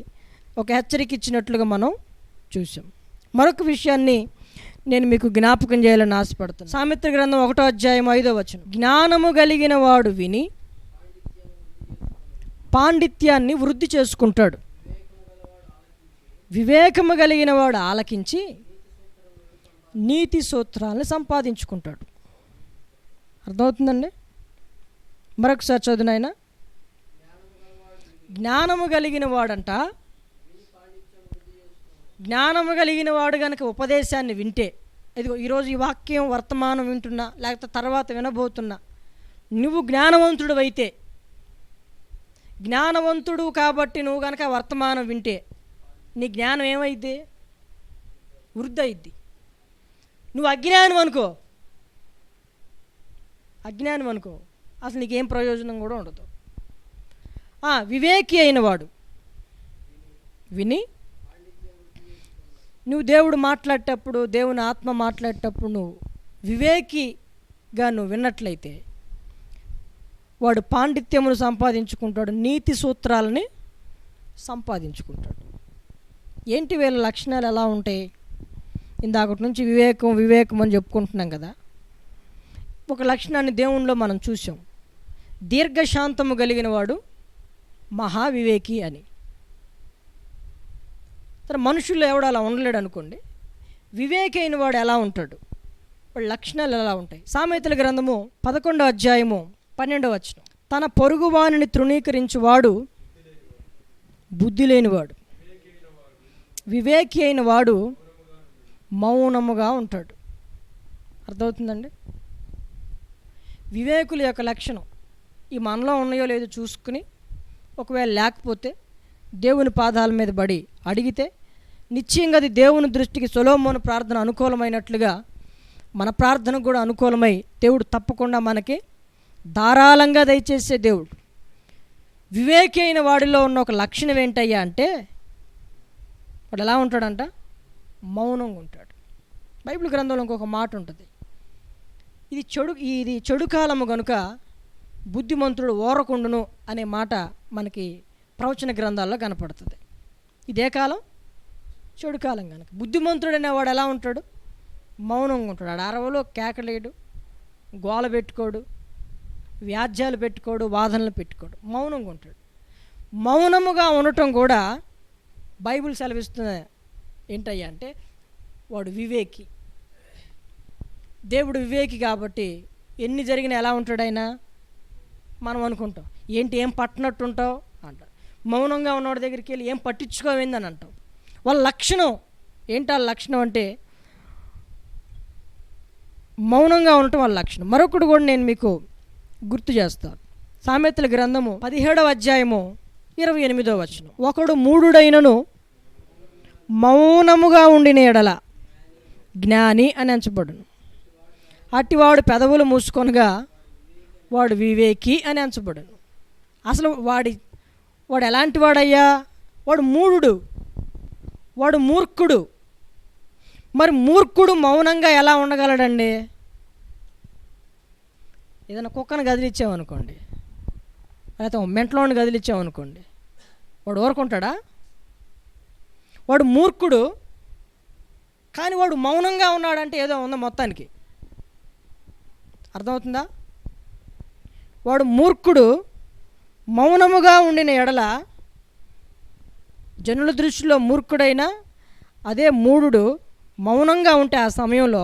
A: ఒక హెచ్చరిక ఇచ్చినట్లుగా మనం చూసాం. మరొక విషయాన్ని నేను మీకు జ్ఞాపకం చేయాలని ఆశపడుతున్నాను. సామెత్ర గ్రంథం 1వ అధ్యాయం 5వ వచనం, జ్ఞానము కలిగిన వాడు విని పాండిత్యాన్ని వృద్ధి చేసుకుంటాడు, వివేకము కలిగిన వాడు ఆలకించి నీతి సూత్రాలను సంపాదించుకుంటాడు. అర్థమవుతుందండి? మరొకసారి చదువునైనా, జ్ఞానము కలిగిన వాడంట, జ్ఞానము కలిగిన వాడు కనుక ఉపదేశాన్ని వింటే, ఇదిగో ఈరోజు ఈ వాక్యం వర్తమానం వింటున్నా, లేకపోతే తర్వాత వినబోతున్నా, నువ్వు జ్ఞానవంతుడు అయితే, జ్ఞానవంతుడు కాబట్టి నువ్వు కనుక వర్తమానం వింటే నీ జ్ఞానం ఏమైద్ది? వృద్ధి అయిద్ది. నువ్వు అజ్ఞానం అనుకో అసలు నీకేం ప్రయోజనం కూడా ఉండదు. వివేకి అయిన వాడు విని, నువ్వు దేవుడు మాట్లాడేటప్పుడు, దేవుని ఆత్మ మాట్లాడేటప్పుడు నువ్వు వివేకిగా నువ్వు విన్నట్లయితే వాడు పాండిత్యమును సంపాదించుకుంటాడు, నీతి సూత్రాలని సంపాదించుకుంటాడు. ఏంటి వీళ్ళ లక్షణాలు ఎలా ఉంటాయి? ఇందాకటి నుంచి వివేకం అని చెప్పుకుంటున్నాం కదా. ఒక లక్షణాన్ని దేవునిలో మనం చూసాం, దీర్ఘశాంతము కలిగిన వాడు మహావివేకి అని. సరే, మనుషుల్లో ఎవడు అలా ఉండలేడు అనుకోండి, వివేకి అయిన వాడు ఎలా ఉంటాడు? వాడి లక్షణాలు ఎలా ఉంటాయి? సామెతల గ్రంథము 11వ అధ్యాయము 12వ వచనం, తన పొరుగువానిని తృణీకరించువాడు బుద్ధి లేనివాడు, వివేకి అయిన వాడు మౌనముగా ఉంటాడు. అర్థమవుతుందండి? వివేకుల యొక్క లక్షణం ఈ మనలో ఉన్నాయో లేదో చూసుకుని, ఒకవేళ లేకపోతే దేవుని పాదాల మీద పడి అడిగితే నిశ్చయంగా అది దేవుని దృష్టికి సొలొమోను ప్రార్థన అనుకూలమైనట్లుగా మన ప్రార్థన కూడా అనుకూలమై దేవుడు తప్పకుండా మనకి ధారాళంగా దయచేసే దేవుడు. వివేకి అయిన వాడిలో ఉన్న ఒక లక్షణం ఏంటయ్యా అంటే, వాడు ఎలా ఉంటాడంట? మౌనంగా ఉంటాడు. బైబిల్ గ్రంథంలో ఇంకొక మాట ఉంటుంది, ఇది చెడు కాలము కనుక బుద్ధిమంతుడు ఓరకుండును అనే మాట మనకి ప్రవచన గ్రంథాల్లో కనపడుతుంది. ఇదే కాలం, చెడు కాలం కనుక బుద్ధిమంతుడు అనేవాడు ఎలా ఉంటాడు? మౌనంగా ఉంటాడు. ఆడ అరవలో కేకలేడు, గోల పెట్టుకోడు, వ్యాజ్యాలు పెట్టుకోడు, వాదనలు పెట్టుకోడు, మౌనంగా ఉంటాడు. మౌనముగా ఉండటం కూడా బైబిల్ సెలవిస్తుంది ఏంటయ్యా అంటే వాడు వివేకి. దేవుడు వివేకి కాబట్టి ఎన్ని జరిగినా ఎలా ఉంటాడు ఆయన? మనం అనుకుంటాం ఏంటి ఏం పట్టనట్టు ఉంటావు అంటారు. మౌనంగా ఉన్నవాడి దగ్గరికి వెళ్ళి ఏం పట్టించుకోవేందని అంటాం. వాళ్ళ లక్షణం ఏంటి? వాళ్ళ లక్షణం అంటే మౌనంగా ఉండటం వాళ్ళ లక్షణం. మరొకటి కూడా నేను మీకు గుర్తు చేస్తాను. సామెతల గ్రంథము 17వ అధ్యాయము 28వ వచనం. ఒకడు మూఢుడైనను మౌనముగా ఉండిన ఎడల జ్ఞాని అని ఎంచబడును, అట్టివాడు పెదవులు మూసుకొనగా వాడు వివేకి అని ఎంచబడును. అసలు వాడు ఎలాంటి వాడయ్యా? వాడు మూఢుడు, వాడు మూర్ఖుడు. మరి మూర్ఖుడు మౌనంగా ఎలా ఉండగలడండి? ఏదైనా కుక్కను కదిలిచ్చామనుకోండి, లేకపోతే మెంటలోని కదిలిచ్చామనుకోండి, వాడు ఊరుకుంటాడా? వాడు మూర్ఖుడు, కానీ వాడు మౌనంగా ఉన్నాడంటే ఏదో ఉందా మొత్తానికి. అర్థమవుతుందా? వాడు మూర్ఖుడు మౌనముగా ఉండిన ఎడల, జనుల దృష్టిలో మూర్ఖుడైనా అదే మూఢుడు మౌనంగా ఉంటే, ఆ సమయంలో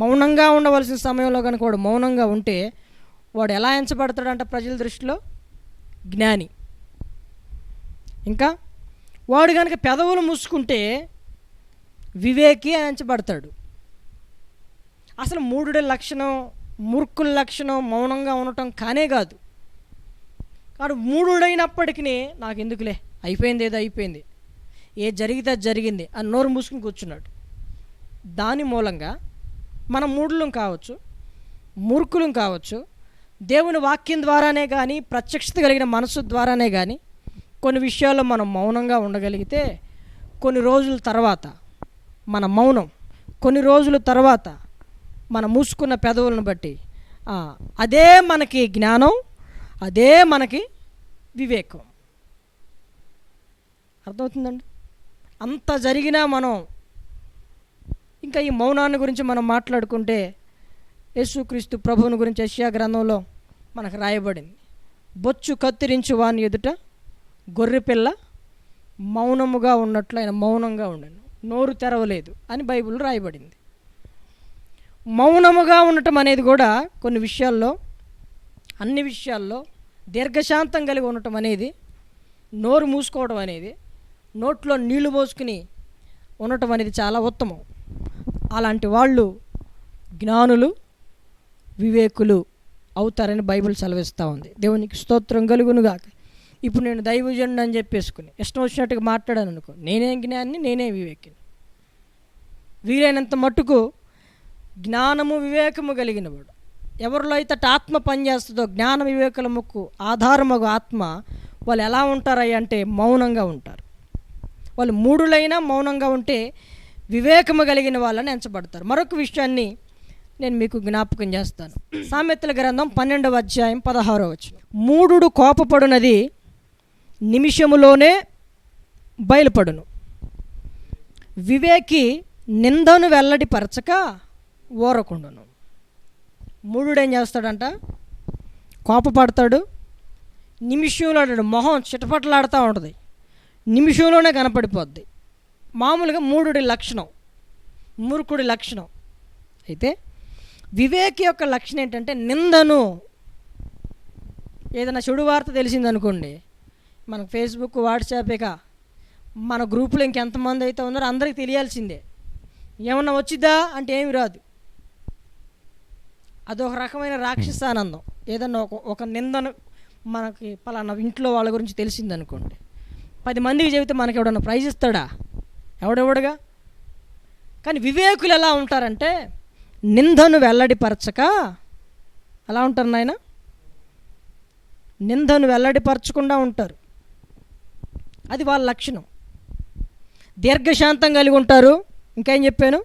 A: మౌనంగా ఉండవలసిన సమయంలో కనుక వాడు మౌనంగా ఉంటే వాడు ఎలా ఎంచబడతాడంట ప్రజల దృష్టిలో? జ్ఞాని. ఇంకా వాడు కనుక పెదవులు మూసుకుంటే వివేకి అని ఎంచబడతాడు. అసలు మూఢుడి లక్షణం, మూర్ఖుల లక్షణం మౌనంగా ఉండటం కానే కాదు. కానీ మూఢుడైనప్పటికీ నాకు ఎందుకులే, అయిపోయింది ఏదో అయిపోయింది, ఏ జరిగితే అది జరిగింది అని నోరు మూసుకుని కూర్చున్నాడు. దాని మూలంగా మనం మూఢులం కావచ్చు, మూర్ఖులం కావచ్చు, దేవుని వాక్యం ద్వారానే కానీ, ప్రత్యక్షత కలిగిన మనసు ద్వారానే కానీ కొన్ని విషయాల్లో మనం మౌనంగా ఉండగలిగితే కొన్ని రోజుల తర్వాత మన మౌనం, కొన్ని రోజుల తర్వాత మన మూసుకున్న పెదవులను బట్టి అదే మనకి జ్ఞానం, అదే మనకి వివేకం. అర్థమవుతుందండి? అంత జరిగినా మనం ఇంకా ఈ మౌనాన్ని గురించి మనం మాట్లాడుకుంటే యేసుక్రీస్తు ప్రభువుని గురించి యెషయా గ్రంథంలో మనకు రాయబడింది. బొచ్చు కత్తిరించు వాని ఎదుట గొర్రెపిల్ల మౌనముగా ఉన్నట్లు ఆయన మౌనంగా ఉండను, నోరు తెరవలేదు అని బైబిల్ రాయబడింది. మౌనముగా ఉండటం అనేది కూడా కొన్ని విషయాల్లో, అన్ని విషయాల్లో దీర్ఘశాంతం కలిగి ఉండటం అనేది, నోరు మూసుకోవడం అనేది, నోట్లో నీళ్లు పోసుకుని ఉండటం అనేది చాలా ఉత్తమం. అలాంటి వాళ్ళు జ్ఞానులు, వివేకులు అవుతారని బైబిల్ సెలవిస్తూ ఉంది. దేవునికి స్తోత్రం కలుగునుగాక. ఇప్పుడు నేను దైవజనుడు అని చెప్పేసుకుని ఇష్టం వచ్చినట్టుగా మాట్లాడాను అనుకో, నేనే జ్ఞాని, నేనే వివేకిని. వీలైనంత మట్టుకు జ్ఞానము వివేకము కలిగిన వాడు ఎవరిలో అయితే ఆత్మ పనిచేస్తుందో, జ్ఞాన వివేకముకు ఆధారమగు ఆత్మ, వాళ్ళు ఎలా ఉంటారయ్య అంటే మౌనంగా ఉంటారు. వాళ్ళు మూఢులైనా మౌనంగా ఉంటే వివేకము కలిగిన వాళ్ళని ఎంచబడతారు. మరొక విషయాన్ని నేను మీకు జ్ఞాపకం చేస్తాను. సామెతల గ్రంథం 12వ అధ్యాయం 16వ వచనం. మూఢుడు కోపపడునది నిమిషములోనే బయలుపడును, వివేకి నిందను వెల్లడిపరచక ఓరకుండును. మూఢుడు ఏం చేస్తాడంట? కోపపడతాడు, నిమిషంలో మొహం చిటపటలాడుతూ ఉంటుంది, నిమిషంలోనే కనపడిపోద్ది. మామూలుగా మూఢుడి లక్షణం, మూర్ఖుడి లక్షణం. అయితే వివేకి యొక్క లక్షణం ఏంటంటే నిందను. ఏదైనా చెడు వార్త తెలిసిందనుకోండి, మనకు ఫేస్బుక్, వాట్సాపేగా మన గ్రూపులో ఇంకెంతమంది అయితే ఉన్నారో అందరికీ తెలియాల్సిందే. ఏమన్నా వచ్చిద్దా అంటే ఏమి రాదు. అదొక రకమైన రాక్షసానందం. ఏదన్నా ఒక నిందను మనకి పలానా ఇంట్లో వాళ్ళ గురించి తెలిసిందనుకోండి, 10 మందికి చెబితే మనకి ఎవడన్నా ప్రైజ్ ఇస్తాడా? ఎవడెవడుగా. కానీ వివేకులు ఎలా ఉంటారంటే నిందను వెల్లడిపరచక అలా ఉంటారు నాయన, నిందను వెల్లడిపరచకుండా ఉంటారు. అది వాళ్ళ లక్షణం. దీర్ఘశాంతం కలిగి ఉంటారు. ఇంకేం చెప్పాను?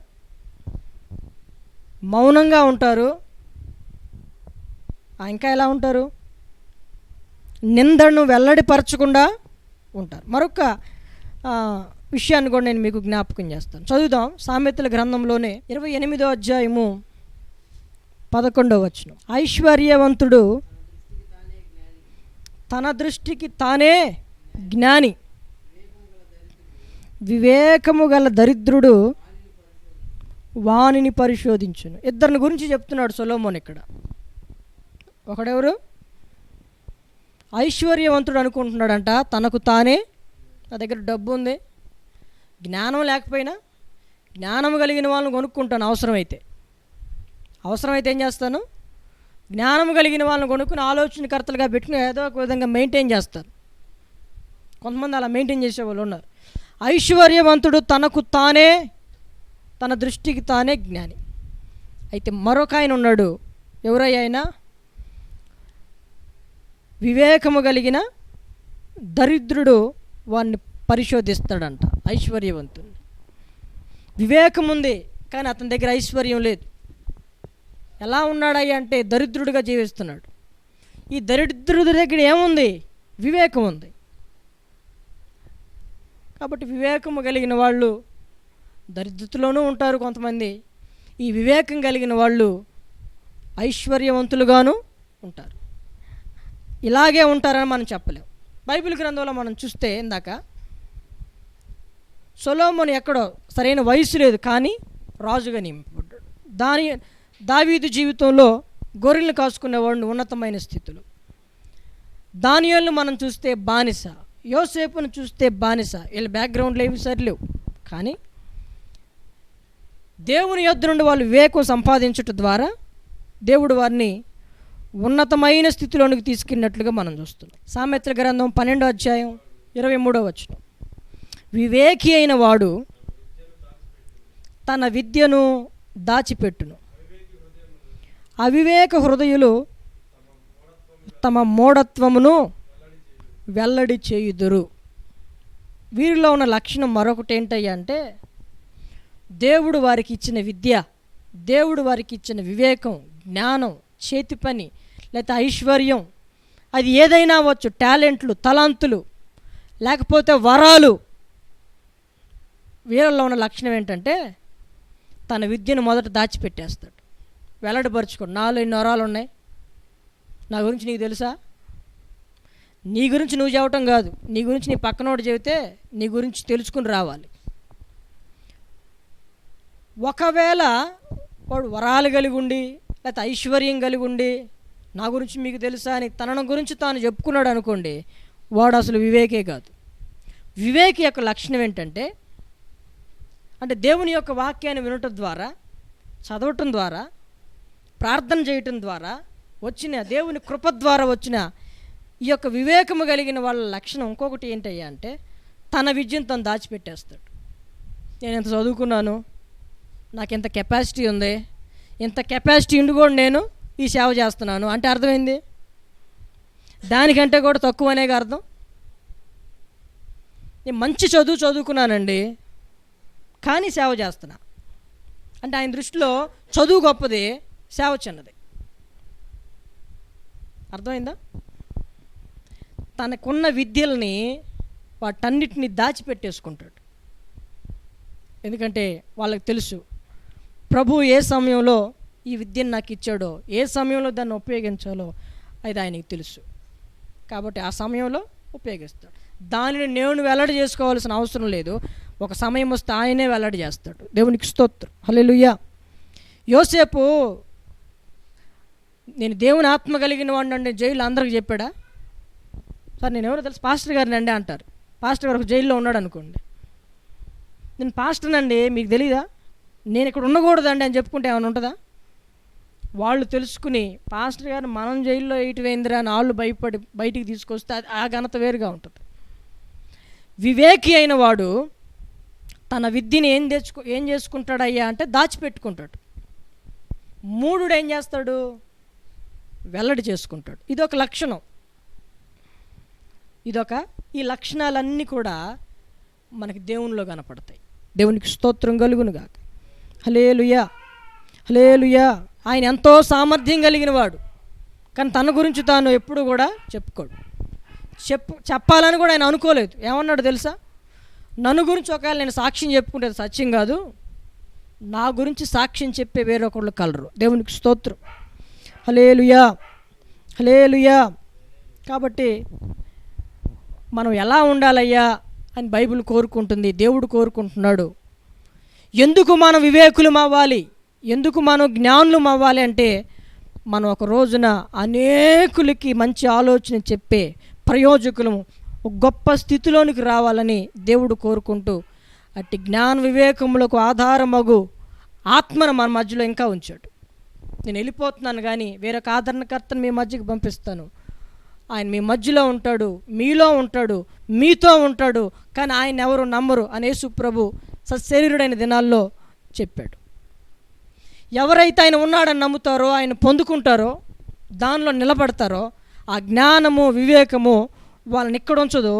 A: మౌనంగా ఉంటారు. ఇంకా ఎలా ఉంటారు? నిందను వెల్లడిపరచకుండా ఉంటారు. మరొక విషయాన్ని కూడా నేను మీకు జ్ఞాపకం చేస్తాను. చదువుదాం. సామెతల గ్రంథంలోనే 28వ అధ్యాయము 11వ వచనం. ఐశ్వర్యవంతుడు తన దృష్టికి తానే జ్ఞాని, వివేకము గల దరిద్రుడు వానిని పరిశోధించును. ఇద్దరిని గురించి చెప్తున్నాడు సొలొమోన్ ఇక్కడ. ఒకడెవరు? ఐశ్వర్యవంతుడు అనుకుంటున్నాడంట తనకు తానే, నా దగ్గర డబ్బు ఉంది, జ్ఞానం లేకపోయినా జ్ఞానం కలిగిన వాళ్ళని కొనుక్కుంటాను, అవసరమైతే ఏం చేస్తాను, జ్ఞానం కలిగిన వాళ్ళని కొనుక్కుని ఆలోచనకర్తలుగా పెట్టుకుని ఏదో ఒక విధంగా మెయింటైన్ చేస్తారు. కొంతమంది అలా మెయింటైన్ చేసే వాళ్ళు ఉన్నారు. ఐశ్వర్యవంతుడు తనకు తానే, తన దృష్టికి తానే జ్ఞాని. అయితే మరొక ఆయన ఉన్నాడు. ఎవరైనా వివేకము కలిగిన దరిద్రుడు వాడిని పరిశోధిస్తాడంట. ఐశ్వర్యవంతుడు వివేకం ఉంది కానీ అతని దగ్గర ఐశ్వర్యం లేదు. ఎలా ఉన్నాడయ్యా అంటే దరిద్రుడిగా జీవిస్తున్నాడు. ఈ దరిద్రుడి దగ్గర ఏముంది? వివేకం ఉంది. కాబట్టి వివేకము కలిగిన వాళ్ళు దరిద్రతలోనూ ఉంటారు కొంతమంది. ఈ వివేకం కలిగిన వాళ్ళు ఐశ్వర్యవంతులుగాను ఉంటారు. ఇలాగే ఉంటారని మనం చెప్పలేం. బైబిల్ గ్రంథంలో మనం చూస్తే ఇందాక సొలొమోను ఎక్కడో సరైన వయసు లేదు కానీ రాజుగా నియమింపబడ్డాడు. దావీదు జీవితంలో గొర్రెలను కాసుకునేవాడిని ఉన్నతమైన స్థితిలో. దానియేలును మనం చూస్తే బానిస, యోసేపును చూస్తే బానిస. వీళ్ళ బ్యాక్గ్రౌండ్లో ఏవి సరిలేవు కానీ దేవుని యొద్ద నుండి వాళ్ళు వివేకం సంపాదించటం ద్వారా దేవుడు వారిని ఉన్నతమైన స్థితిలోనికి తీసుకెళ్ళినట్లుగా మనం చూస్తున్నాం. సామెతల గ్రంథం 12వ అధ్యాయం 23వ వచనం. వివేకి అయిన వాడు తన విద్యను దాచిపెట్టును, అవివేక హృదయులు తమ మూఢత్వమును వెల్లడి చేయుదురు. వీరిలో ఉన్న లక్షణం మరొకటి ఏంటయ్యా అంటే దేవుడు వారికి ఇచ్చిన విద్య, దేవుడు వారికి ఇచ్చిన వివేకం, జ్ఞానం, చేతి పని లేకపోతే ఐశ్వర్యం, అది ఏదైనా అవ్వచ్చు, టాలెంట్లు, తలాంతులు లేకపోతే వరాలు. వీళ్ళలో ఉన్న లక్షణం ఏంటంటే తన విద్యను మొదట దాచిపెట్టేస్తాడు, వెల్లడిపరుచుకోడు. నాలో ఇన్ని వరాలు ఉన్నాయి, నా గురించి నీకు తెలుసా? నీ గురించి నువ్వు చెప్పటం కాదు, నీ గురించి నీ పక్కనోడు చెబితే నీ గురించి తెలుసుకుని రావాలి. ఒకవేళ వాడు వరాలు కలిగి ఉండి లేకపోతే ఐశ్వర్యం కలిగి ఉండి నా గురించి మీకు తెలుసా అని తన గురించి తాను చెప్పుకున్నాడు అనుకోండి, వాడు అసలు వివేకే కాదు. వివేకి యొక్క లక్షణం ఏంటంటే దేవుని యొక్క వాక్యాన్ని వినటం ద్వారా, చదవటం ద్వారా, ప్రార్థన చేయటం ద్వారా వచ్చిన దేవుని కృప ద్వారా వచ్చిన ఈ యొక్క వివేకము కలిగిన వాళ్ళ లక్షణం ఇంకొకటి ఏంటయ్యా అంటే తన విద్యను తను దాచిపెట్టేస్తాడు. నేను ఎంత చదువుకున్నాను, నాకు ఎంత కెపాసిటీ ఉంది, ఇంత కెపాసిటీ ఉండి కూడా నేను ఈ సేవ చేస్తున్నాను అంటే అర్థమైంది, దానికంటే కూడా తక్కువ అనేగా అర్థం. నేను మంచి చదువుకున్నానండి కానీ సేవ చేస్తున్నా అంటే ఆయన దృష్టిలో చదువు గొప్పది, సేవ చిన్నది. అర్థమైందా? తనకున్న విద్యల్ని వాటన్నిటిని దాచిపెట్టేసుకుంటాడు. ఎందుకంటే వాళ్ళకి తెలుసు ప్రభు ఏ సమయంలో ఈ విద్యను నాకు ఇచ్చాడో, ఏ సమయంలో దాన్ని ఉపయోగించాలో అది ఆయనకి తెలుసు. కాబట్టి ఆ సమయంలో ఉపయోగిస్తాడు. దానిని నేను వెల్లడి చేసుకోవాల్సిన అవసరం లేదు. ఒక సమయం వస్తే ఆయనే వెల్లడి చేస్తాడు. దేవునికి స్తోత్రం, హల్లెలూయా. యోసేపు నేను దేవుని ఆత్మ కలిగిన వాడిని అంటే జైలు అందరికి చెప్పాడా? సార్ నేను ఎవరో తెలుసు, పాస్టర్ గారిని అండి అంటారు. పాస్టర్ గారు ఒక జైల్లో ఉన్నాడు అనుకోండి, నేను పాస్టర్నండి మీకు తెలీదా, నేను ఇక్కడ ఉండకూడదండి అని చెప్పుకుంటే ఏమైనా ఉంటుందా? వాళ్ళు తెలుసుకుని పాస్టర్ గారు మనం జైల్లో వేయిందిరా అని వాళ్ళు భయపడి బయటికి తీసుకొస్తే ఆ ఘనత వేరుగా ఉంటుంది. వివేకి అయిన వాడు తన విద్యని ఏం చేసుకుంటాడయ్యా అంటే దాచిపెట్టుకుంటాడు. మూఢుడు ఏం చేస్తాడు? వెల్లడి చేసుకుంటాడు. ఇదొక లక్షణం. ఈ లక్షణాలన్నీ కూడా మనకి దేవునిలో కనపడతాయి. దేవునికి స్తోత్రం కలుగునుగాక. హల్లెలూయా, హల్లెలూయా. ఆయన ఎంతో సామర్థ్యం కలిగిన వాడు, కానీ తన గురించి తాను ఎప్పుడు కూడా చెప్పుకోడు. చెప్పాలని కూడా ఆయన అనుకోలేదు. ఏమన్నాడు తెలుసా? నన్ను గురించి ఒకవేళ నేను సాక్ష్యం చెప్పుకుంటే అది సత్యం కాదు, నా గురించి సాక్ష్యం చెప్పే వేరొకళ్ళు కలరు. దేవునికి స్తోత్రం. హల్లెలూయా, హల్లెలూయా. కాబట్టి మనం ఎలా ఉండాలయ్యా అని బైబిల్ కోరుకుంటుంది, దేవుడు కోరుకుంటున్నాడు. ఎందుకు మనం వివేకులం అవ్వాలి, ఎందుకు మనం జ్ఞానులం అవ్వాలి అంటే మనం ఒక రోజున అనేకులకి మంచి ఆలోచన చెప్పే ప్రయోజకులము, ఒక గొప్ప స్థితిలోనికి రావాలని దేవుడు కోరుకుంటూ అట్టి జ్ఞాన వివేకములకు ఆధారమగు ఆత్మను మన మధ్యలో ఇంకా ఉంచాడు. నేను వెళ్ళిపోతున్నాను కానీ వేరొక ఆదరణకర్తను మీ మధ్యకి పంపిస్తాను. ఆయన మీ మధ్యలో ఉంటాడు, మీలో ఉంటాడు, మీతో ఉంటాడు. కానీ ఆయన ఎవరు నమ్మరు అని యేసు ప్రభు సశరీరుడైన దినాల్లో చెప్పాడు. ఎవరైతే ఆయన ఉన్నాడని నమ్ముతారో, ఆయన పొందుకుంటారో, దానిలో నిలబడతారో, ఆ జ్ఞానము వివేకము వాళ్ళని ఇక్కడ ఉంచదు,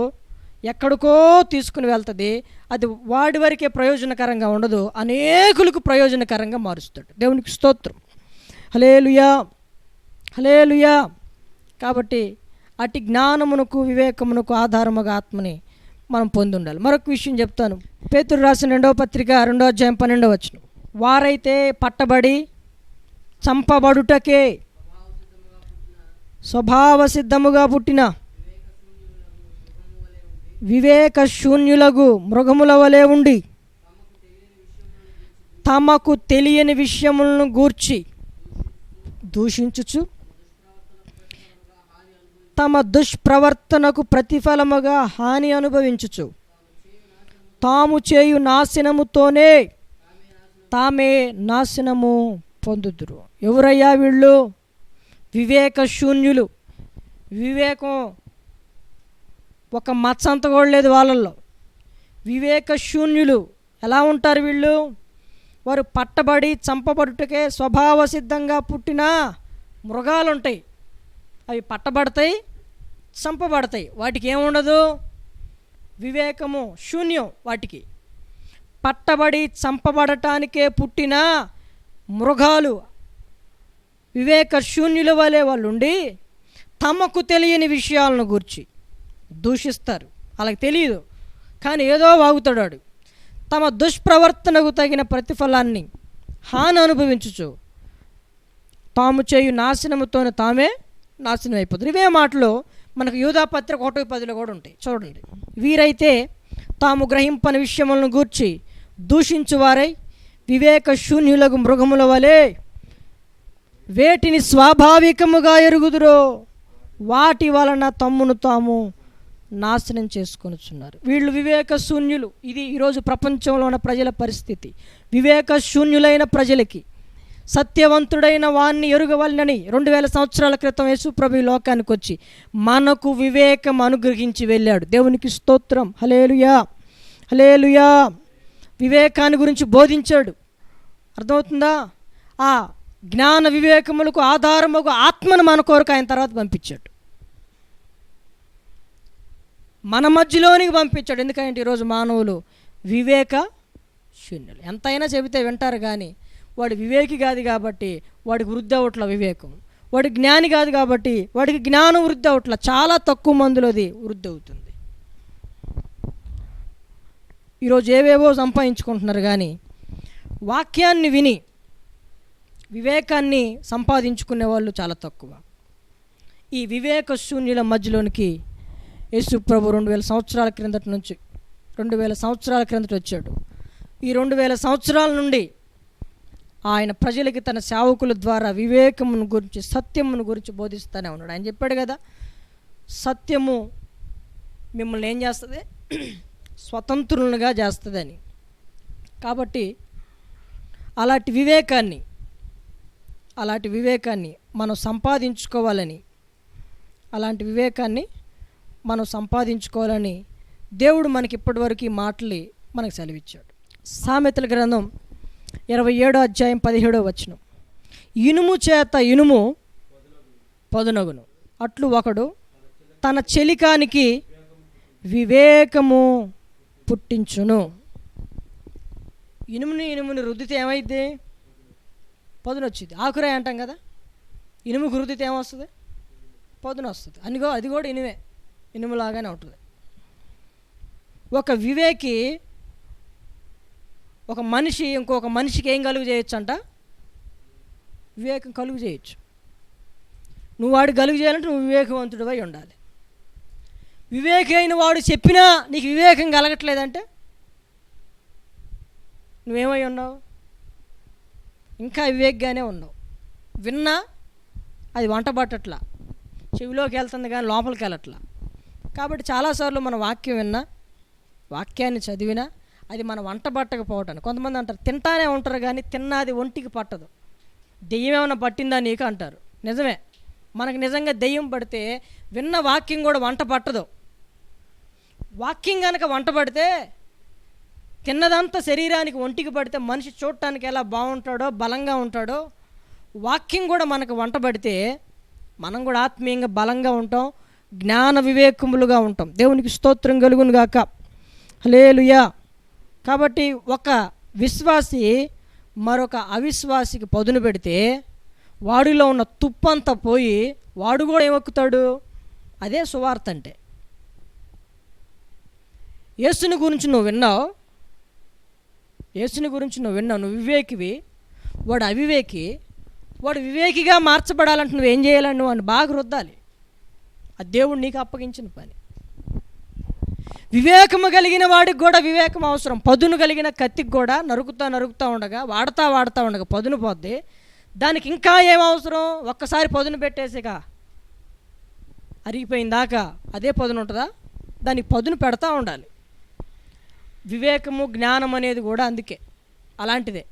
A: ఎక్కడికో తీసుకుని వెళ్తుంది. అది వాడి వరకే ప్రయోజనకరంగా ఉండదు, అనేకులకు ప్రయోజనకరంగా మారుస్తాడు. దేవునికి స్తోత్రం. హల్లెలూయా, హల్లెలూయా. కాబట్టి అటు జ్ఞానమునకు వివేకమునకు ఆధారముగా ఆత్మని మనం పొంది ఉండాలి. మరొక విషయం చెప్తాను. పేతురు రాసిన 2వ పత్రిక 2వ అధ్యాయం 12వ వచనం. వారైతే పట్టబడి చంపబడుటకే స్వభావ సిద్ధముగా పుట్టిన వివేక శూన్యులకు మృగముల వలె ఉండి తమకు తెలియని విషయములను గూర్చి దూషించుచు తమ దుష్ప్రవర్తనకు ప్రతిఫలముగా హాని అనుభవించుచు తాము చేయు నాశనముతోనే తామే నాశనము పొందుదురు. ఎవరయ్యా వీళ్ళు? వివేక శూన్యులు. వివేకం ఒక మచ్చంత కూడా లేదు వాళ్ళల్లో. వివేక శూన్యులు. ఎలా ఉంటారు వీళ్ళు? వారు పట్టబడి చంపబడుటకే స్వభావ సిద్ధంగా పుట్టిన మృగాలు ఉంటాయి. అవి పట్టబడతాయి, చంపబడతాయి. వాటికి ఏముండదు? వివేకము శూన్యం. వాటికి పట్టబడి చంపబడటానికే పుట్టిన మృగాలు, వివేక శూన్యుల వలె వాళ్ళు ఉండి తమకు తెలియని విషయాలను గూర్చి దూషిస్తారు. వాళ్ళకి తెలియదు కానీ ఏదో వాగుతాడు వాడు. తమ దుష్ప్రవర్తనకు తగిన ప్రతిఫలాన్ని హాని అనుభవించుచు తాము చేయు నాశనముతోనే తామే నాశనం అయిపోతారు. ఇవే మాటలు మనకు యూదా పత్రిక 1:10 కూడా ఉంటాయి. చూడండి. వీరైతే తాము గ్రహింపని విషయములను గూర్చి దూషించువారై వివేక శూన్యులకు మృగముల వలె వేటిని స్వాభావికముగా ఎరుగుదురో వాటి వలన తమ్మును తాము నాశనం చేసుకొనుచున్నారు. వీళ్ళు వివేక శూన్యులు. ఇది ఈరోజు ప్రపంచంలో ఉన్న ప్రజల పరిస్థితి. వివేక శూన్యులైన ప్రజలకి సత్యవంతుడైన వాణ్ణి ఎరుగవలనని 2000 సంవత్సరాల క్రితం యేసు ప్రభు లోకానికి వచ్చి మనకు వివేకం అనుగ్రహించి వెళ్ళాడు. దేవునికి స్తోత్రం. హల్లెలూయా, హల్లెలూయా. వివేకాన్ని గురించి బోధించాడు. అర్థమవుతుందా? ఆ జ్ఞాన వివేకములకు ఆధారముగా ఆత్మను మన కొరకు ఆయన తర్వాత పంపించాడు, మన మధ్యలోనికి పంపించాడు. ఎందుకంటే ఈరోజు మానవులు వివేక శూన్యులు. ఎంతైనా చెబితే వింటారు కానీ వాడు వివేకి కాదు కాబట్టి వాడికి వృద్ధి అవట్ల వివేకం, వాడి జ్ఞాని కాదు కాబట్టి వాడికి జ్ఞానం వృద్ధి అవట్ల. చాలా తక్కువ మందిలో అది వృద్ధి అవుతుంది. ఈరోజు ఏవేవో సంపాదించుకుంటున్నారు కానీ వాక్యాన్ని విని వివేకాన్ని సంపాదించుకునే వాళ్ళు చాలా తక్కువ. ఈ వివేక శూన్యుల మధ్యలోనికి యేసు ప్రభు 2000 సంవత్సరాల క్రిందటి నుంచి 2000 సంవత్సరాల క్రిందట వచ్చాడు. ఈ 2000 సంవత్సరాల నుండి ఆయన ప్రజలకి తన సేవకుల ద్వారా వివేకమును గురించి, సత్యమును గురించి బోధిస్తూనే ఉన్నాడు. ఆయన చెప్పాడు కదా, సత్యము మిమ్మల్ని ఏం చేస్తుంది? స్వతంత్రులుగా చేస్తుందని. కాబట్టి అలాంటి వివేకాన్ని మనం సంపాదించుకోవాలని, దేవుడు మనకి ఇప్పటివరకు ఈ మాటలు మనకు సెలవిచ్చాడు. సామెతల గ్రంథం 27వ అధ్యాయం 17వ వచనం. ఇనుము చేత ఇనుము పదునగును, అట్లు ఒకడు తన చెలికానికి వివేకము పుట్టించును. ఇనుముని రుద్దితే ఏమైద్ది? పదునొచ్చింది. ఆకురాయి అంటాం కదా, ఇనుముకు రుద్దితే ఏమొస్తుంది? పదును వస్తుంది. అది కూడా ఇనుములాగానే ఉంటుంది. ఒక వివేకి ఒక మనిషి ఇంకొక మనిషికి ఏం కలుగు చేయొచ్చు అంట? వివేకం కలుగు చేయొచ్చు. నువ్వు వాడు కలుగు చేయాలంటే నువ్వు వివేకవంతుడివై ఉండాలి. వివేకి అయిన వాడు చెప్పినా నీకు వివేకం కలగట్లేదంటే నువ్వేమై ఉన్నావు? ఇంకా వివేక్గానే ఉన్నావు. విన్నా అది వంట పట్టట్లా, చెవిలోకి వెళ్తుంది కానీ లోపలికి వెళ్ళట్లా. కాబట్టి చాలాసార్లు మన వాక్యం విన్నా, వాక్యాన్ని చదివినా అది మన వంట పట్టకపోవటానికి. కొంతమంది అంటారు తింటానే ఉంటారు కానీ తిన్నది ఒంటికి పట్టదు. దెయ్యం ఏమైనా పట్టిందా నీకు అంటారు. నిజమే, మనకు నిజంగా దెయ్యం పడితే విన్న వాక్యం కూడా వంట పట్టదు. వాక్యం కనుక వంట పడితే తిన్నదంతా శరీరానికి ఒంటికి పడితే మనిషి చూడటానికి ఎలా బాగుంటాడో, బలంగా ఉంటాడో, వాక్యం కూడా మనకు వంట పడితే మనం కూడా ఆత్మీయంగా బలంగా ఉంటాం, జ్ఞాన వివేకములుగా ఉంటాం. దేవునికి స్తోత్రం కలుగును గాక. హల్లెలూయా. కాబట్టి ఒక విశ్వాసి మరొక అవిశ్వాసికి పదును పెడితే వాడిలో ఉన్న తుప్పంతా పోయి వాడు కూడా ఏమొక్కుతాడు? అదే సువార్త అంటే. యేసుని గురించి నువ్వు విన్నావు, నువ్వు వివేకివి, వాడు అవివేకి. వాడు వివేకిగా మార్చబడాలంటే నువ్వేం చేయాలని నువ్వు అని బాగా రుద్దాలి. ఆ దేవుడు నీకు అప్పగించిన పని. వివేకము కలిగిన వాడికి కూడా వివేకం అవసరం. పదును కలిగిన కత్తికి కూడా నరుకుతా ఉండగా వాడుతా ఉండగా పదును పోద్ది. దానికి ఇంకా ఏం అవసరం? ఒక్కసారి పదును పెట్టేసిక అరిగిపోయిందాకా అదే పదును ఉంటుందా? దానికి పదును పెడతా ఉండాలి. వివేకము జ్ఞానం అనేది కూడా అందుకే అలాంటిదే.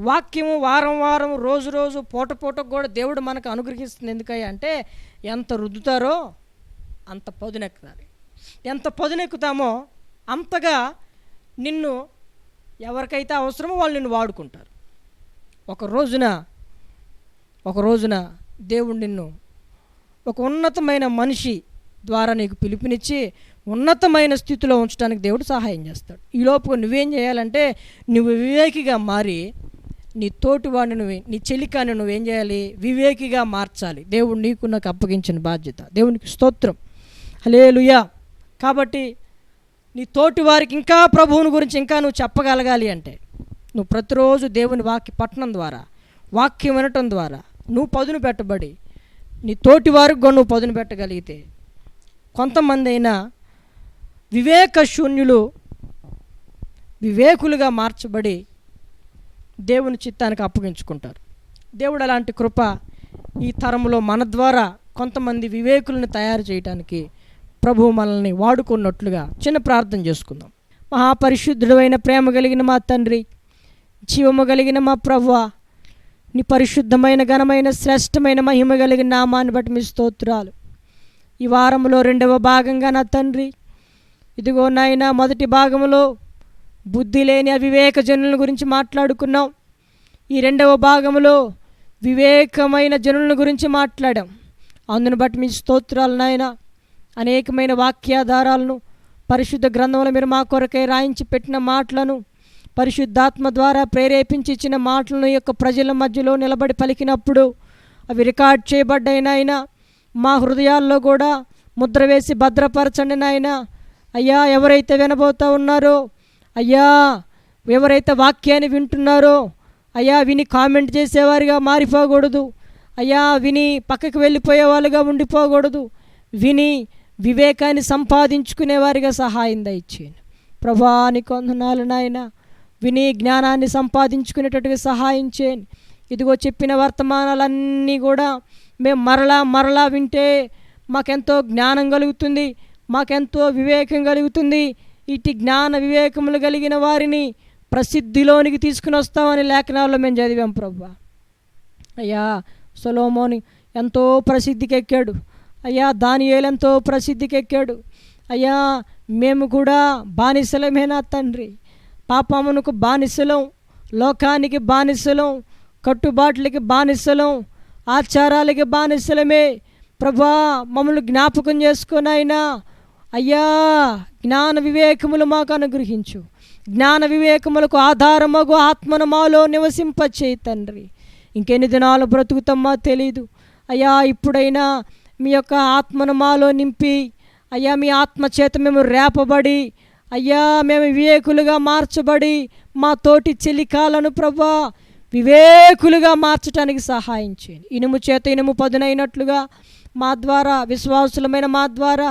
A: వాక్యము వారం రోజు పూటకు కూడా దేవుడు మనకు అనుగ్రహిస్తుంది. ఎందుకయ్యా అంటే ఎంత రుద్దుతారో అంత పదునెక్కుతారు. ఎంత పదునెక్కుతామో అంతగా నిన్ను ఎవరికైతే అవసరమో వాళ్ళు నిన్ను వాడుకుంటారు. ఒక రోజున దేవుడు నిన్ను ఒక ఉన్నతమైన మనిషి ద్వారా నీకు పిలుపునిచ్చి ఉన్నతమైన స్థితిలో ఉంచడానికి దేవుడు సహాయం చేస్తాడు. ఈ లోపు నువ్వేం చేయాలంటే నువ్వు వివేకిగా మారి నీ తోటివాడిని నీ చెలికాన్ని నువ్వేం చేయాలి? వివేకిగా మార్చాలి. దేవుడు నీకు నాకు అప్పగించిన బాధ్యత. దేవునికి స్తోత్రం. హల్లెలూయా. కాబట్టి నీ తోటి వారికి ఇంకా ప్రభువుని గురించి ఇంకా నువ్వు చెప్పగలగాలి అంటే నువ్వు ప్రతిరోజు దేవుని పఠనం ద్వారా, వాక్యం వినటం ద్వారా నువ్వు పదును పెట్టబడి నీ తోటి వారికి కూడా నువ్వు పదును పెట్టగలిగితే కొంతమంది అయినా వివేకశూన్యులు వివేకులుగా మార్చబడి దేవుని చిత్తానికి అప్పగించుకుంటారు. దేవుడు అలాంటి కృప ఈ తరంలో మన ద్వారా కొంతమంది వివేకులను తయారు చేయడానికి ప్రభువు మనల్ని వాడుకున్నట్లుగా చిన్న ప్రార్థన చేసుకుందాం. మహాపరిశుద్ధుడైన ప్రేమ కలిగిన మా తండ్రి, జీవము కలిగిన మా ప్రభువా, నీ పరిశుద్ధమైన ఘనమైన శ్రేష్టమైన మహిమ కలిగిన నామాన్ని బట్టి మీ స్తోత్రాలు. ఈ వారంలో 2వ భాగంగా నా తండ్రి, ఇదిగో నాయన మొదటి భాగంలో బుద్ధి లేని అవివేక జనుల గురించి మాట్లాడుకున్నాం. ఈ 2వ భాగంలో వివేకమైన జనుల గురించి మాట్లాడాం. అందును బట్టి మీ స్తోత్రాలు నాయన. అనేకమైన వాక్యాధారాలను పరిశుద్ధ గ్రంథంలో మీరు మా కొరకై రాయించి పెట్టిన మాటలను పరిశుద్ధాత్మ ద్వారా ప్రేరేపించి ఇచ్చిన మాటలను యొక్క ప్రజల మధ్యలో నిలబడి పలికినప్పుడు అవి రికార్డ్ చేయబడ్డాయి నాయన. మా హృదయాల్లో కూడా ముద్ర వేసి భద్రపరచండి నాయన. అయ్యా, ఎవరైతే వినబోతూ ఉన్నారో, అయ్యా ఎవరైతే వాక్యాన్ని వింటున్నారో, అయ్యా విని కామెంట్ చేసేవారిగా మారిపోకూడదు. అయ్యా విని పక్కకు వెళ్ళిపోయే వాళ్ళుగా ఉండిపోకూడదు. విని వివేకాన్ని సంపాదించుకునేవారిగా సహాయం దయచేయండి ప్రభా. నీకు వందనాలు నాయన. విని జ్ఞానాన్ని సంపాదించుకునేటట్టుగా సహాయం చేయండి. ఇదిగో చెప్పిన వర్తమానాలన్నీ కూడా మేము మరలా వింటే మాకెంతో జ్ఞానం కలుగుతుంది, మాకెంతో వివేకం కలుగుతుంది. ఇటు జ్ఞాన వివేకములు కలిగిన వారిని ప్రసిద్ధిలోనికి తీసుకుని వస్తామని లేఖనాల్లో మేము చదివాం ప్రభా. అయ్యా సొలొమోను ఎంతో ప్రసిద్ధికి ఎక్కాడు. అయ్యా దానియేలు ఎంతో ప్రసిద్ధికి ఎక్కాడు. అయ్యా మేము కూడా బానిసలమేనా తండ్రి? పాపమునకు బానిసలం, లోకానికి బానిసలం, కట్టుబాట్లకి బానిసలం, ఆచారాలకి బానిసలమే ప్రభా. మమ్మల్ని జ్ఞాపకం చేసుకునైనా అయ్యా జ్ఞాన వివేకములు మాకు అనుగ్రహించు. జ్ఞాన వివేకములకు ఆధారమగు ఆత్మను మాలో నివసింపచేయి తండ్రి. ఇంకెన్ని దినాలు బ్రతుకుతామో తెలీదు అయ్యా. ఇప్పుడైనా మీ యొక్క ఆత్మను మాలో నింపి అయ్యా మీ ఆత్మ చేత మేము రేపబడి అయ్యా మేము వివేకులుగా మార్చబడి మా తోటి చెలికాలను ప్రభా వివేకులుగా మార్చడానికి సహాయం చేయండి. ఇనుము చేత ఇనుము పదునైనట్లుగా మా ద్వారా విశ్వాసులమైన మా ద్వారా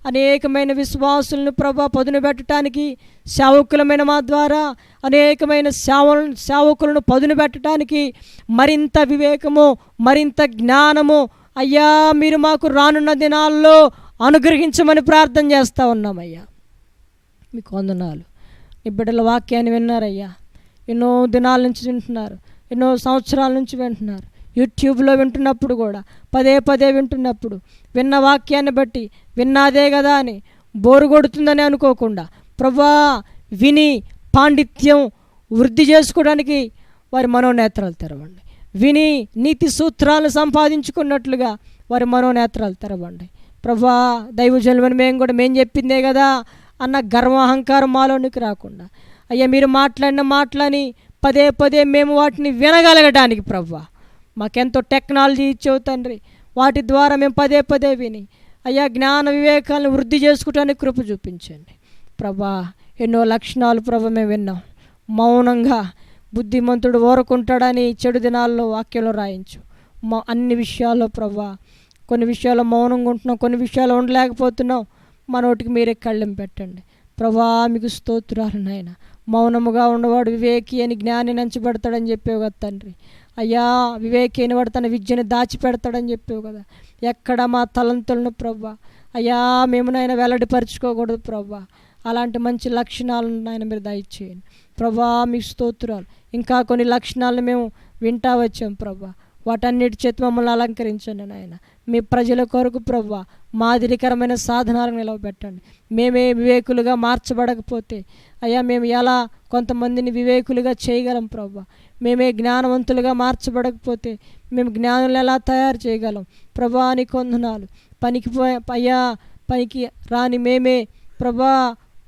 A: అనేకమైన విశ్వాసులను ప్రభా పదును పెట్టడానికి, సేవకులమైన మా ద్వారా అనేకమైన సేవకులను పదును పెట్టడానికి మరింత వివేకము మరింత జ్ఞానము అయ్యా మీరు మాకు రానున్న దినాల్లో అనుగ్రహించమని ప్రార్థన చేస్తూ ఉన్నామయ్యా. మీకు వందనాలు. నీ బిడ్డల వాక్యాన్ని విన్నారయ్యా, ఎన్నో దినాల నుంచి వింటున్నారు, ఎన్నో సంవత్సరాల నుంచి వింటున్నారు. యూట్యూబ్లో వింటున్నప్పుడు కూడా పదే పదే వింటున్నప్పుడు విన్న వాక్యాన్ని బట్టి విన్నాదే కదా అని బోరు కొడుతుందని అనుకోకుండా ప్రభా విని పాండిత్యం వృద్ధి చేసుకోవడానికి వారి మనోనేత్రాలు తెరవండి. విని నీతి సూత్రాలను సంపాదించుకున్నట్లుగా వారి మనోనేత్రాలు తెరవండి. ప్రభా దైవజనులని మేము చెప్పిందే కదా అన్న గర్వాహంకారం మాలోనికి రాకుండా అయ్యా మీరు మాట్లాడిన మాటలని పదే పదే మేము వాటిని వినగలగడానికి ప్రభా మాకెంతో టెక్నాలజీ ఇచ్చావు తండ్రి. వాటి ద్వారా మేము పదే పదే విని అయ్యా జ్ఞాన వివేకాలను వృద్ధి చేసుకోవడానికి కృప చూపించండి ప్రభా. ఎన్నో లక్షణాలు ప్రభా మేము విన్నాం. మౌనంగా బుద్ధిమంతుడు ఓరకుంటాడని చెడు దినాల్లో వాక్యంలో రాయించు. అన్ని విషయాల్లో ప్రభా కొన్ని విషయాల్లో మౌనంగా ఉంటున్నాం, కొన్ని విషయాలు ఉండలేకపోతున్నాం. మా నోటికి మీరే కళ్ళెం పెట్టండి ప్రభా. మీకు స్తోత్రాలు నాయన. మౌనముగా ఉన్నవాడు వివేకి అని జ్ఞాని నంచబడతాడని చెప్పావు కదా తండ్రి. అయ్యా వివేకి అయిన వాడు తన విద్యను దాచిపెడతాడని చెప్పావు కదా. ఎక్కడ మా తలంతులను ప్రభా అయ్యా మేము నాయన వెల్లడిపరచుకోకూడదు ప్రభా. అలాంటి మంచి లక్షణాలను నాయన మీరు దయచేయండి ప్రభా. మీకు స్తోత్రాలు. ఇంకా కొన్ని లక్షణాలను మేము వింటా వచ్చాం ప్రభా. వాటన్నిటి చేతి మమ్మల్ని అలంకరించండి నాయన. మీ ప్రజల కొరకు ప్రభా మాదిరికరమైన సాధనాలను నిలవబెట్టండి. మేమే వివేకులుగా మార్చబడకపోతే అయ్యా మేము ఎలా కొంతమందిని వివేకులుగా చేయగలం ప్రభా. మేమే జ్ఞానవంతులుగా మార్చబడకపోతే మేము జ్ఞానులు ఎలా తయారు చేయగలం ప్రభా. అని కొందనాలు అయ్యా పనికి రాని మేమే ప్రభా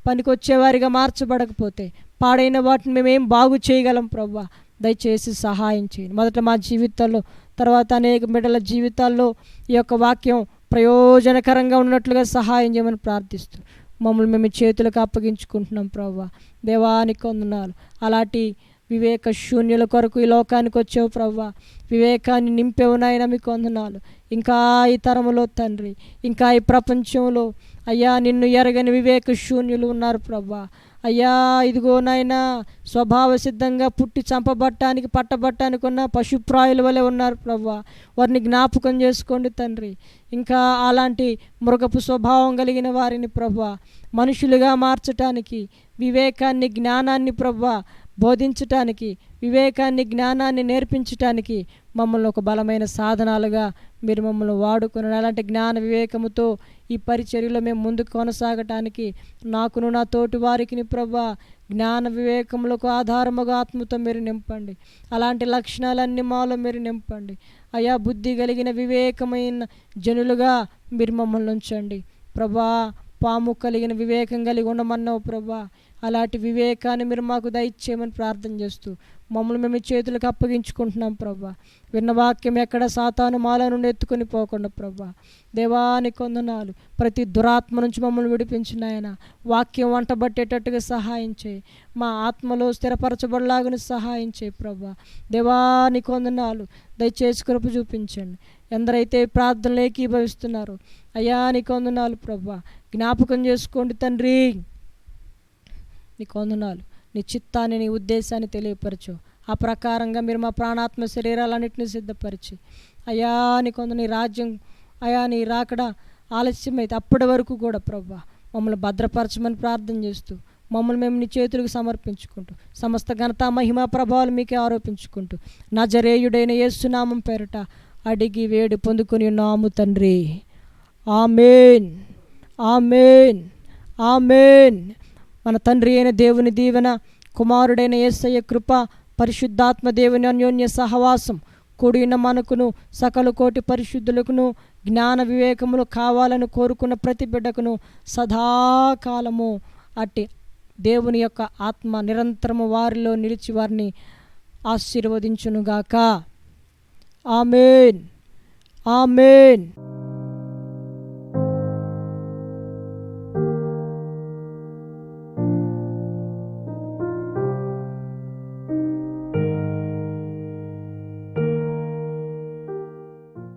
A: పనికి వచ్చేవారిగా మార్చబడకపోతే పాడైన వాటిని మేమేం బాగు చేయగలం ప్రభా. దయచేసి సహాయం చేయండి. మొదట మా జీవితాల్లో, తర్వాత అనేక బిడ్డల జీవితాల్లో ఈ యొక్క వాక్యం ప్రయోజనకరంగా ఉన్నట్లుగా సహాయం చేయమని ప్రార్థిస్తూ మమ్మల్ని మేము చేతులకు అప్పగించుకుంటున్నాం ప్రభా. దేవానికి వందనాలు. అలాంటి వివేక శూన్యుల కొరకు ఈ లోకానికి వచ్చావు ప్రభా. వివేకాన్ని నింపేవు నాయన మీకు వందనాలు. ఇంకా ఈ తరములో తండ్రి, ఇంకా ఈ ప్రపంచంలో అయ్యా నిన్ను ఎరగని వివేక శూన్యులు ఉన్నారు ప్రభా. అయ్యా ఇదిగో నాయనా స్వభావ సిద్ధంగా పుట్టి చంపబట్టానికి పట్టబట్టానికి ఉన్న పశుప్రాయుల వలె ఉన్నారు ప్రభా. వారిని జ్ఞాపకం చేసుకోండి తండ్రి. ఇంకా అలాంటి మృగపు స్వభావం కలిగిన వారిని ప్రభా మనుషులుగా మార్చటానికి, వివేకాన్ని జ్ఞానాన్ని ప్రభా బోధించటానికి, వివేకాన్ని జ్ఞానాన్ని నేర్పించటానికి మమ్మల్ని ఒక బలమైన సాధనాలుగా మీరు మమ్మల్ని వాడుకుని అలాంటి జ్ఞాన వివేకముతో ఈ పరిచర్యలో మేము ముందుకు కొనసాగటానికి నాకును నా తోటి వారికి ప్రభా జ్ఞాన వివేకములకు ఆధారముగా ఆత్మతో మీరు నింపండి. అలాంటి లక్షణాలన్నీ మాలో మీరు నింపండి అయ్యా. బుద్ధి కలిగిన వివేకమైన జనులుగా మీరు మమ్మల్ని ఉంచండి ప్రభా. పాము కలిగిన వివేకం కలిగి ఉండమన్నావు ప్రభా. అలాంటి వివేకాన్ని మీరు మాకు దయచేయమని ప్రార్థన చేస్తూ మమ్మల్ని మేము చేతులకు అప్పగించుకుంటున్నాం ప్రభా. విన్న వాక్యం ఎక్కడ సాతాను మాల నుండి ఎత్తుకొని పోకుండా ప్రభా దేవానికి వందనాలు. ప్రతి దురాత్మ నుంచి మమ్మల్ని విడిపించిన ఆయన వాక్యం వంటబట్టేటట్టుగా సహాయం చేయి. మా ఆత్మలో స్థిరపరచబడలాగా సహాయం చేయి ప్రభా. దేవానికి వందనాలు. దయచేసి కృప చూపించండి. ఎందరైతే ప్రార్థనలు ఏకీభవిస్తున్నారు అయ్యా నీకు వందనాలు ప్రభా. జ్ఞాపకం చేసుకోండి తండ్రి. నీకు వందనాలు. నీ చిత్తాన్ని నీ ఉద్దేశాన్ని తెలియపరచు. ఆ ప్రకారంగా మీరు మా ప్రాణాత్మ శరీరాలన్నింటినీ సిద్ధపరిచి అయ్యా నీకు వందన. నీ రాజ్యం అయ్యా నీ రాకడ ఆలస్యమైతే అప్పటి వరకు కూడా ప్రభా మమ్మల్ని భద్రపరచమని ప్రార్థన చేస్తూ మమ్మల్ని మేము నీ చేతులకు సమర్పించుకుంటూ సమస్త ఘనత మహిమా ప్రభావాలు మీకే ఆరోపించుకుంటూ నజరేయుడైన యేసు నామం పేరట అడిగి వేడి పొందుకొని ఉన్నాము తండ్రి. ఆమేన్, ఆమేన్, ఆమేన్. మన తండ్రి అయిన దేవుని దీవెన, కుమారుడైన యేసయ్య కృప, పరిశుద్ధాత్మ దేవుని అన్యోన్య సహవాసం కూడిన మనకును సకల కోటి పరిశుద్ధులకును జ్ఞాన వివేకములు కావాలని కోరుకున్న ప్రతి బిడ్డకును సదాకాలము అట్టి దేవుని యొక్క ఆత్మ నిరంతరము వారిలో నిలిచి వారిని ఆశీర్వదించునుగాక. ఆమేన్, ఆమేన్.